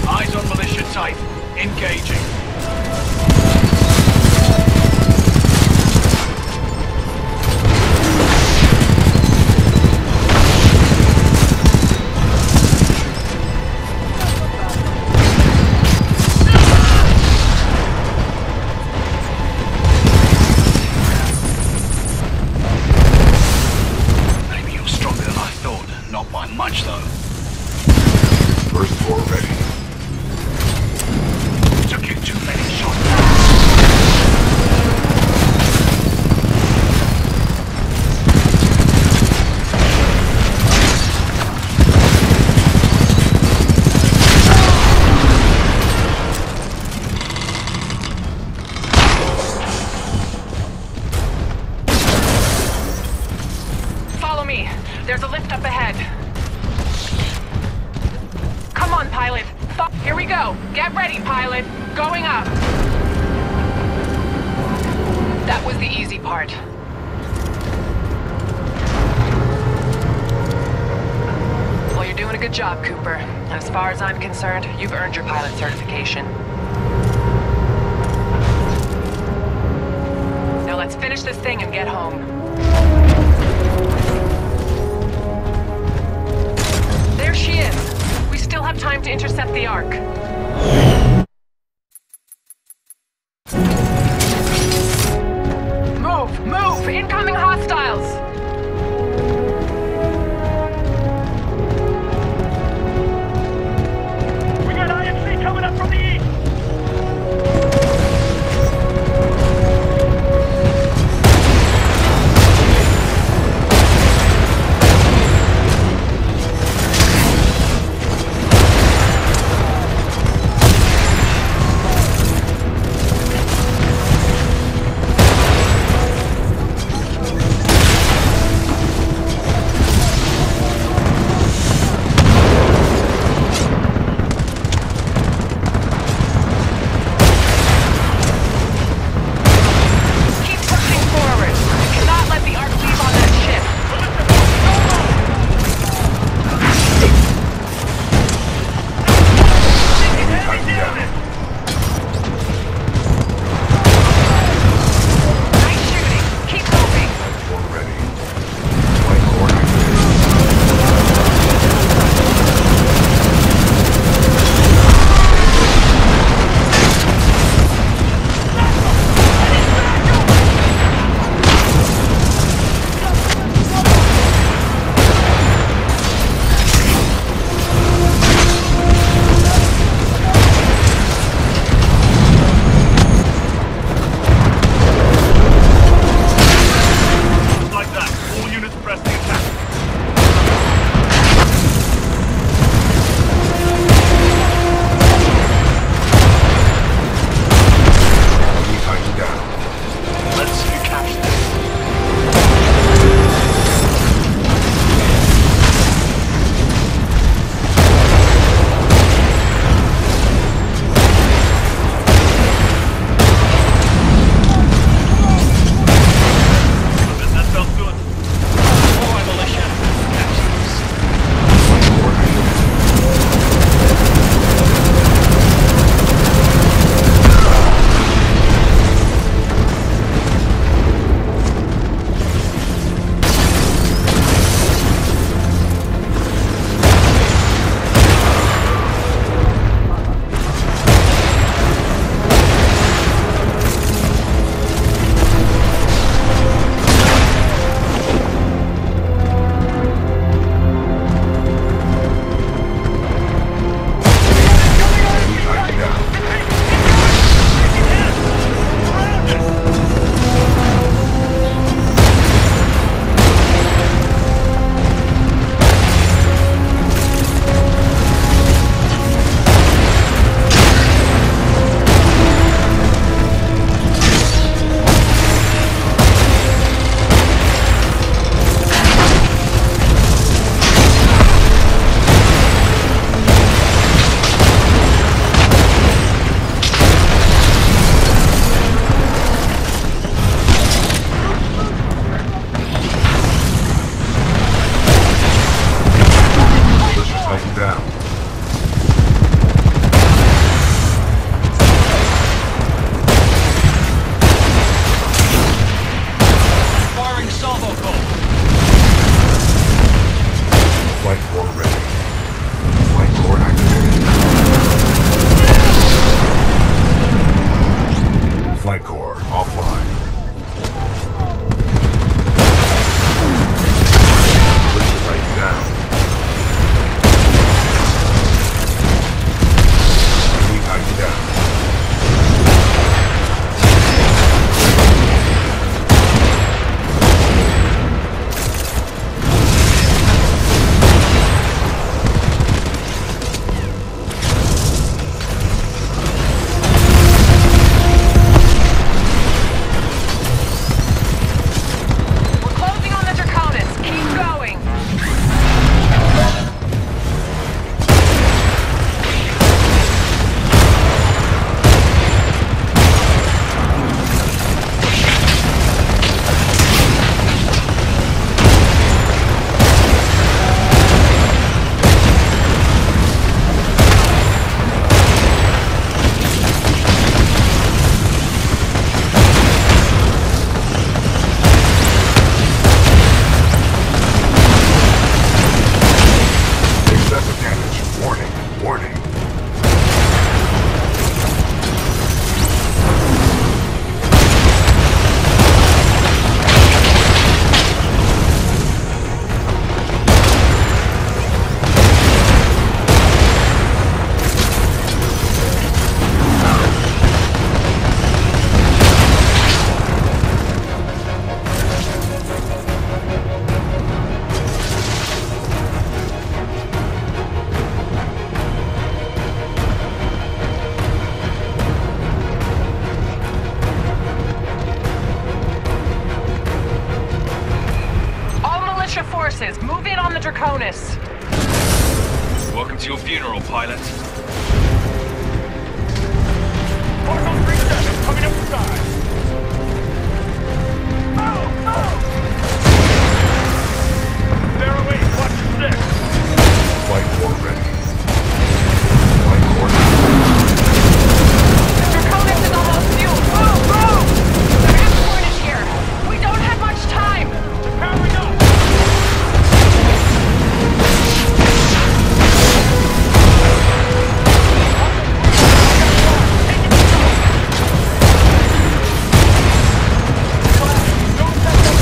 Eyes on militia type. Engaging. Maybe you're stronger than I thought. Not by much, though. First floor ready. Took you too many shots. Follow me. There's a lift up ahead. Come on, pilot. Here we go. Get ready, pilot. Going up. That was the easy part. Well, you're doing a good job, Cooper. And as far as I'm concerned, you've earned your pilot certification. Now let's finish this thing and get home. There she is. We still have time to intercept the Ark. Move! Move! Incoming hostiles! We got IMC coming up from the east. Titan down. Firing salvo bolt. Flight core ready. Flight core activated. Flight core offline. Bridge Titan down. Enemy Titan down. We're closing on the Draconis. Keep going. Excessive damage. Warning. Warning. All militia forces, move in on the Draconis. Welcome to your funeral, pilot. Marshal 3-7, coming up the side. Zero 8, watch your 6. Flight core ready. Flight core down. Draconis is almost fueled. Move, move! The transport is here. We don't have much time. Powering up. Don't touch the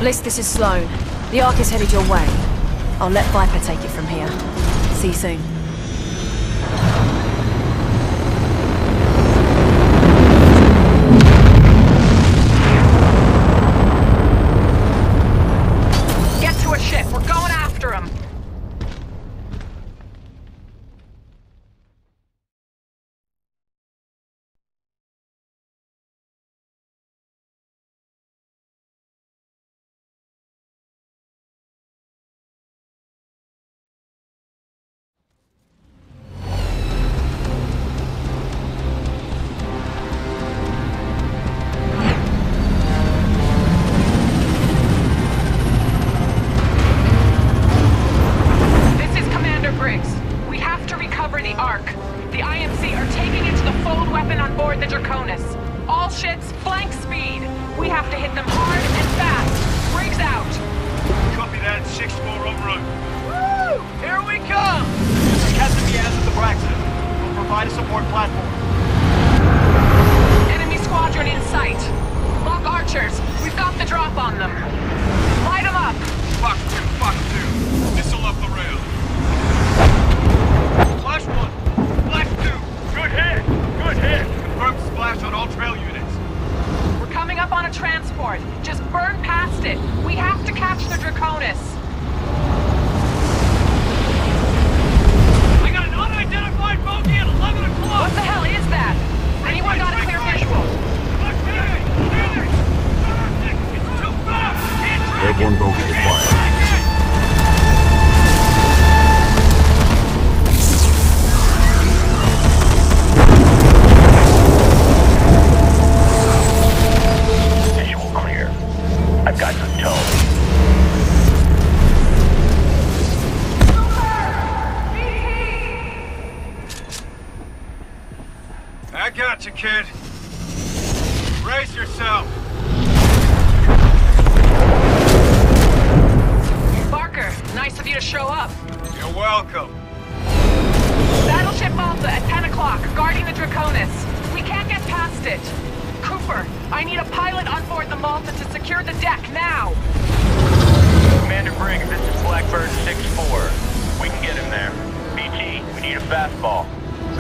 Bliss, this is Sloan. The Ark is headed your way. I'll let Viper take it from here. See you soon. Get to a ship. We're going after him.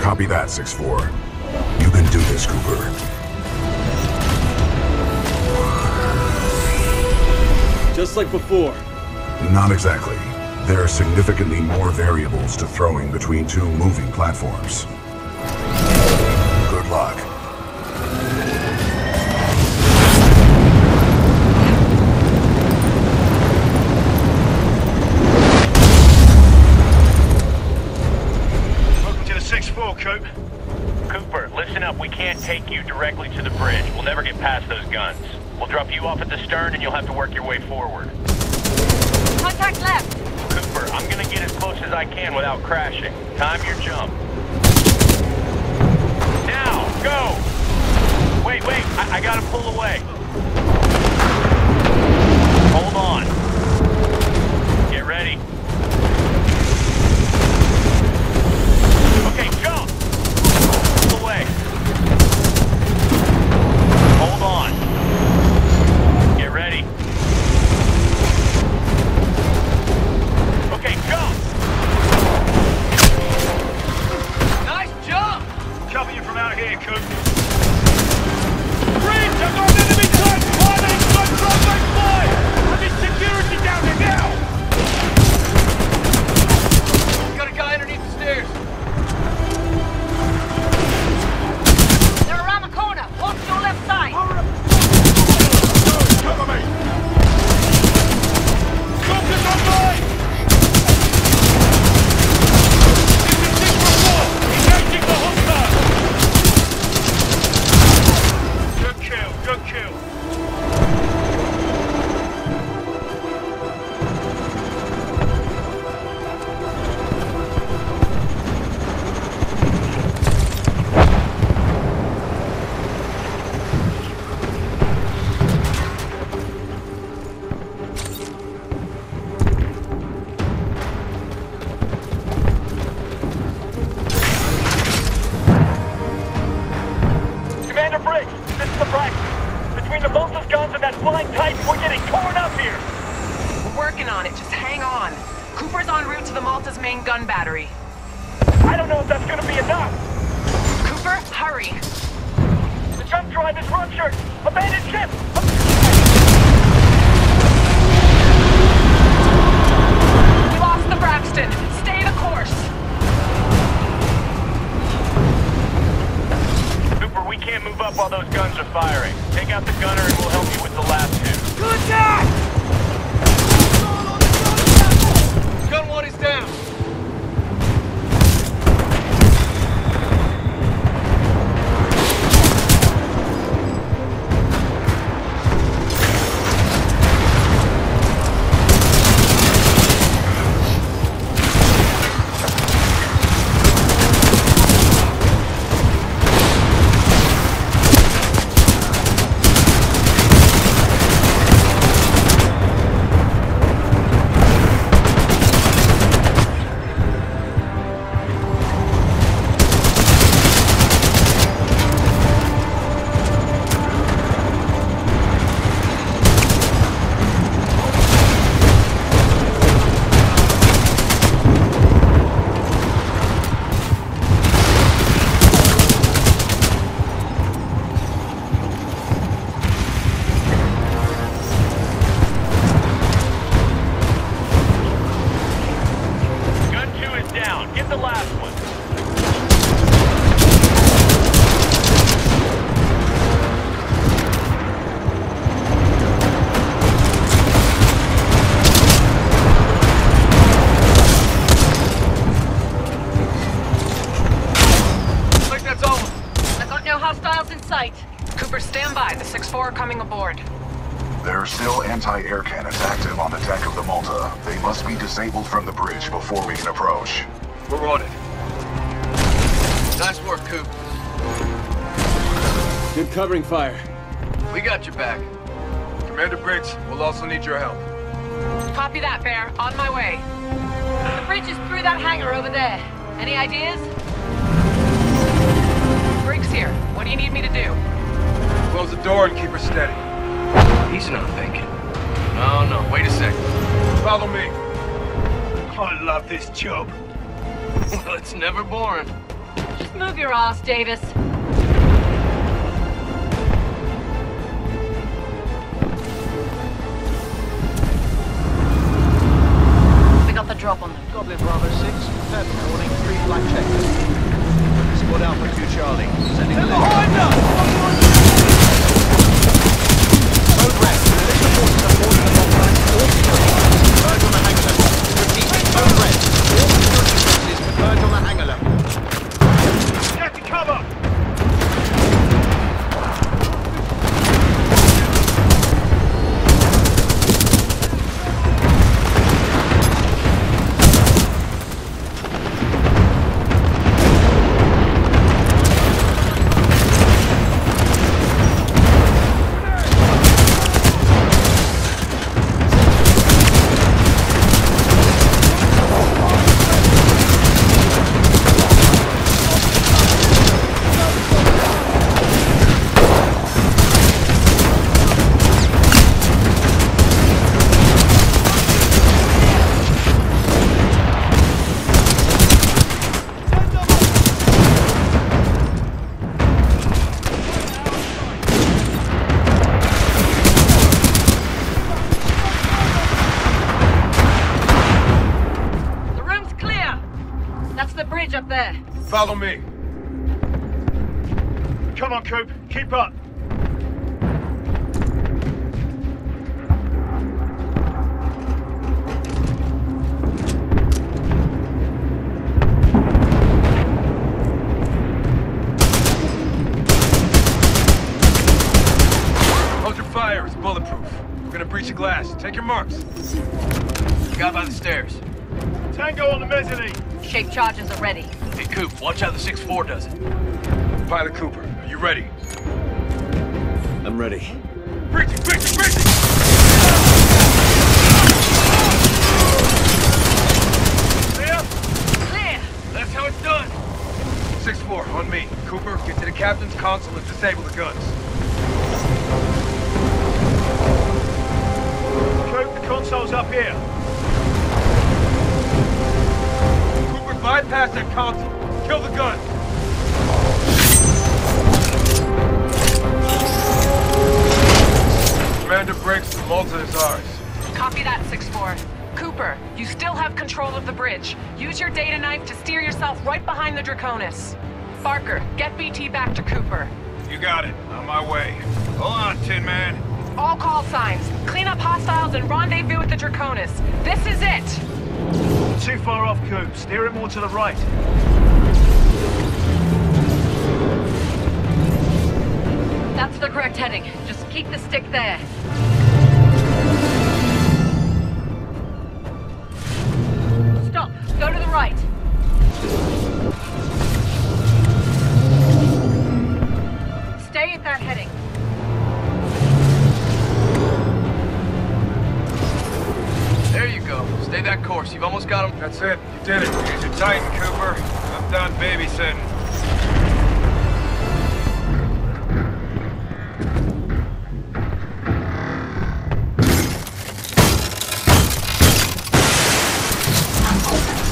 Copy that, 6-4. You can do this, Cooper. Just like before. Not exactly. There are significantly more variables to throwing between two moving platforms. Good luck. Coop. Cooper, listen up. We can't take you directly to the bridge. We'll never get past those guns. We'll drop you off at the stern and you'll have to work your way forward. Contact left. Cooper, I'm gonna get as close as I can without crashing. Time your jump. Now, go! Wait, I gotta pull away. Hold on. Get ready. Okay, jump! Pull away. Hold on. Get ready. Okay, jump! Nice jump! Cover you from out here, Coop. Bridge! I've got an enemy tank! Fire! Fire! I need security down here now! Got a guy underneath the stairs. Walk to your left side! Cover me! Focus on mine! This is 6-4! Engaging the hostile! flying Titans, we're getting torn up here! We're working on it, just hang on. Cooper's en route to the Malta's main gun battery. I don't know if that's gonna be enough! Cooper, hurry! The jump drive is ruptured! Abandoned ship! We lost the Braxton! Stay the course! Cooper, we can't move up while those guns are firing. Take out the gunner and we'll help you with the last two. Good attack! Gun one is down. Cooper, stand by. The 6-4 are coming aboard. There are still anti-air cannons active on the deck of the Malta. They must be disabled from the bridge before we can approach. We're on it. Nice work, Coop. Good covering fire. We got your back. Commander Briggs, we'll also need your help. Copy that, Bear. On my way. The bridge is through that hangar over there. Any ideas? Briggs here. What do you need me to do? Close the door and keep her steady. He's not thinking. Oh no, wait a second. Follow me. I love this job. Well, it's never boring. Just move your ass, Davis. We got the drop on them. Goblin Bravo 6, Purple warning, 3 flight check. Squad Alpha 2 Charlie, sending the behind us! Road rep, militia forces are boarding the Malta. Converge on the hangar level. Repeat, road rep, all security forces converge on the hangar level. Get to cover! Up there. Follow me. Come on, Coop. Keep up. Hold your fire. It's bulletproof. We're gonna breach the glass. Take your marks. The guy by the stairs. Tango on the mezzanine. Shape charges are ready. Hey, Coop, watch how the 6-4 does it. Pilot Cooper, are you ready? I'm ready. Breaching! Breaching! Breaching! Clear? Clear! That's how it's done. 6-4, on me. Cooper, get to the captain's console and disable the guns. Coop. The console's up here. Cooper, bypass that console. Kill the gun. Commander breaks the Malta is ours. Copy that, 6-4. Cooper, you still have control of the bridge. Use your data knife to steer yourself right behind the Draconis. Barker, get BT back to Cooper. You got it. On my way. Hold on, Tin Man. All call signs. Clean up hostiles and rendezvous with the Draconis. This is it! Too far off, Coop. Steer it more to the right. That's the correct heading. Just keep the stick there. Stop. Go to the right. Stay at that heading. There you go. Stay that course. You've almost got him. That's it. You did it. Use your Titan, Cooper. I'm done babysitting.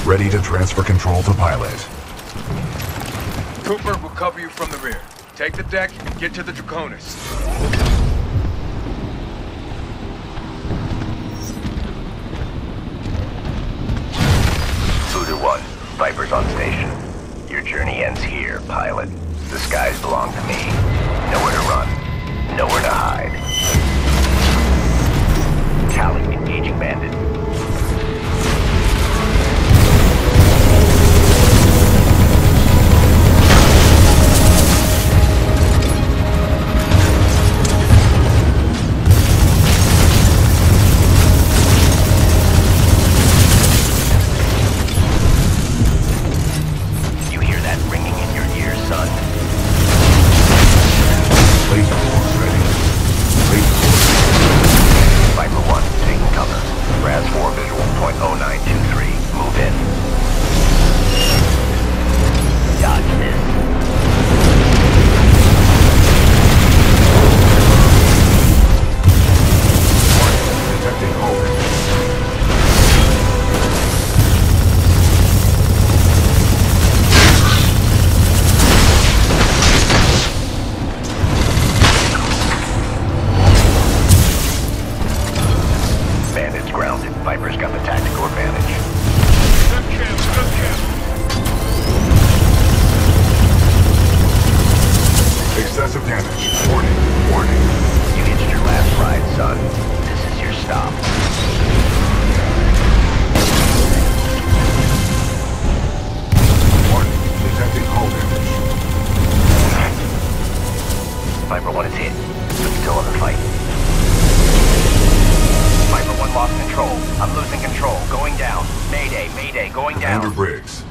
Ready to transfer control to pilot. Cooper will cover you from the rear. Take the deck and get to the Draconis. 1, Viper's on station. Your journey ends here, pilot. The skies belong to me. Nowhere to run. Nowhere to hide. Tally, engaging bandit.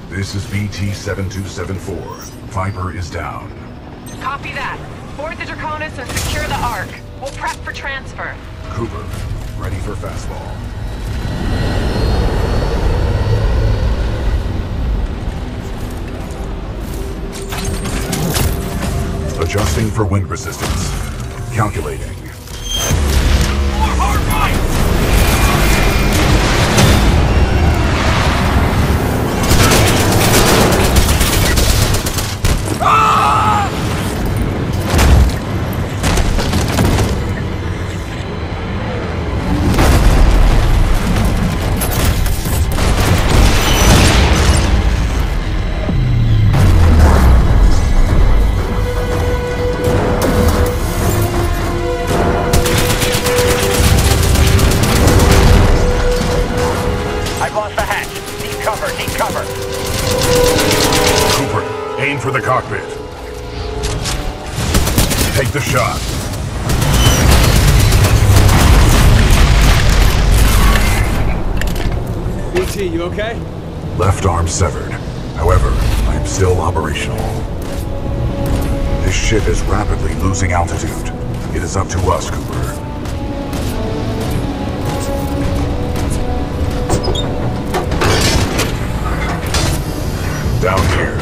This is BT-7274. Viper is down. Copy that. Board the Draconis and secure the Ark. We'll prep for transfer. Cooper, ready for fastball. Adjusting for wind resistance. Calculating. More hard right! For the cockpit. Take the shot. BT, you okay? Left arm severed. However, I am still operational. This ship is rapidly losing altitude. It is up to us, Cooper. Down here.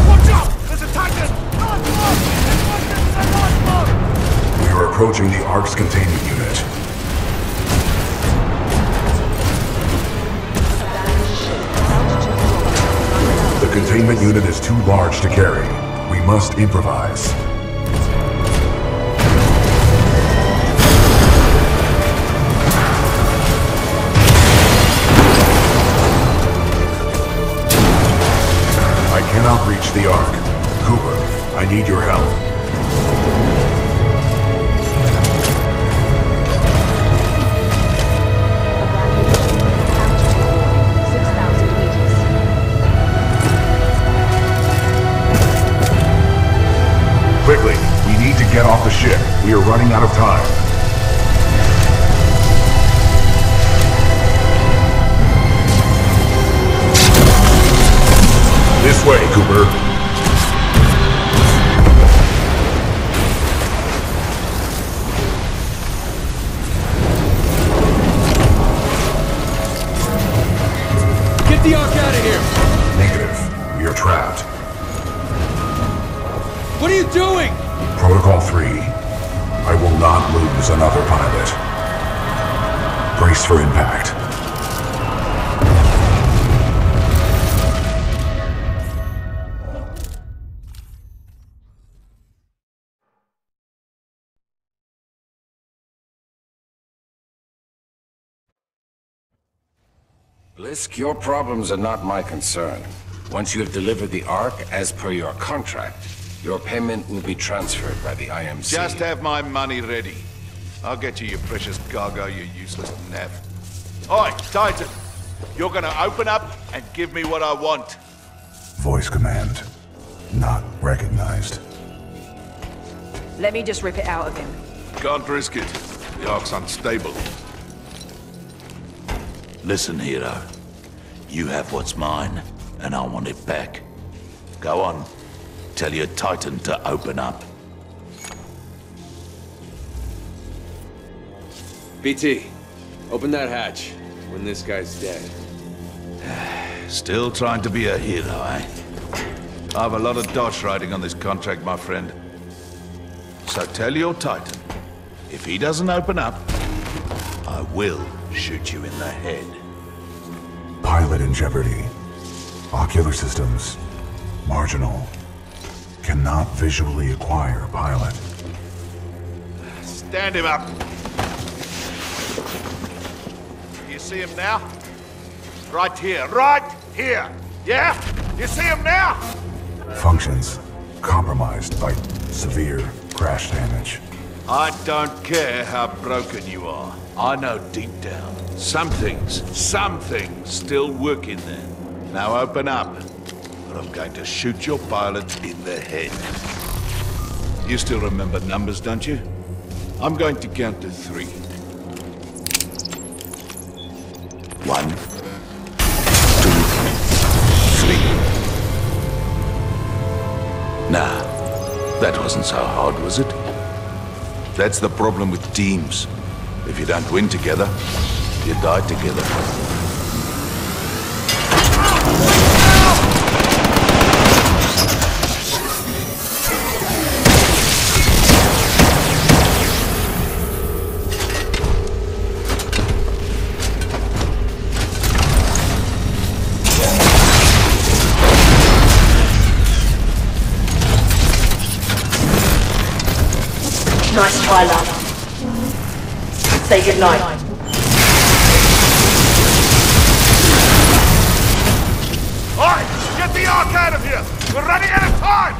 Watch out! There's a Titan! Come on! approaching the Ark's containment unit. The containment unit is too large to carry. We must improvise. I cannot reach the Ark. Cooper, I need your help. Quickly, we need to get off the ship. We are running out of time. This way, Cooper. Get the Ark out of here! Negative. We are trapped. What are you doing? Protocol 3. I will not lose another pilot. Brace for impact. Blisk, your problems are not my concern. Once you have delivered the Ark as per your contract, your payment will be transferred by the IMC. Just have my money ready. I'll get you your precious cargo, you useless nav. Oi, Titan! You're gonna open up and give me what I want. Voice command. Not recognized. Let me just rip it out of him. Can't risk it. The Ark's unstable. Listen, hero. You have what's mine, and I want it back. Go on. Tell your Titan to open up. BT, open that hatch when this guy's dead. Still trying to be a hero, eh? I have a lot of dosh riding on this contract, my friend. So tell your Titan, if he doesn't open up, I will shoot you in the head. Pilot in jeopardy. Ocular systems. Marginal. Cannot visually acquire pilot. Stand him up. You see him now? Right here, right here. Yeah? You see him now? Functions compromised by severe crash damage. I don't care how broken you are. I know deep down, some things still work in there. Now open up, or I'm going to shoot your pilot in the head. You still remember numbers, don't you? I'm going to count to 3. 1, 2, 3. Nah, that wasn't so hard, was it? That's the problem with teams. If you don't win together, you die together. Nice try, love. Say goodnight. Alright, get the Ark out of here! We're running out of time!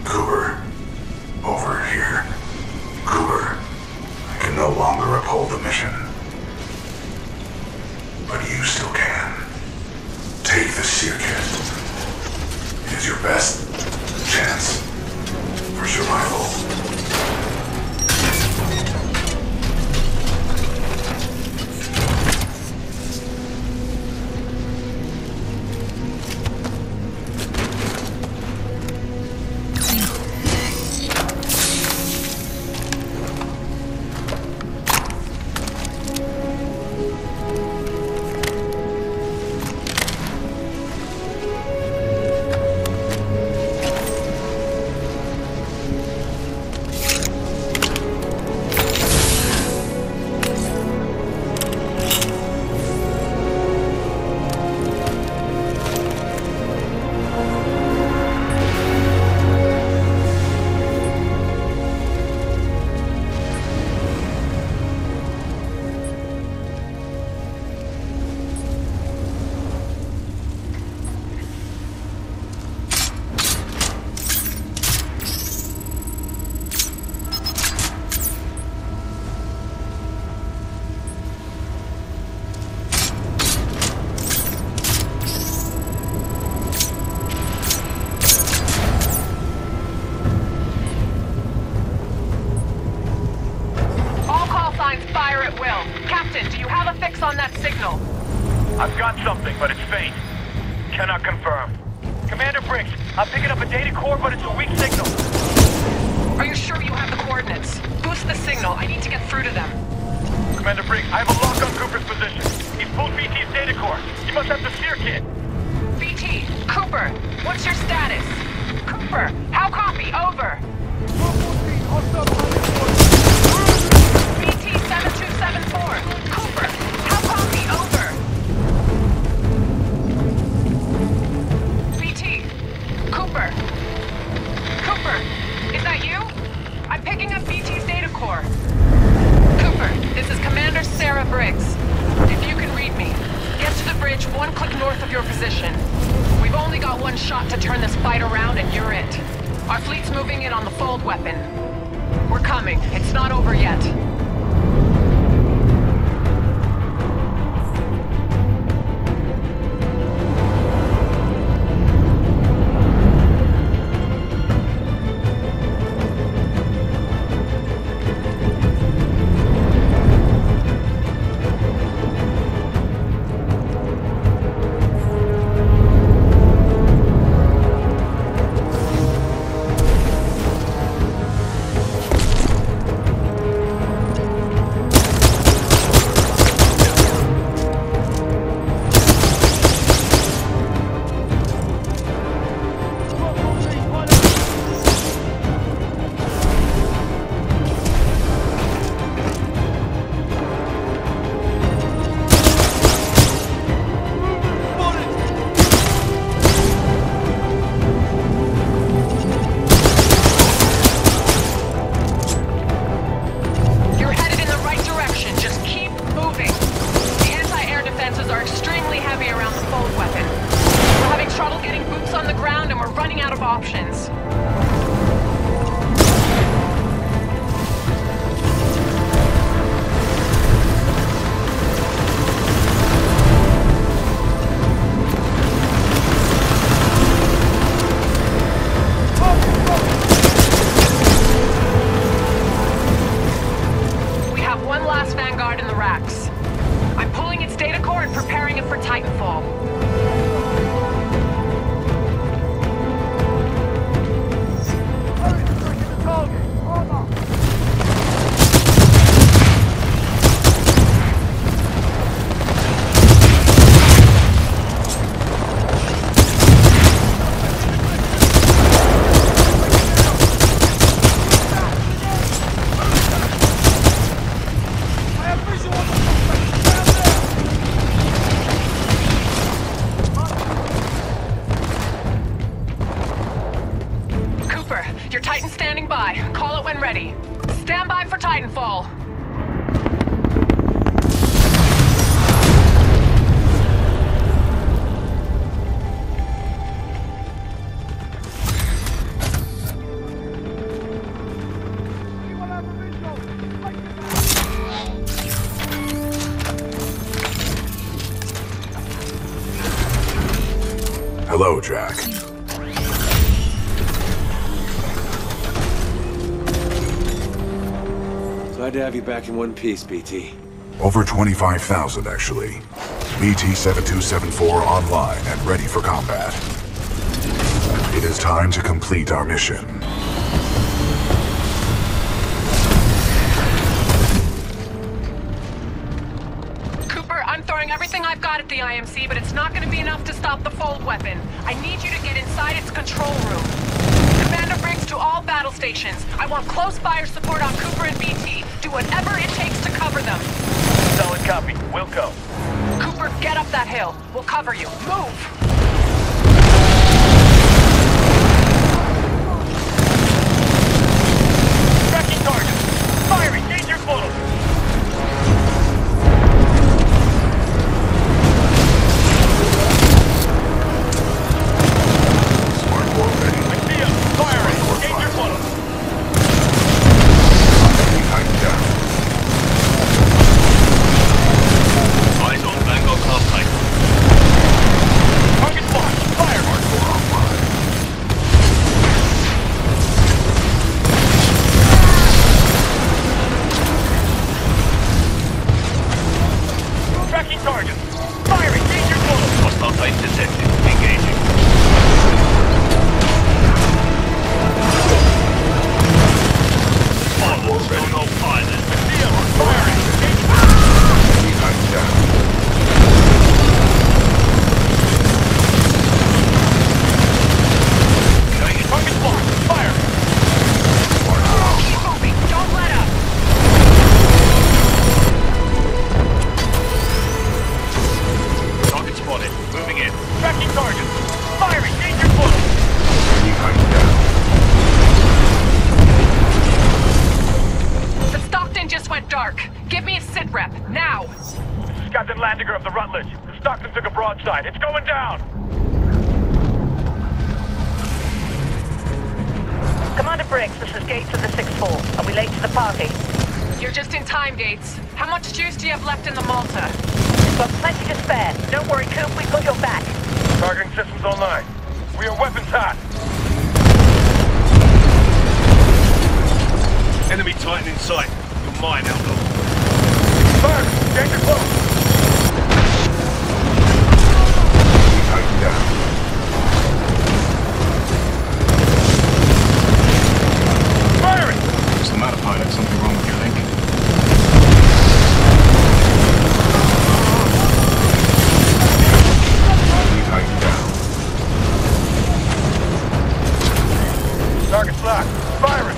Cooper. Over here. Cooper. I can no longer uphold the mission. But you still can. Take the seer kit. It is your best chance for survival. I've got something, but it's faint. Cannot confirm. Commander Briggs, I'm picking up a data core, but it's a weak signal. Are you sure you have the coordinates? Boost the signal. I need to get through to them. Commander Briggs, I have a lock on Cooper's position. He's pulled BT's data core. He must have the steer kit. BT, Cooper, what's your status? Cooper, how copy? Over. BT 7274. Cooper, how copy? Over. BT, Cooper. Cooper, is that you? I'm picking up BT's data core. Cooper, this is Commander Sarah Briggs. If you can read me, get to the bridge 1 click north of your position. We've only got one shot to turn this fight around and you're it. Our fleet's moving in on the fold weapon. We're coming. It's not over yet. Titanfall. Your Titan's standing by. Call it when ready. Stand by for Titanfall. Hello, Jack. Glad to have you back in one piece, BT. Over 25,000, actually. BT-7274 online and ready for combat. It is time to complete our mission. Cooper, I'm throwing everything I've got at the IMC, but it's not going to be enough to stop the fold weapon. I need you to get inside its control room. Commander Briggs to all battle stations. I want close fire support on Cooper and BT. Do whatever it takes to cover them. Solid copy. We'll go. Cooper, get up that hill. We'll cover you. Move! Tracking target. Firing. Danger close. outside. It's going down. Commander Briggs, this is Gates of the 6-4. Are we late to the party? You're just in time, Gates. How much juice do you have left in the Malta? Got plenty to spare. Don't worry, Coop, we've got your back. Targeting systems online. We are weapons hot. Enemy Titan in sight. You're mine, Outlaw. Fire! Danger close! Titan down. Firing! What's the matter, pilot? Something wrong with your link? Titan down. Target's locked. Firing!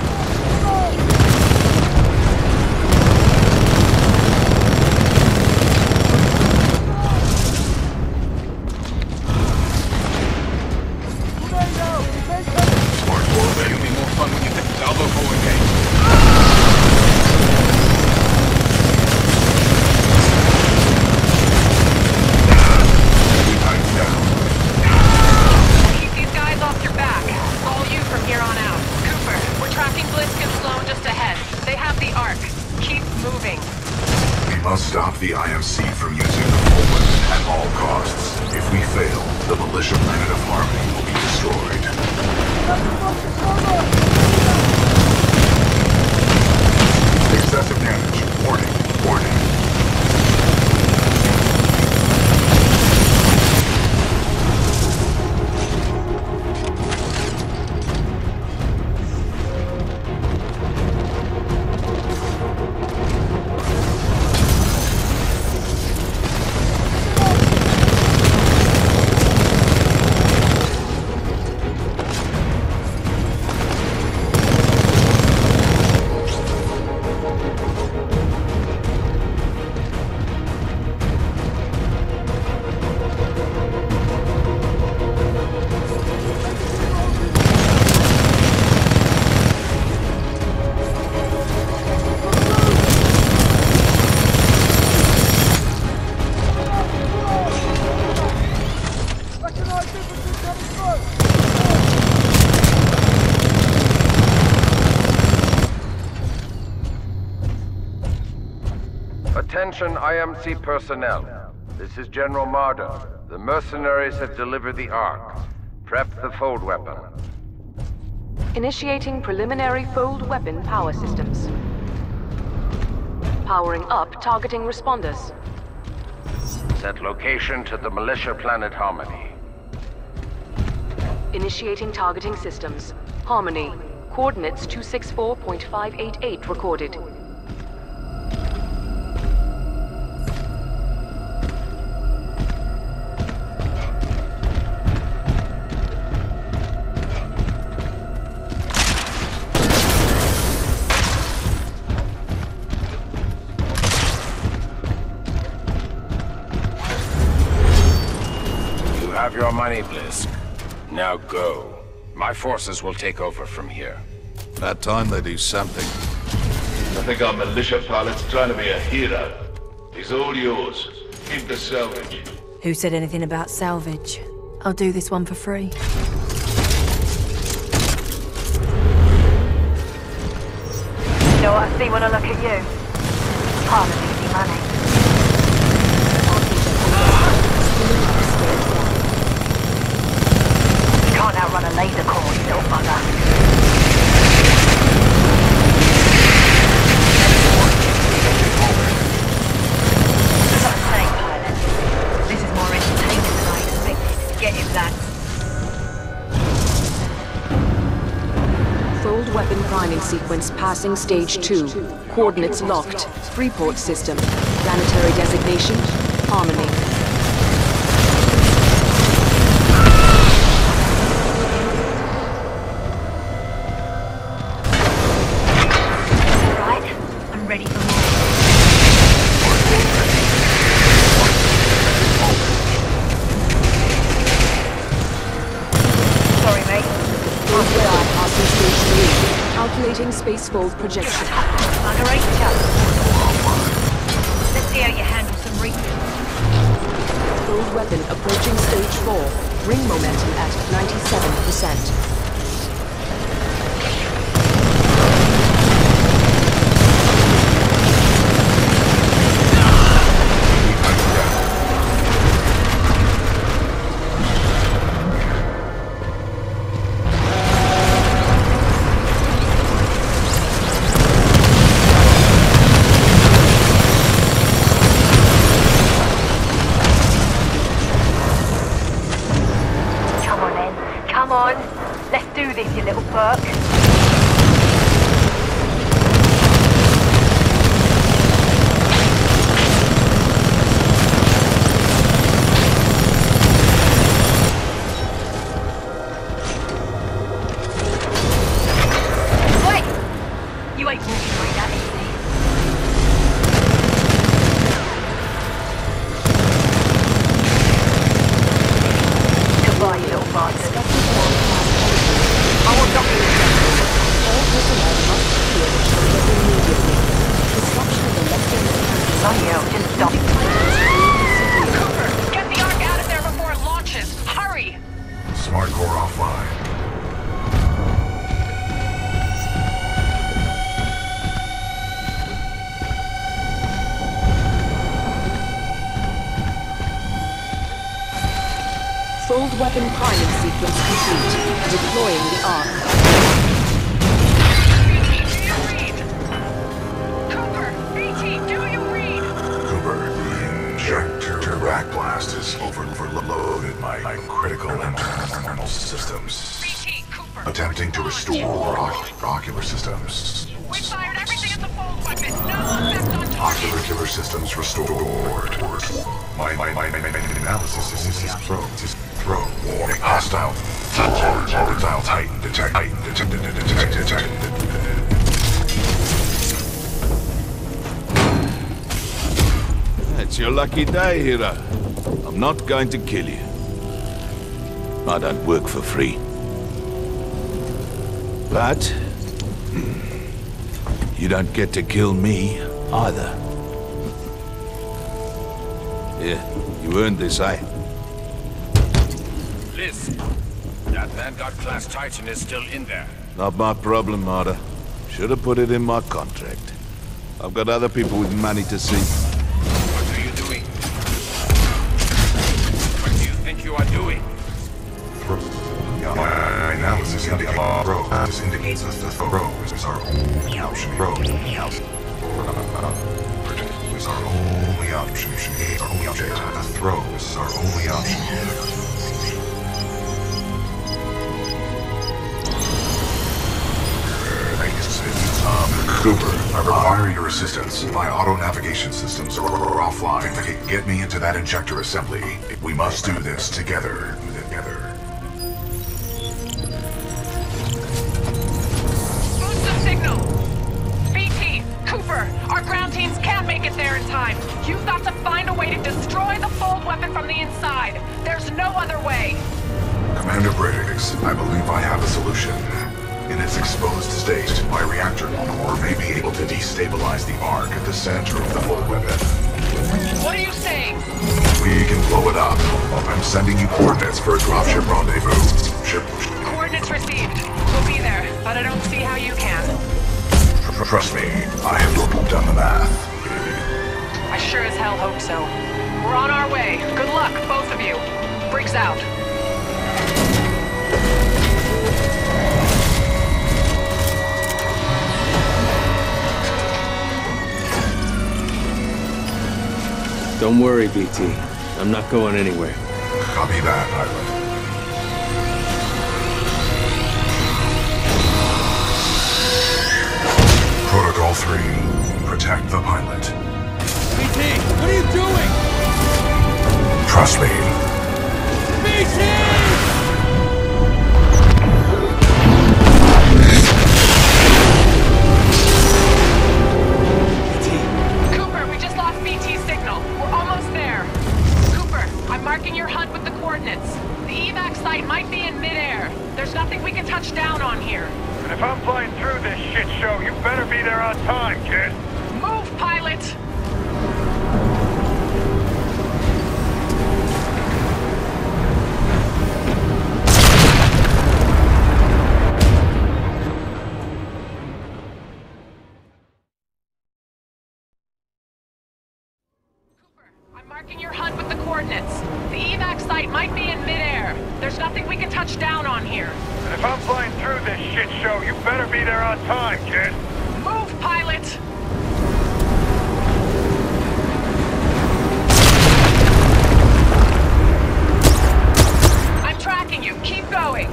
Stop the IMC from using the full weapon at all costs. If we fail, the militia planet of Harmony will be destroyed. Excessive damage. Warning. Warning. Attention IMC personnel. This is General Marder. The mercenaries have delivered the Ark. Prep the fold weapon. Initiating preliminary fold weapon power systems. Powering up targeting responders. Set location to the militia planet Harmony. Initiating targeting systems. Harmony. Coordinates 264.588 recorded. Have your money, Blisk. Now go. My forces will take over from here. About time they do something. I think our militia pilot's trying to be a hero. He's all yours. Keep the salvage. Who said anything about salvage? I'll do this one for free. You know what I see when I look at you? Part of easy money. Can't outrun a laser core, you little bugger. That's what I'm saying, pilot. This is more entertaining than I expected. Get him that. Fold weapon priming sequence passing stage 2. Coordinates locked. Freeport system. Planetary designation, Harmony. Ready for more. Sorry, mate. Radar passing stage 3. Calculating spacefold projection. Margarita. Let's see how you handle some reach. fold weapon approaching stage 4. Ring momentum at 97%. Fold weapon pilot sequence complete. Deploying the arc. Cooper! BT, do you read? Cooper, the injector backblast is overloaded my critical internal systems. BT, Cooper! Attempting to restore ocular systems. We fired everything at the fold weapon. No effect on target. Ocular systems restored. My analysis is throw warning. Hostile Titan detected. It's your lucky day, hero. I'm not going to kill you. I don't work for free. But you don't get to kill me either. Yeah, you earned this, eh? Liz, that Vanguard-class Titan is still in there. Not my problem, Marta. Should have put it in my contract. I've got other people with money to see. What are you doing? What do you think you are doing? My analysis indicates us that throw is our only option. Is our only option. Our only object. The throw is our only option. Cooper, I require your assistance. My auto-navigation systems are offline. Get me into that injector assembly. We must do this together. Boost the signal! BT, Cooper, our ground teams can't make it there in time. You've got to find a way to destroy the fold weapon from the inside. There's no other way. Commander Briggs, I believe I have a solution. In its exposed state, my reactor core may be able to destabilize the arc at the center of the fold weapon. What are you saying? We can blow it up. I'm sending you coordinates for a dropship rendezvous. Coordinates received. We'll be there, but I don't see how you can. Trust me, I have done the math. I sure as hell hope so. We're on our way. Good luck, both of you. Briggs out. Don't worry, BT. I'm not going anywhere. Copy that, pilot. Protocol 3. Protect the pilot. BT, what are you doing? Trust me. BT! Marking your HUD with the coordinates. The evac site might be in midair. There's nothing we can touch down on here. And if I'm flying through this shit show, you better be there on time, kid. Move, pilot! If I'm flying through this shit show, you better be there on time, kid. Move, pilot! I'm tracking you. Keep going.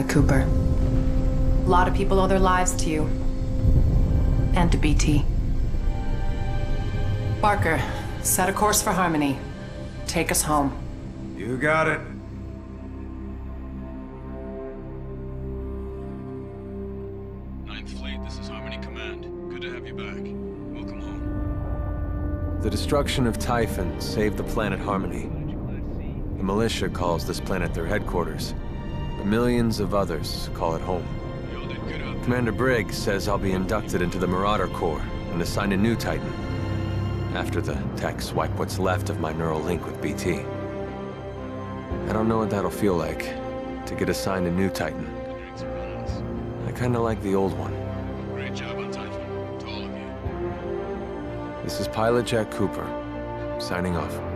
Cooper. A lot of people owe their lives to you. And to BT. Barker, set a course for Harmony. Take us home. You got it. Ninth Fleet, this is Harmony Command. Good to have you back. Welcome home. The destruction of Typhon saved the planet Harmony. The militia calls this planet their headquarters. Millions of others call it home. Commander Briggs says I'll be inducted into the Marauder Corps and assigned a new Titan. After the techs wipe what's left of my neural link with BT. I don't know what that'll feel like, to get assigned a new Titan. I kinda like the old one. Great job on Typhon. To all of you. This is Pilot Jack Cooper, signing off.